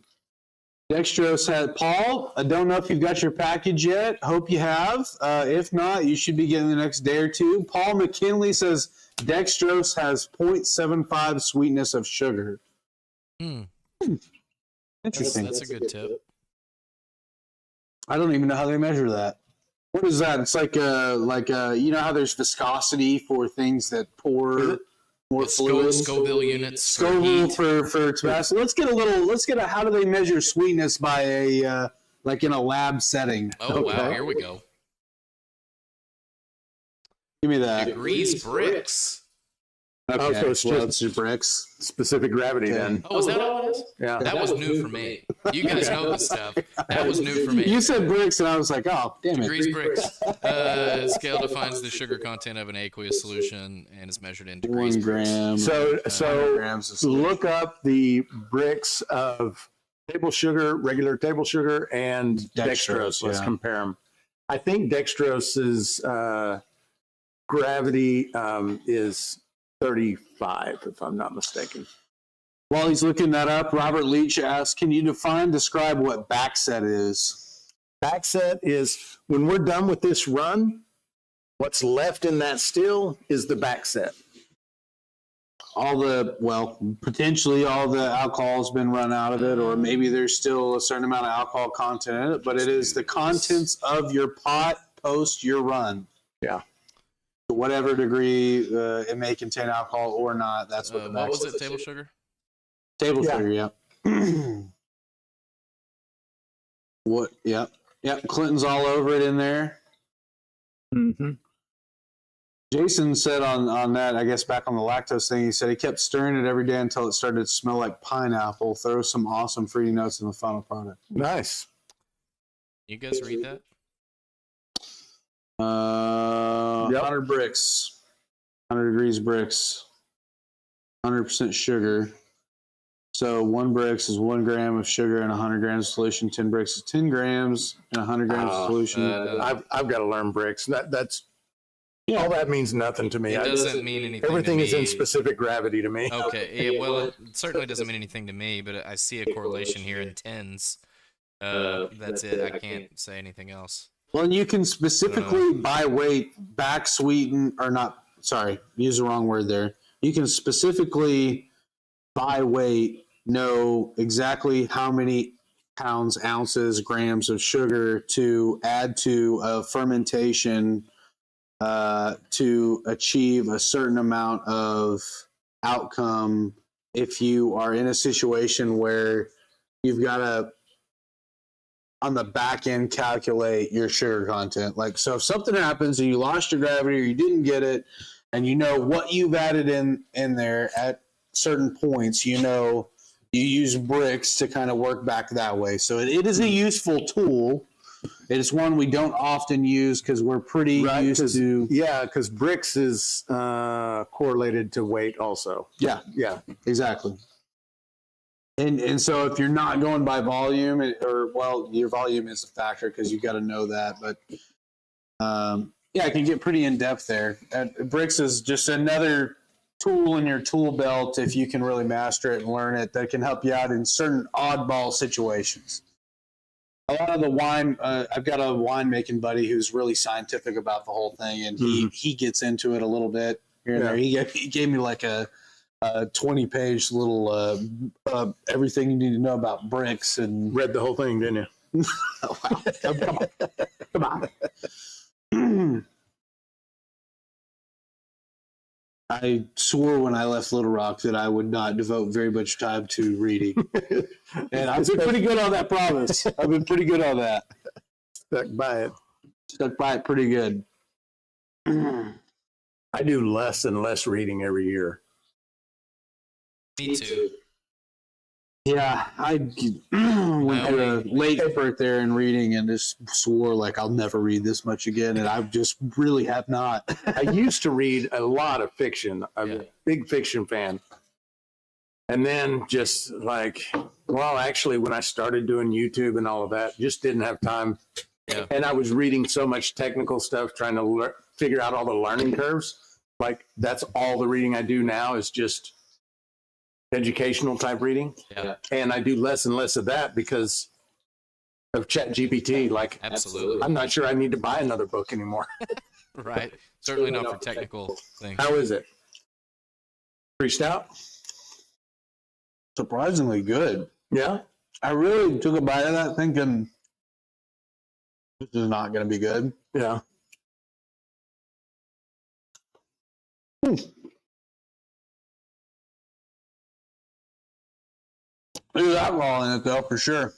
Dextrose had Paul. I don't know if you've got your package yet. Hope you have. If not, you should be getting the next day or two. Paul McKinley says dextrose has 0.75 sweetness of sugar. Interesting. That's a good tip. I don't even know how they measure that. What is that? It's like you know how there's viscosity for things that pour more fluid. Scoville units. Scoville for Tabasco. Let's get a. How do they measure sweetness by a like in a lab setting? Oh wow, here we go. Give me that. Degrees Brix. Okay, Oh, so it's just bricks. Specific gravity then. Oh, is that all it is? Yeah. That was new for me. You guys know this stuff. That was new for me. You said bricks, and I was like, oh, damn it. Degrees Brix. Scale defines the sugar content of an aqueous solution and is measured in degrees 1 gram. So grams of solution. look up the Brix of table sugar, regular table sugar, and dextrose. Let's compare them. I think dextrose's gravity is 35, if I'm not mistaken. While he's looking that up, Robert Leach asks, can you describe what backset is? Backset is when we're done with this run, what's left in that still is the backset. Potentially all the alcohol's been run out of it, or maybe there's still a certain amount of alcohol content in it, but it is the contents of your pot post your run. Yeah. To whatever degree it may contain alcohol or not, that's what the backset what was it, table sugar? Table sugar, yeah. What? Yep. Clinton's all over it in there. Mm-hmm. Jason said on that, I guess back on the lactose thing, he said he kept stirring it every day until it started to smell like pineapple. Throw some awesome fruity notes in the final product. Nice. You guys read that? 100 bricks, 100 degrees bricks, 100% sugar. So 1 bricks is 1 gram of sugar and 100 grams of solution. 10 bricks is 10 grams and 100 grams of solution. I've got to learn bricks. That's all that means nothing to me. It doesn't mean anything. Everything to is me. in specific gravity to me. Okay. Yeah, well, it certainly doesn't mean anything to me, but I see a correlation here in tens. That's it. I can't say anything else. Well, and you can specifically by weight back sweeten, or not, sorry, use the wrong word there. You can specifically by weight know exactly how many pounds, ounces, grams of sugar to add to a fermentation to achieve a certain amount of outcome if you are in a situation where you've got to, on the back end, calculate your sugar content. Like, so if something happens and you lost your gravity or you didn't get it, and you know what you've added in there at certain points, you know, you use bricks to kind of work back that way. So it is a useful tool. It is one we don't often use because we're pretty used to. Yeah, because bricks is correlated to weight also. Yeah, exactly. And so if you're not going by volume, your volume is a factor because you've got to know that. But it can get pretty in depth there. Bricks is just another tool in your tool belt if you can really master it and learn it, that can help you out in certain oddball situations. A lot of the wine, I've got a winemaking buddy who's really scientific about the whole thing, and he gets into it a little bit here and there. He gave me like a 20-page little everything you need to know about bricks, and read the whole thing, didn't you? Oh, wow. Come on. I swore when I left Little Rock that I would not devote very much time to reading. And I've been pretty good on that promise. I've been pretty good on that. Stuck by it pretty good. I do less and less reading every year. Me too. Yeah, I went to a late effort there in reading and just swore like I'll never read this much again, and I just really have not. I used to read a lot of fiction. I'm a big fiction fan. And then just like, well, actually, when I started doing YouTube and all of that, just didn't have time. Yeah. And I was reading so much technical stuff, trying to figure out all the learning curves. Like, that's all the reading I do now is just educational type reading. Yeah. And I do less and less of that because of ChatGPT. Like, Absolutely. I'm not sure I need to buy another book anymore. Right. Certainly not for technical things. How is it? Pretty stout? Surprisingly good. Yeah. I really took a bite of that thinking This is not going to be good. Yeah. There's alcohol in it, though, for sure.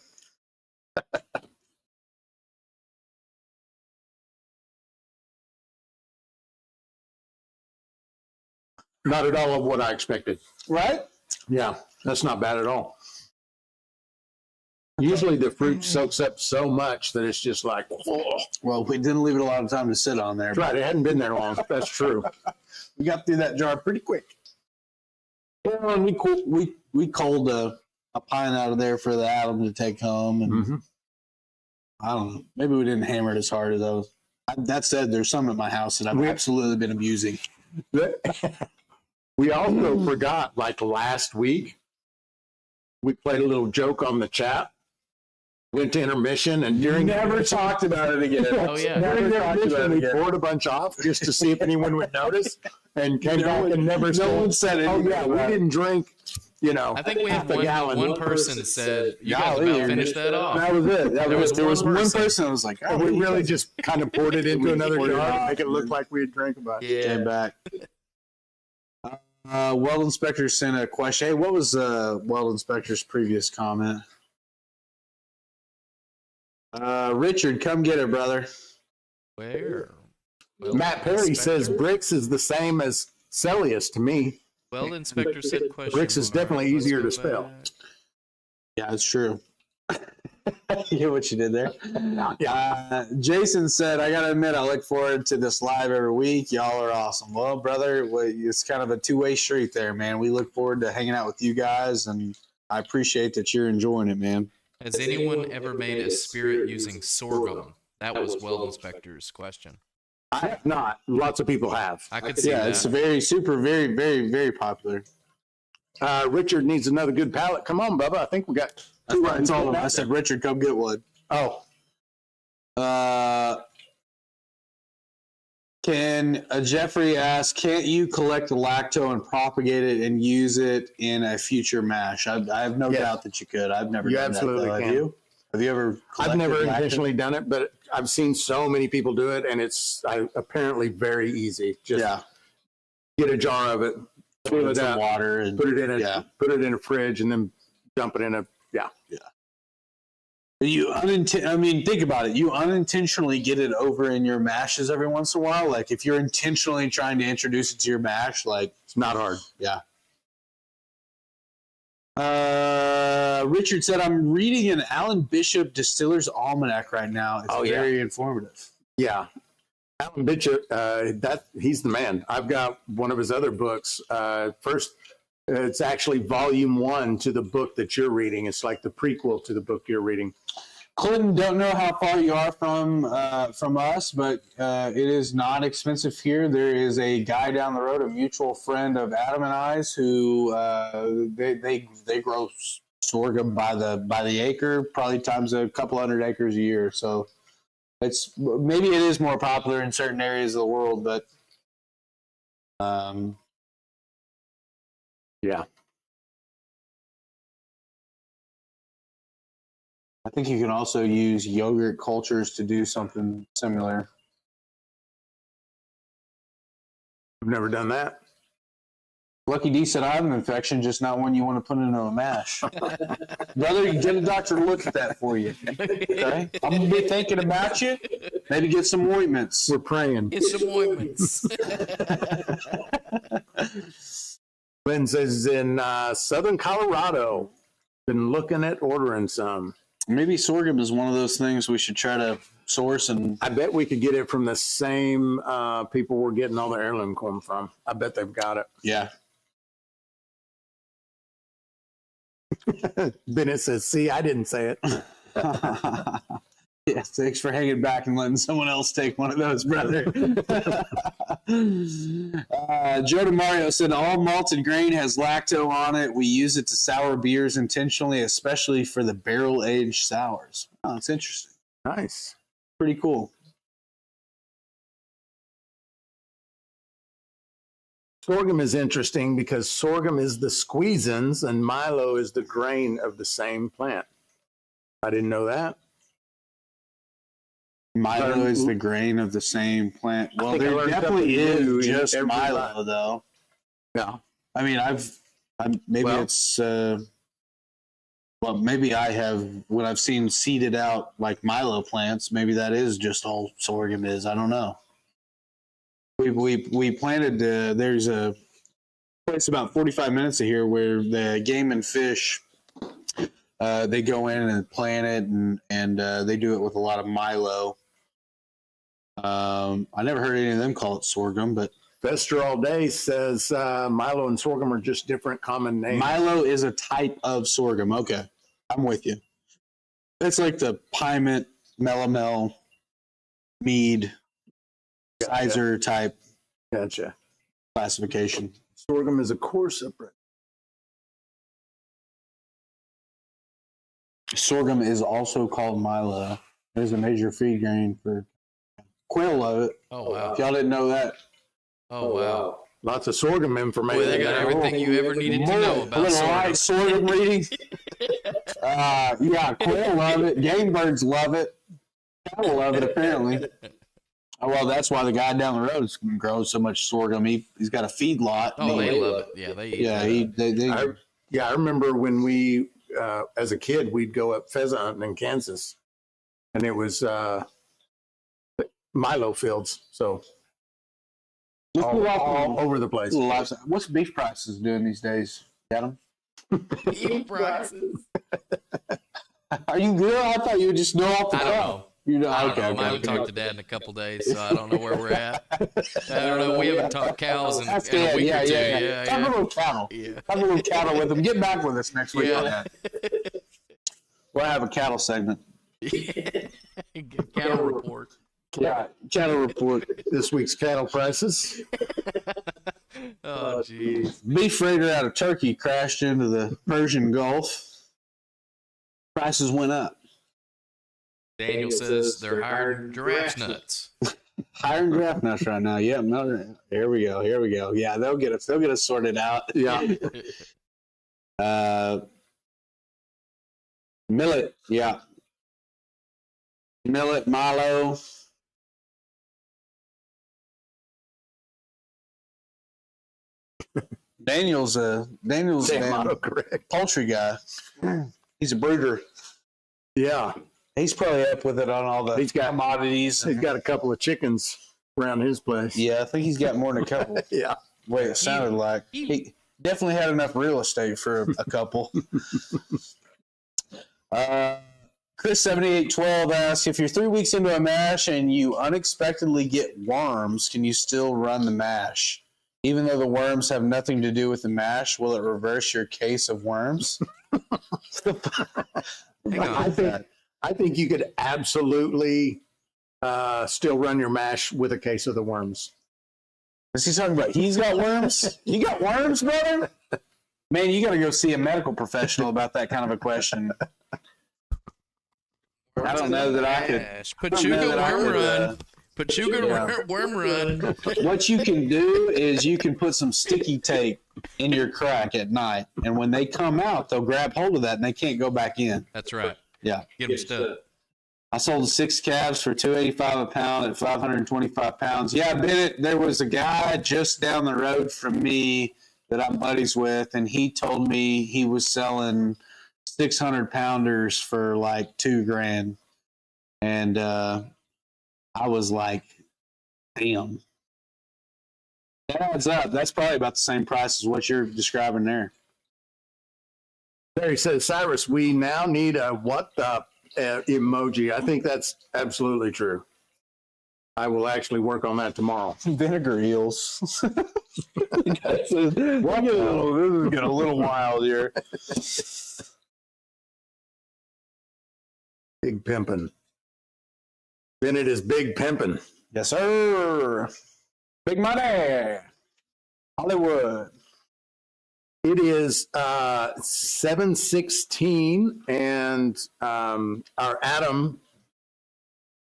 Not at all of what I expected. Right? Yeah, that's not bad at all. Usually the fruit soaks up so much that it's just like, oh. Well, we didn't leave it a lot of time to sit on there. That's right. It hadn't been there long. That's true. We got through that jar pretty quick. Well, and we culled a pint out of there for the Adam to take home. And I don't know. Maybe we didn't hammer it as hard as I was. That said, there's some at my house that I've absolutely been abusing. We also forgot, like last week, we played a little joke on the chat. Went to intermission, and during never talked about it again. Oh, yeah. During intermission, we poured a bunch off just to see if anyone would notice, and came back and never No one said it. Oh yeah, we didn't drink. You know, I think we had half a one gallon. person said, "You guys Golly, about finished that off." That was it. There was one person that was like, And we really just kind of poured it into another poured it jar to off make it look like we had drank about it. came back. Weld Inspector sent a question. Hey, what was Weld Inspector's previous comment? Richard, come get it, brother. Where? Well, Matt Perry Inspector? says Brix is the same as Celius to me. Well, Inspector said question. Brix is mark. definitely Let's easier go to spell. back. Yeah, it's true. You hear what you did there? Yeah. Jason said, I got to admit, I look forward to this live every week. Y'all are awesome. Well, brother, it's kind of a two-way street there, man. We look forward to hanging out with you guys, and I appreciate that you're enjoying it, man. Has anyone ever made a spirit using sorghum? That was Weld Inspector's question. I have not. Lots of people have. I could see Yeah, that. it's very, super, very, very, very popular. Richard needs another good palate. Come on, Bubba. I think we got That's what I told him. I said, Richard, come get one. Oh, Can Jeffrey ask, can't you collect the lacto and propagate it and use it in a future mash? I have no Yes. doubt that you could. I've never You done absolutely that, though. can. Have you? Have you ever I've never collected lacto? intentionally done it, but I've seen so many people do it, and it's apparently very easy. Just Yeah. get a jar of it, fill Put it some up, water and put it in yeah. a fridge, and then dump it in a think about it. You unintentionally get it over in your mashes every once in a while. Like if you're intentionally trying to introduce it to your mash, like It's not hard. yeah. Richard said, I'm reading an Alan Bishop Distiller's Almanac right now. It's very informative. Yeah. Alan Bishop, he's the man. I've got one of his other books. First, it's actually volume 1 to the book that you're reading. It's like the prequel to the book you're reading. Clinton, don't know how far you are from us, but it is not expensive here. There is a guy down the road, a mutual friend of Adam and I's, who they grow sorghum by the acre, probably times a couple hundred acres a year. So maybe it is more popular in certain areas of the world, but Yeah. I think you can also use yogurt cultures to do something similar. I've never done that. Lucky D said, I have an infection, just not one you want to put into a mash. Brother, you get a doctor to look at that for you. Okay? I'm going to be thinking about you. Maybe get some ointments. We're praying. Get some ointments. Lynn says in southern Colorado, been looking at ordering some. Maybe sorghum is one of those things we should try to source. And I bet we could get it from the same people we're getting all the heirloom corn from. I bet they've got it. yeah. Bennett says, see, I didn't say it. Yeah, thanks for hanging back and letting someone else take one of those, brother. Joe DeMario said, all malted grain has lacto on it. We use it to sour beers intentionally, especially for the barrel-aged sours. Oh, that's interesting. Nice. Pretty cool. Sorghum is interesting because sorghum is the squeezins and milo is the grain of the same plant. I didn't know that. Milo is the grain of the same plant. Well, there definitely is just Milo, though. Yeah. I mean, it's, well, maybe I have, when I've seen seeded out like Milo plants, maybe that is just all sorghum is. I don't know. We planted, there's a place about 45 minutes of here where the Game and Fish, they go in and plant it, and they do it with a lot of Milo. I never heard any of them call it sorghum, but Fester All Day says Milo and sorghum are just different common names. Milo is a type of sorghum. Okay, I'm with you. It's like the Piment, Melomel, Mead, Sizer type classification. Sorghum is a coarse separate. Sorghum is also called Milo. It is a major feed grain for quail. Love it. Oh wow! If y'all didn't know that. Oh wow! Lots of sorghum information. Boy, they got everything you ever needed to know about sorghum. Sorghum reading. Yeah, quail love it. Game birds love it. Cattle love it, apparently. Oh, well, that's why the guy down the road is growing so much sorghum. He's got a feed lot. Oh, they love it. Yeah, they eat they I remember when we, as a kid, we'd go up pheasant hunting in Kansas, and it was Milo fields. So all over the place. What's beef prices doing these days? Got them? Beef prices. Are you good? I thought you would just know off the I don't top. know. You know, I don't okay, know. okay, I haven't okay. talked to Dad in a couple days, so I don't know where we're at. I don't know. We haven't talked cows in a week or two. Yeah. Talk a little cattle. Yeah. Talk a little cattle with them. Get back with us next week. Yeah. We'll have a cattle segment. Cattle report. Yeah, cattle report. This week's cattle prices. Oh, jeez. Beef freighter out of Turkey crashed into the Persian Gulf. Prices went up. Daniel says they're hiring giraffe nuts. Hiring giraffe nuts right now. Yeah, no, here we go. Yeah, they'll get us sorted out. Yeah. Millet. Yeah. Millet, Milo. Daniel's a poultry guy. He's a breeder. Yeah. He's probably up with it on all the commodities. He's got a couple of chickens around his place. Yeah, I think he's got more than a couple. Yeah. Wait, it sounded like he definitely had enough real estate for a couple. Chris7812 asks, if you're 3 weeks into a mash and you unexpectedly get worms, can you still run the mash? Even though the worms have nothing to do with the mash, will it reverse your case of worms? Hang on. I think you could absolutely still run your mash with a case of the worms. Is he talking about he's got worms? You got worms, brother? Man, you got to go see a medical professional about that kind of a question. I don't know that I could. Pachuga worm run. Pachuga worm run. What you can do is you can put some sticky tape in your crack at night, and when they come out, they'll grab hold of that, and they can't go back in. That's right. Yeah. Get them stuck. I sold 6 calves for $285 a pound at 525 pounds. Yeah, Bennett, there was a guy just down the road from me that I'm buddies with, and he told me he was selling 600 pounders for like $2,000. And I was like, damn. That adds up. That's probably about the same price as what you're describing there. Terry says, Cyrus, we now need a what the emoji. I think that's absolutely true. I will actually work on that tomorrow. Vinegar eels. This is getting a little wild here. Big pimpin'. Bennett is big pimpin'. Yes, sir. Big money. Hollywood. It is 7:16, and our Adam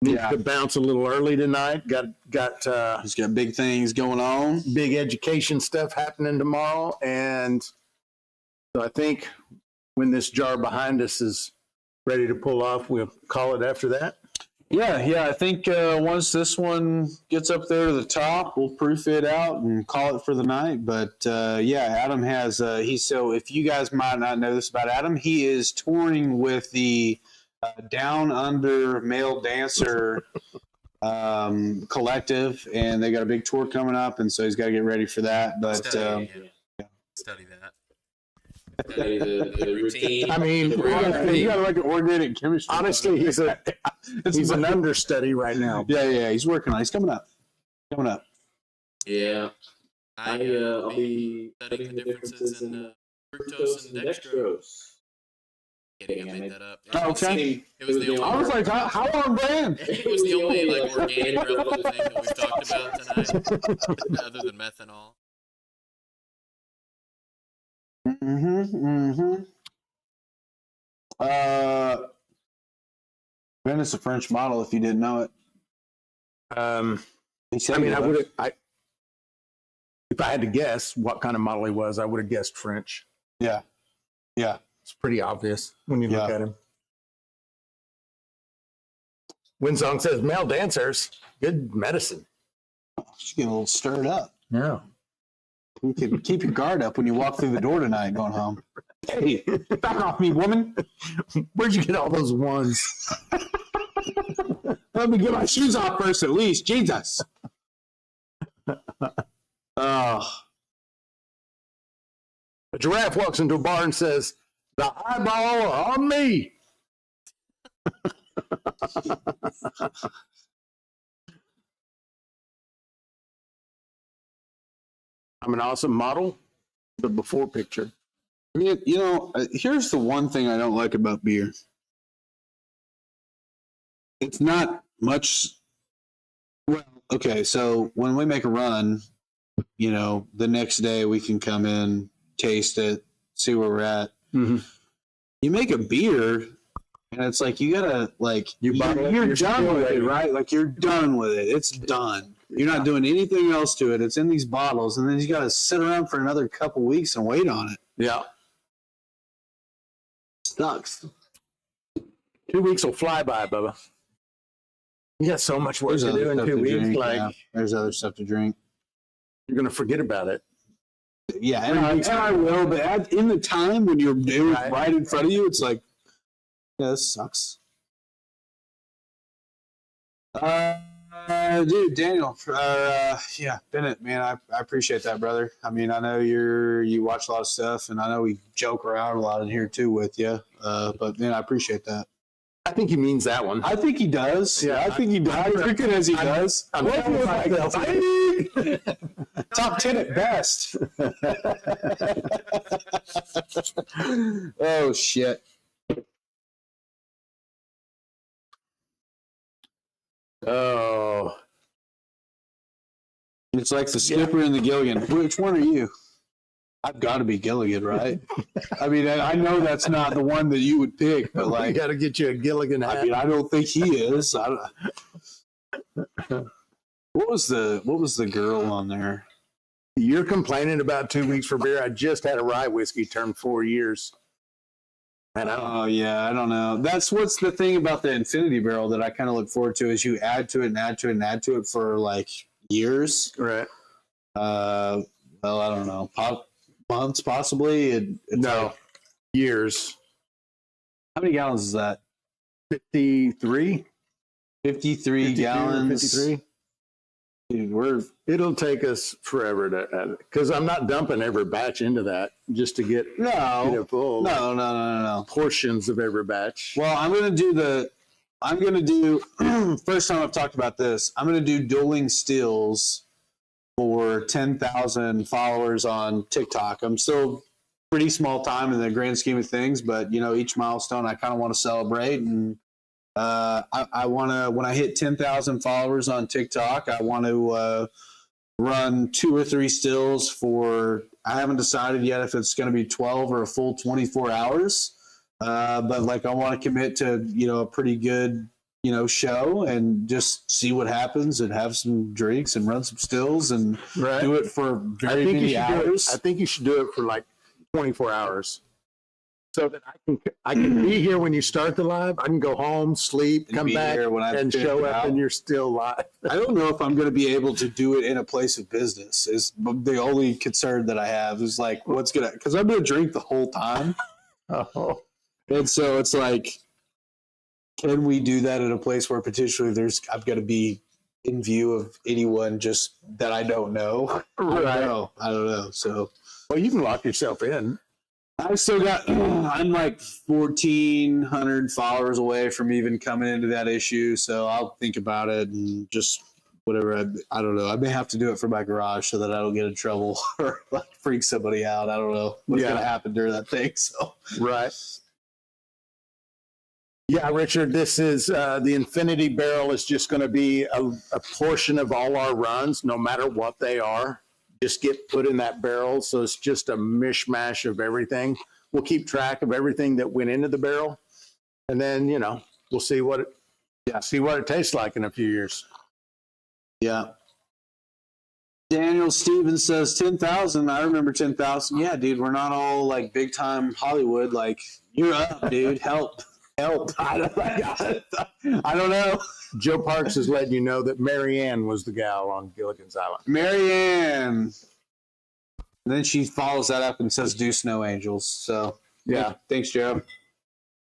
needs to bounce a little early tonight. He's got big things going on. Big education stuff happening tomorrow, and so I think when this jar behind us is ready to pull off, we'll call it after that. Yeah. I think once this one gets up there to the top, we'll proof it out and call it for the night. But Adam has so if you guys might not know this about Adam, he is touring with the Down Under Male Dancer collective, and they got a big tour coming up, and so he's got to get ready for that. But study that. Study the routine. I mean, you got like an organic chemistry. honestly, he's an understudy right now. Yeah. He's working on. He's coming up. Yeah. I'll be studying the differences in fructose and dextrose. Kidding, I made that up. Oh, okay. It was the only. I was like, how on brand? It was the only like organic relevant thing that we've talked about tonight, other than methanol. Ben, it's a French model. If you didn't know it, If I had to guess what kind of model he was, I would have guessed French. Yeah. It's pretty obvious when you look Yeah. at him. Winsong says, male dancers, good medicine. Just get a little stirred up. Yeah. You can keep your guard up when you walk through the door tonight going home. Hey, back off me, woman. Where'd you get all those ones? Let me get my shoes off first, at least. Jesus. Oh. A giraffe walks into a bar and says, the eyeball on me. I'm an awesome model. The before picture. Here's the one thing I don't like about beer. It's not much. Well, okay, so when we make a run, the next day we can come in, taste it, see where we're at. Mm-hmm. You make a beer, and it's like you gotta you're done with it, right? Like you're done with it. It's done. You're not doing anything else to it. It's in these bottles, and then you got to sit around for another couple weeks and wait on it. Yeah. Sucks. 2 weeks will fly by, Bubba. You got so much work to do in 2 weeks. Drink, there's other stuff to drink. You're going to forget about it. Yeah, and I will, but in the time when you're doing right in front of you, it's like, yeah, this sucks. Dude, Daniel, Bennett, man, I appreciate that, brother. I mean, I know you watch a lot of stuff, and I know we joke around a lot in here too with you. But man, I appreciate that. I think he means that one. I think he does. Yeah, I think he does. I think it as he does. I'm top 10 at best. Oh shit. Oh, it's like the skipper and the Gilligan. Which one are you? I've got to be Gilligan, right? I mean, I know that's not the one that you would pick, but you got to get you a Gilligan hat. I mean, I don't think he is. What was the girl on there? You're complaining about 2 weeks for beer. I just had a rye whiskey turn 4 years. I don't know. That's what's the thing about the Infinity Barrel that I kind of look forward to is you add to it and add to it and add to it for like years. Right. Well, I don't know. Months possibly. Years. How many gallons is that? 53. 53 gallons. 53. Dude, it'll take us forever to, because I'm not dumping every batch into that just to get full. No. Portions of every batch. Well, I'm gonna do first time I've talked about this. I'm gonna do dueling stills for 10,000 followers on TikTok. I'm still pretty small time in the grand scheme of things, but each milestone I kind of want to celebrate, and I want to, when I hit 10,000 followers on TikTok, I want to run 2 or 3 stills for, I haven't decided yet if it's going to be 12 or a full 24 hours. But I want to commit to, a pretty good, show and just see what happens and have some drinks and run some stills and do it for very many hours. I think you should do it for 24 hours. so that I can be here when you start the live. I can go home, sleep, And come be back, here when I and finish show it up, out. and you're still live. I don't know if I'm going to be able to do it in a place of business. Is the only concern that I have is like what's gonna, because I'm going to drink the whole time, Oh, and so it's like, can we do that in a place where potentially I've got to be in view of anyone just that I don't know? I don't know. So, well, you can lock yourself in. I've still got, I'm like 1,400 followers away from even coming into that issue. So I'll think about it and just whatever. I don't know. I may have to do it from my garage so that I don't get in trouble or like freak somebody out. I don't know what's going to happen during that thing. So, Right. Yeah, Richard, this is the Infinity Barrel is just going to be a portion of all our runs, no matter what they are. Just get put in that barrel. So it's just a mishmash of everything. We'll keep track of everything that went into the barrel. And then, we'll see what it tastes like in a few years. yeah. Daniel Stevens says 10,000. I remember 10,000. Yeah, dude, we're not all like big time Hollywood. Like, you're up, dude. Help. I don't know. Joe Parks is letting you know that Mary Ann was the gal on Gilligan's Island. Mary Ann. And then she follows that up and says, "Do Snow Angels." So, Yeah. Thanks, Joe.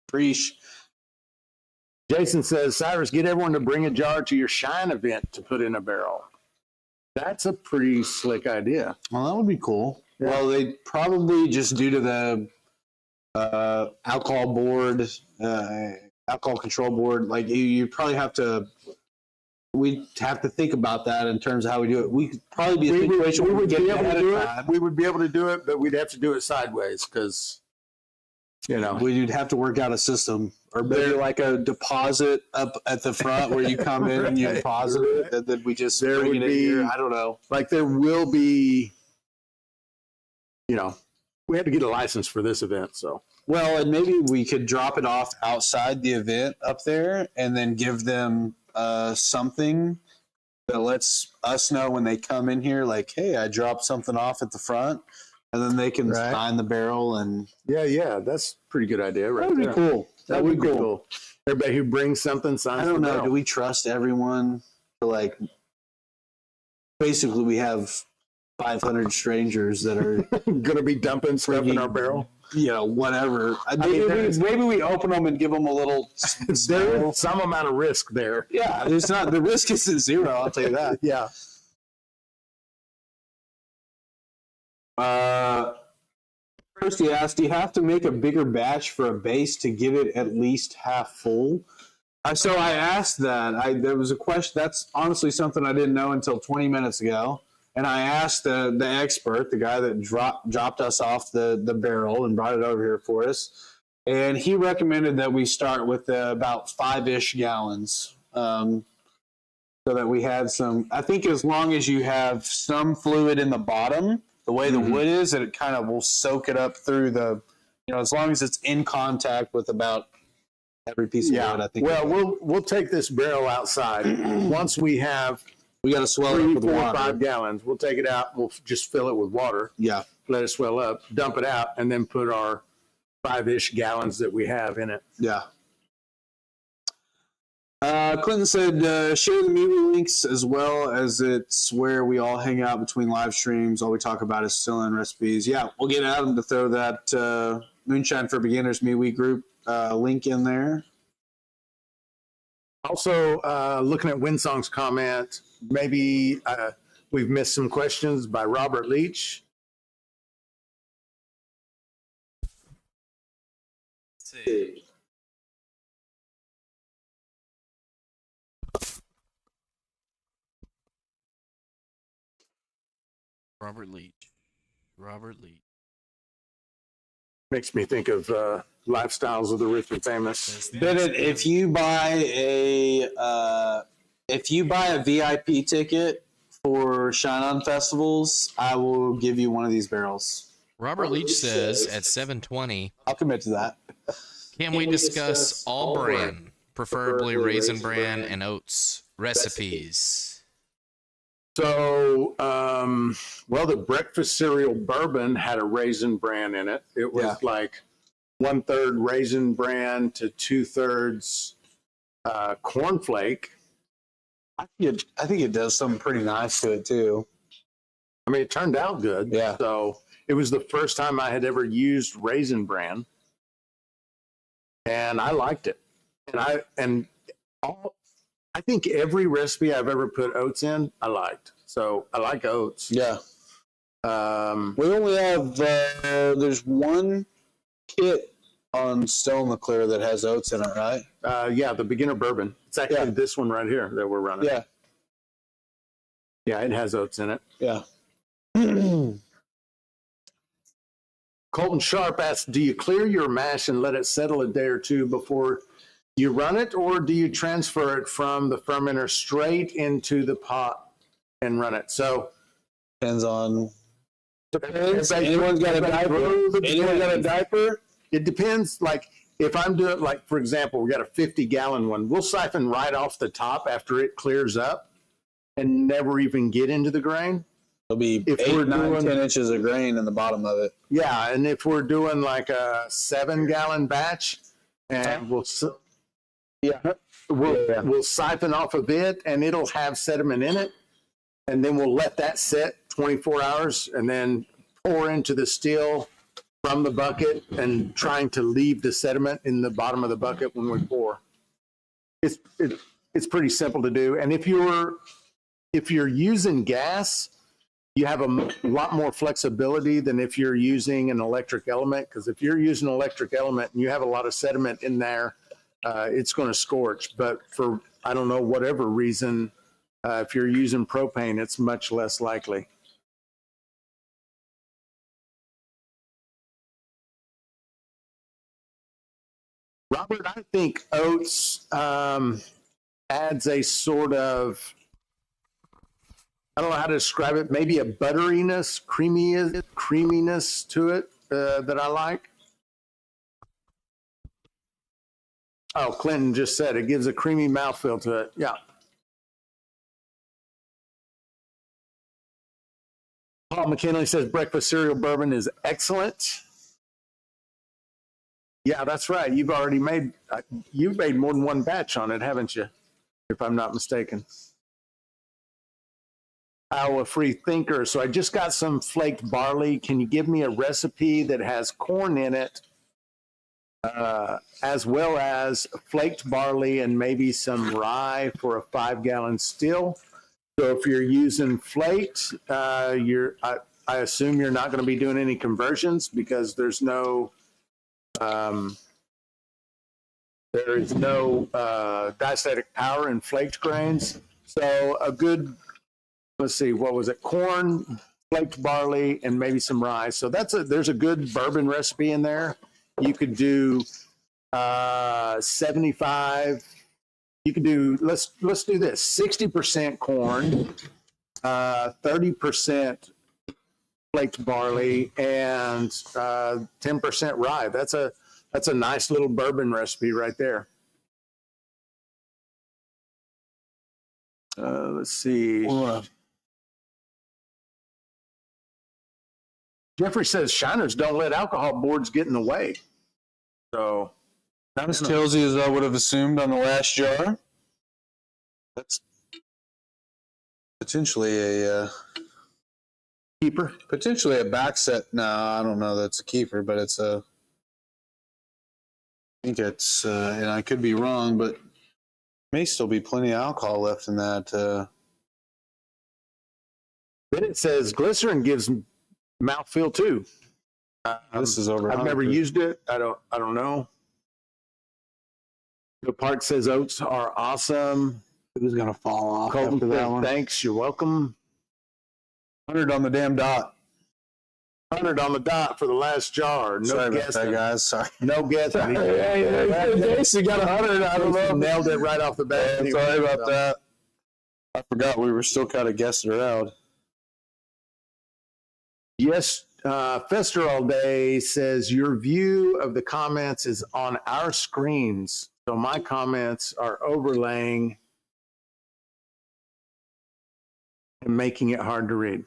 Preach. Jason says, Cyrus, get everyone to bring a jar to your Shine event to put in a barrel. That's a pretty slick idea. Well, that would be cool. Yeah. Well, they probably just due to the alcohol board, alcohol control board, like you probably have to. We have to think about that in terms of how we do it. We could probably be a situation where we get able ahead to do of it. time. We would be able to do it, but we'd have to do it sideways because, We'd have to work out a system, or maybe like a deposit up at the front where you come in and you deposit it, and then we just bring it in here. I don't know. Like there will be, we had to get a license for this event, so. Well, and maybe we could drop it off outside the event up there, and then give them something that lets us know when they come in here, like, hey, I dropped something off at the front, and then they can sign the barrel. And Yeah, that's a pretty good idea, right? that would be cool. That would be cool. Everybody who brings something signs. I don't the know. barrel. Do we trust everyone? Like, basically, we have 500 strangers that are going to be dumping stuff in our barrel? Whatever. Maybe we open them and give them a little. There is some amount of risk there. Yeah, there's not. The risk isn't zero. I'll tell you that. Yeah. First, he asked, do you have to make a bigger batch for a base to get it at least half full? So I asked that. There was a question. That's honestly something I didn't know until 20 minutes ago. And I asked the expert, the guy that dropped us off the barrel and brought it over here for us. And he recommended that we start with about 5-ish gallons. So that we had some, I think as long as you have some fluid in the bottom, the way the wood is, that it kind of will soak it up through as long as it's in contact with about every piece of wood, I think. Well, we'll take this barrel outside. Once we got to swell it 3, up with 4, water. 5 gallons, we'll take it out. We'll just fill it with water. Yeah. Let it swell up, dump it out, and then put our 5-ish gallons that we have in it. Yeah. Clinton said, share the MeWe links as well, as it's where we all hang out between live streams. All we talk about is distilling recipes. Yeah, we'll get Adam to throw that Moonshine for Beginners MeWe group link in there. Also, looking at Winsong's comment, maybe we've missed some questions by Robert Leach. Let's see. Robert Leach. Makes me think of Lifestyles of the Rich and Famous. Bennett, if you buy a VIP ticket for Shine On festivals, I will give you one of these barrels. Robert Leach says at 7:20, I'll commit to that. Can we discuss all bran, preferably raisin bran and oats recipes? So, the breakfast cereal bourbon had a raisin bran in it. It was like 1/3 Raisin Bran to 2/3 cornflake. I think it does something pretty nice to it too. I mean, it turned out good. Yeah. So it was the first time I had ever used Raisin Bran, and I liked it. And I think every recipe I've ever put oats in, I liked. So I like oats. Yeah. We only have there's one kit on Still in the Clear that has oats in it, right? Yeah, the Beginner Bourbon. It's actually this one right here that we're running. Yeah. Yeah, it has oats in it. Yeah. Colton Sharp asks, do you clear your mash and let it settle a day or two before you run it, or do you transfer it from the fermenter straight into the pot and run it? So depends on. Depends. Anyone's got a diaper? Anyone got a diaper? It depends. Like if I'm doing, like for example, we got a 50-gallon one. We'll siphon right off the top after it clears up and never even get into the grain. It'll be If 8, we're 9, doing- 10 inches of grain in the bottom of it. Yeah, and if we're doing like a 7-gallon batch, and we'll siphon off a bit, and it'll have sediment in it, and then we'll let that sit 24 hours, and then pour into the still from the bucket, and trying to leave the sediment in the bottom of the bucket when we pour. It's pretty simple to do, and if you're using gas, you have a lot more flexibility than if you're using an electric element, because if you're using an electric element and you have a lot of sediment in there, it's going to scorch. But for, I don't know, whatever reason, if you're using propane, it's much less likely. Robert, I think oats adds a sort of, I don't know how to describe it, maybe a butteriness, creaminess to it that I like. Oh, Clinton just said it gives a creamy mouthfeel to it. Yeah. Paul McKinley says breakfast cereal bourbon is excellent. Yeah, that's right. You've made more than one batch on it, haven't you? If I'm not mistaken. Iowa Free Thinker. So I just got some flaked barley. Can you give me a recipe that has corn in it, as well as flaked barley and maybe some rye for a 5-gallon still? So if you're using flaked, I assume you're not going to be doing any conversions, because there's no diastatic power in flaked grains. So a good, let's see, what was it? Corn, flaked barley, and maybe some rye. So there's a good bourbon recipe in there. You could do 75. You could do, let's do this: 60% corn, 30% flaked barley, and 10% rye. That's a nice little bourbon recipe right there. Let's see. Jeffrey says shiners don't let alcohol boards get in the way. So not as tailsy as I would have assumed on the last jar. That's potentially a keeper. Potentially a back set. No, I don't know that's a keeper, but it's a. I think it's, and I could be wrong, but may still be plenty of alcohol left in that. Then it says glycerin gives mouthfeel too. This is over. I've never used it. I don't know. The Park says oats are awesome. It was gonna fall off Colton after that says, one. thanks, you're welcome. 100 on the damn dot. 100 on the dot for the last jar. No Sorry about guessing. that, guys. Sorry. No guessing. Jason got 100. I don't know. Nailed it right off the bat. Sorry about that. I forgot we were still kind of guessing around. Yes, Fester All Day says your view of the comments is on our screens. So my comments are overlaying and making it hard to read.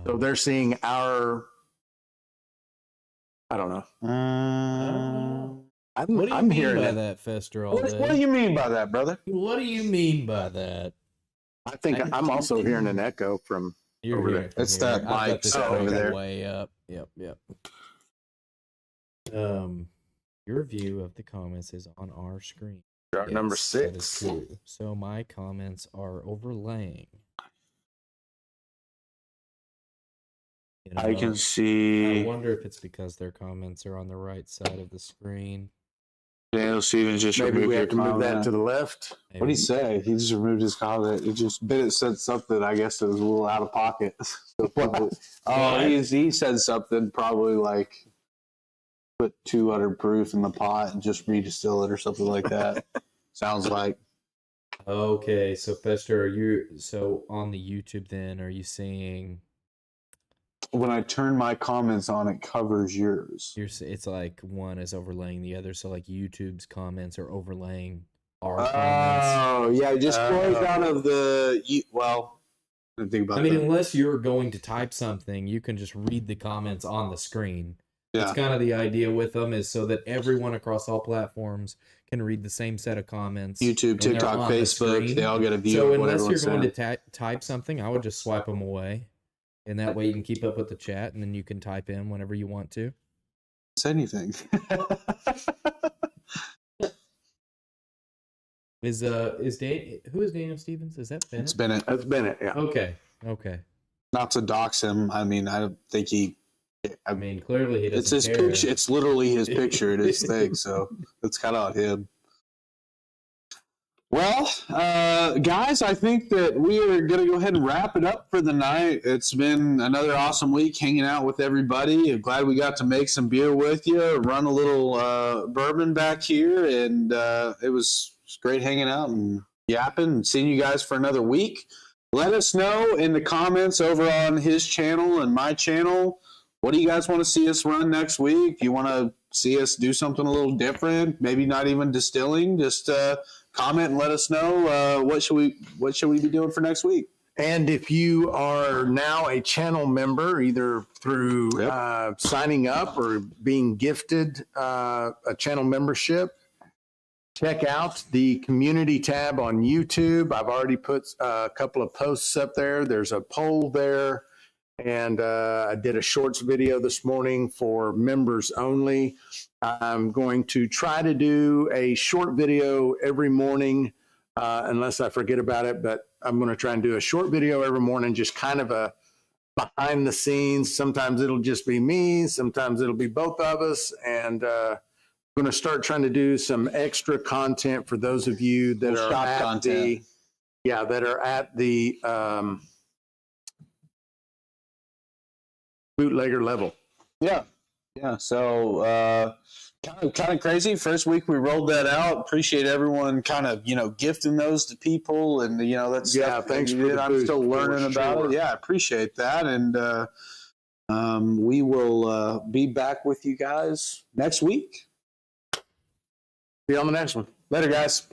So they're seeing our I don't know. What do you I'm mean hearing by it. that, Fester, all day? What do you mean by that, brother? What do you mean by that? I think I'm also hearing an echo from You're over here. there. It's that I've got mic this set over cranked there. way up. Yep. Your view of the comments is on our screen. Number That is 6. true. So my comments are overlaying. You I know, can I see wonder if it's because their comments are on the right side of the screen. Daniel Stevens just Maybe removed we your have to move that comment. to the left. What did he say? He just removed his comment. He just Bennett said something. I guess it was a little out of pocket. He said something probably like put 200 proof in the pot and just redistill it or something like that. Sounds like. Okay, so Fester, so on the YouTube then, are you seeing When I turn my comments on, it covers yours. it's like one is overlaying the other, so like YouTube's comments are overlaying our comments? Oh, yeah. Just close out of the. Well, I didn't think about I mean, that. unless you're going to type something, you can just read the comments on the screen. Yeah. It's kind of the idea with them is so that everyone across all platforms can read the same set of comments. YouTube, and they're TikTok, on the Facebook, screen. they all get a view So of what unless you're everyone's going saying. to type something, I would just swipe them away. And that way you can keep up with the chat, and then you can type in whenever you want to. Say anything. Who is Daniel Stevens? Is that Bennett? It's Bennett. That's Bennett, yeah. Okay. Not to dox him. I mean, I don't think he. I mean, clearly he doesn't It's his care. picture. It's literally his picture in his thing. So it's kind of on him. Well, guys, I think that we are going to go ahead and wrap it up for the night. It's been another awesome week hanging out with everybody. I'm glad we got to make some beer with you, run a little bourbon back here, and it was great hanging out and yapping and seeing you guys for another week. Let us know in the comments over on his channel and my channel. What do you guys want to see us run next week? Do you want to see us do something a little different? Maybe not even distilling. Just comment and let us know what should we be doing for next week. And if you are now a channel member, either through signing up or being gifted a channel membership, check out the community tab on YouTube. I've already put a couple of posts up there. There's a poll there. And I did a shorts video this morning for members only. I'm going to try to do a short video every morning, unless I forget about it. But I'm going to try and do a short video every morning, just kind of a behind the scenes. Sometimes it'll just be me. Sometimes it'll be both of us. And I'm going to start trying to do some extra content for those of you that are at the bootlegger level. Yeah. So kind of crazy. First week we rolled that out. Appreciate everyone kind of gifting those to people, and that's thanks for the I'm still learning about it. Yeah, I appreciate that, and we will be back with you guys next week. See you on the next one. Later, guys.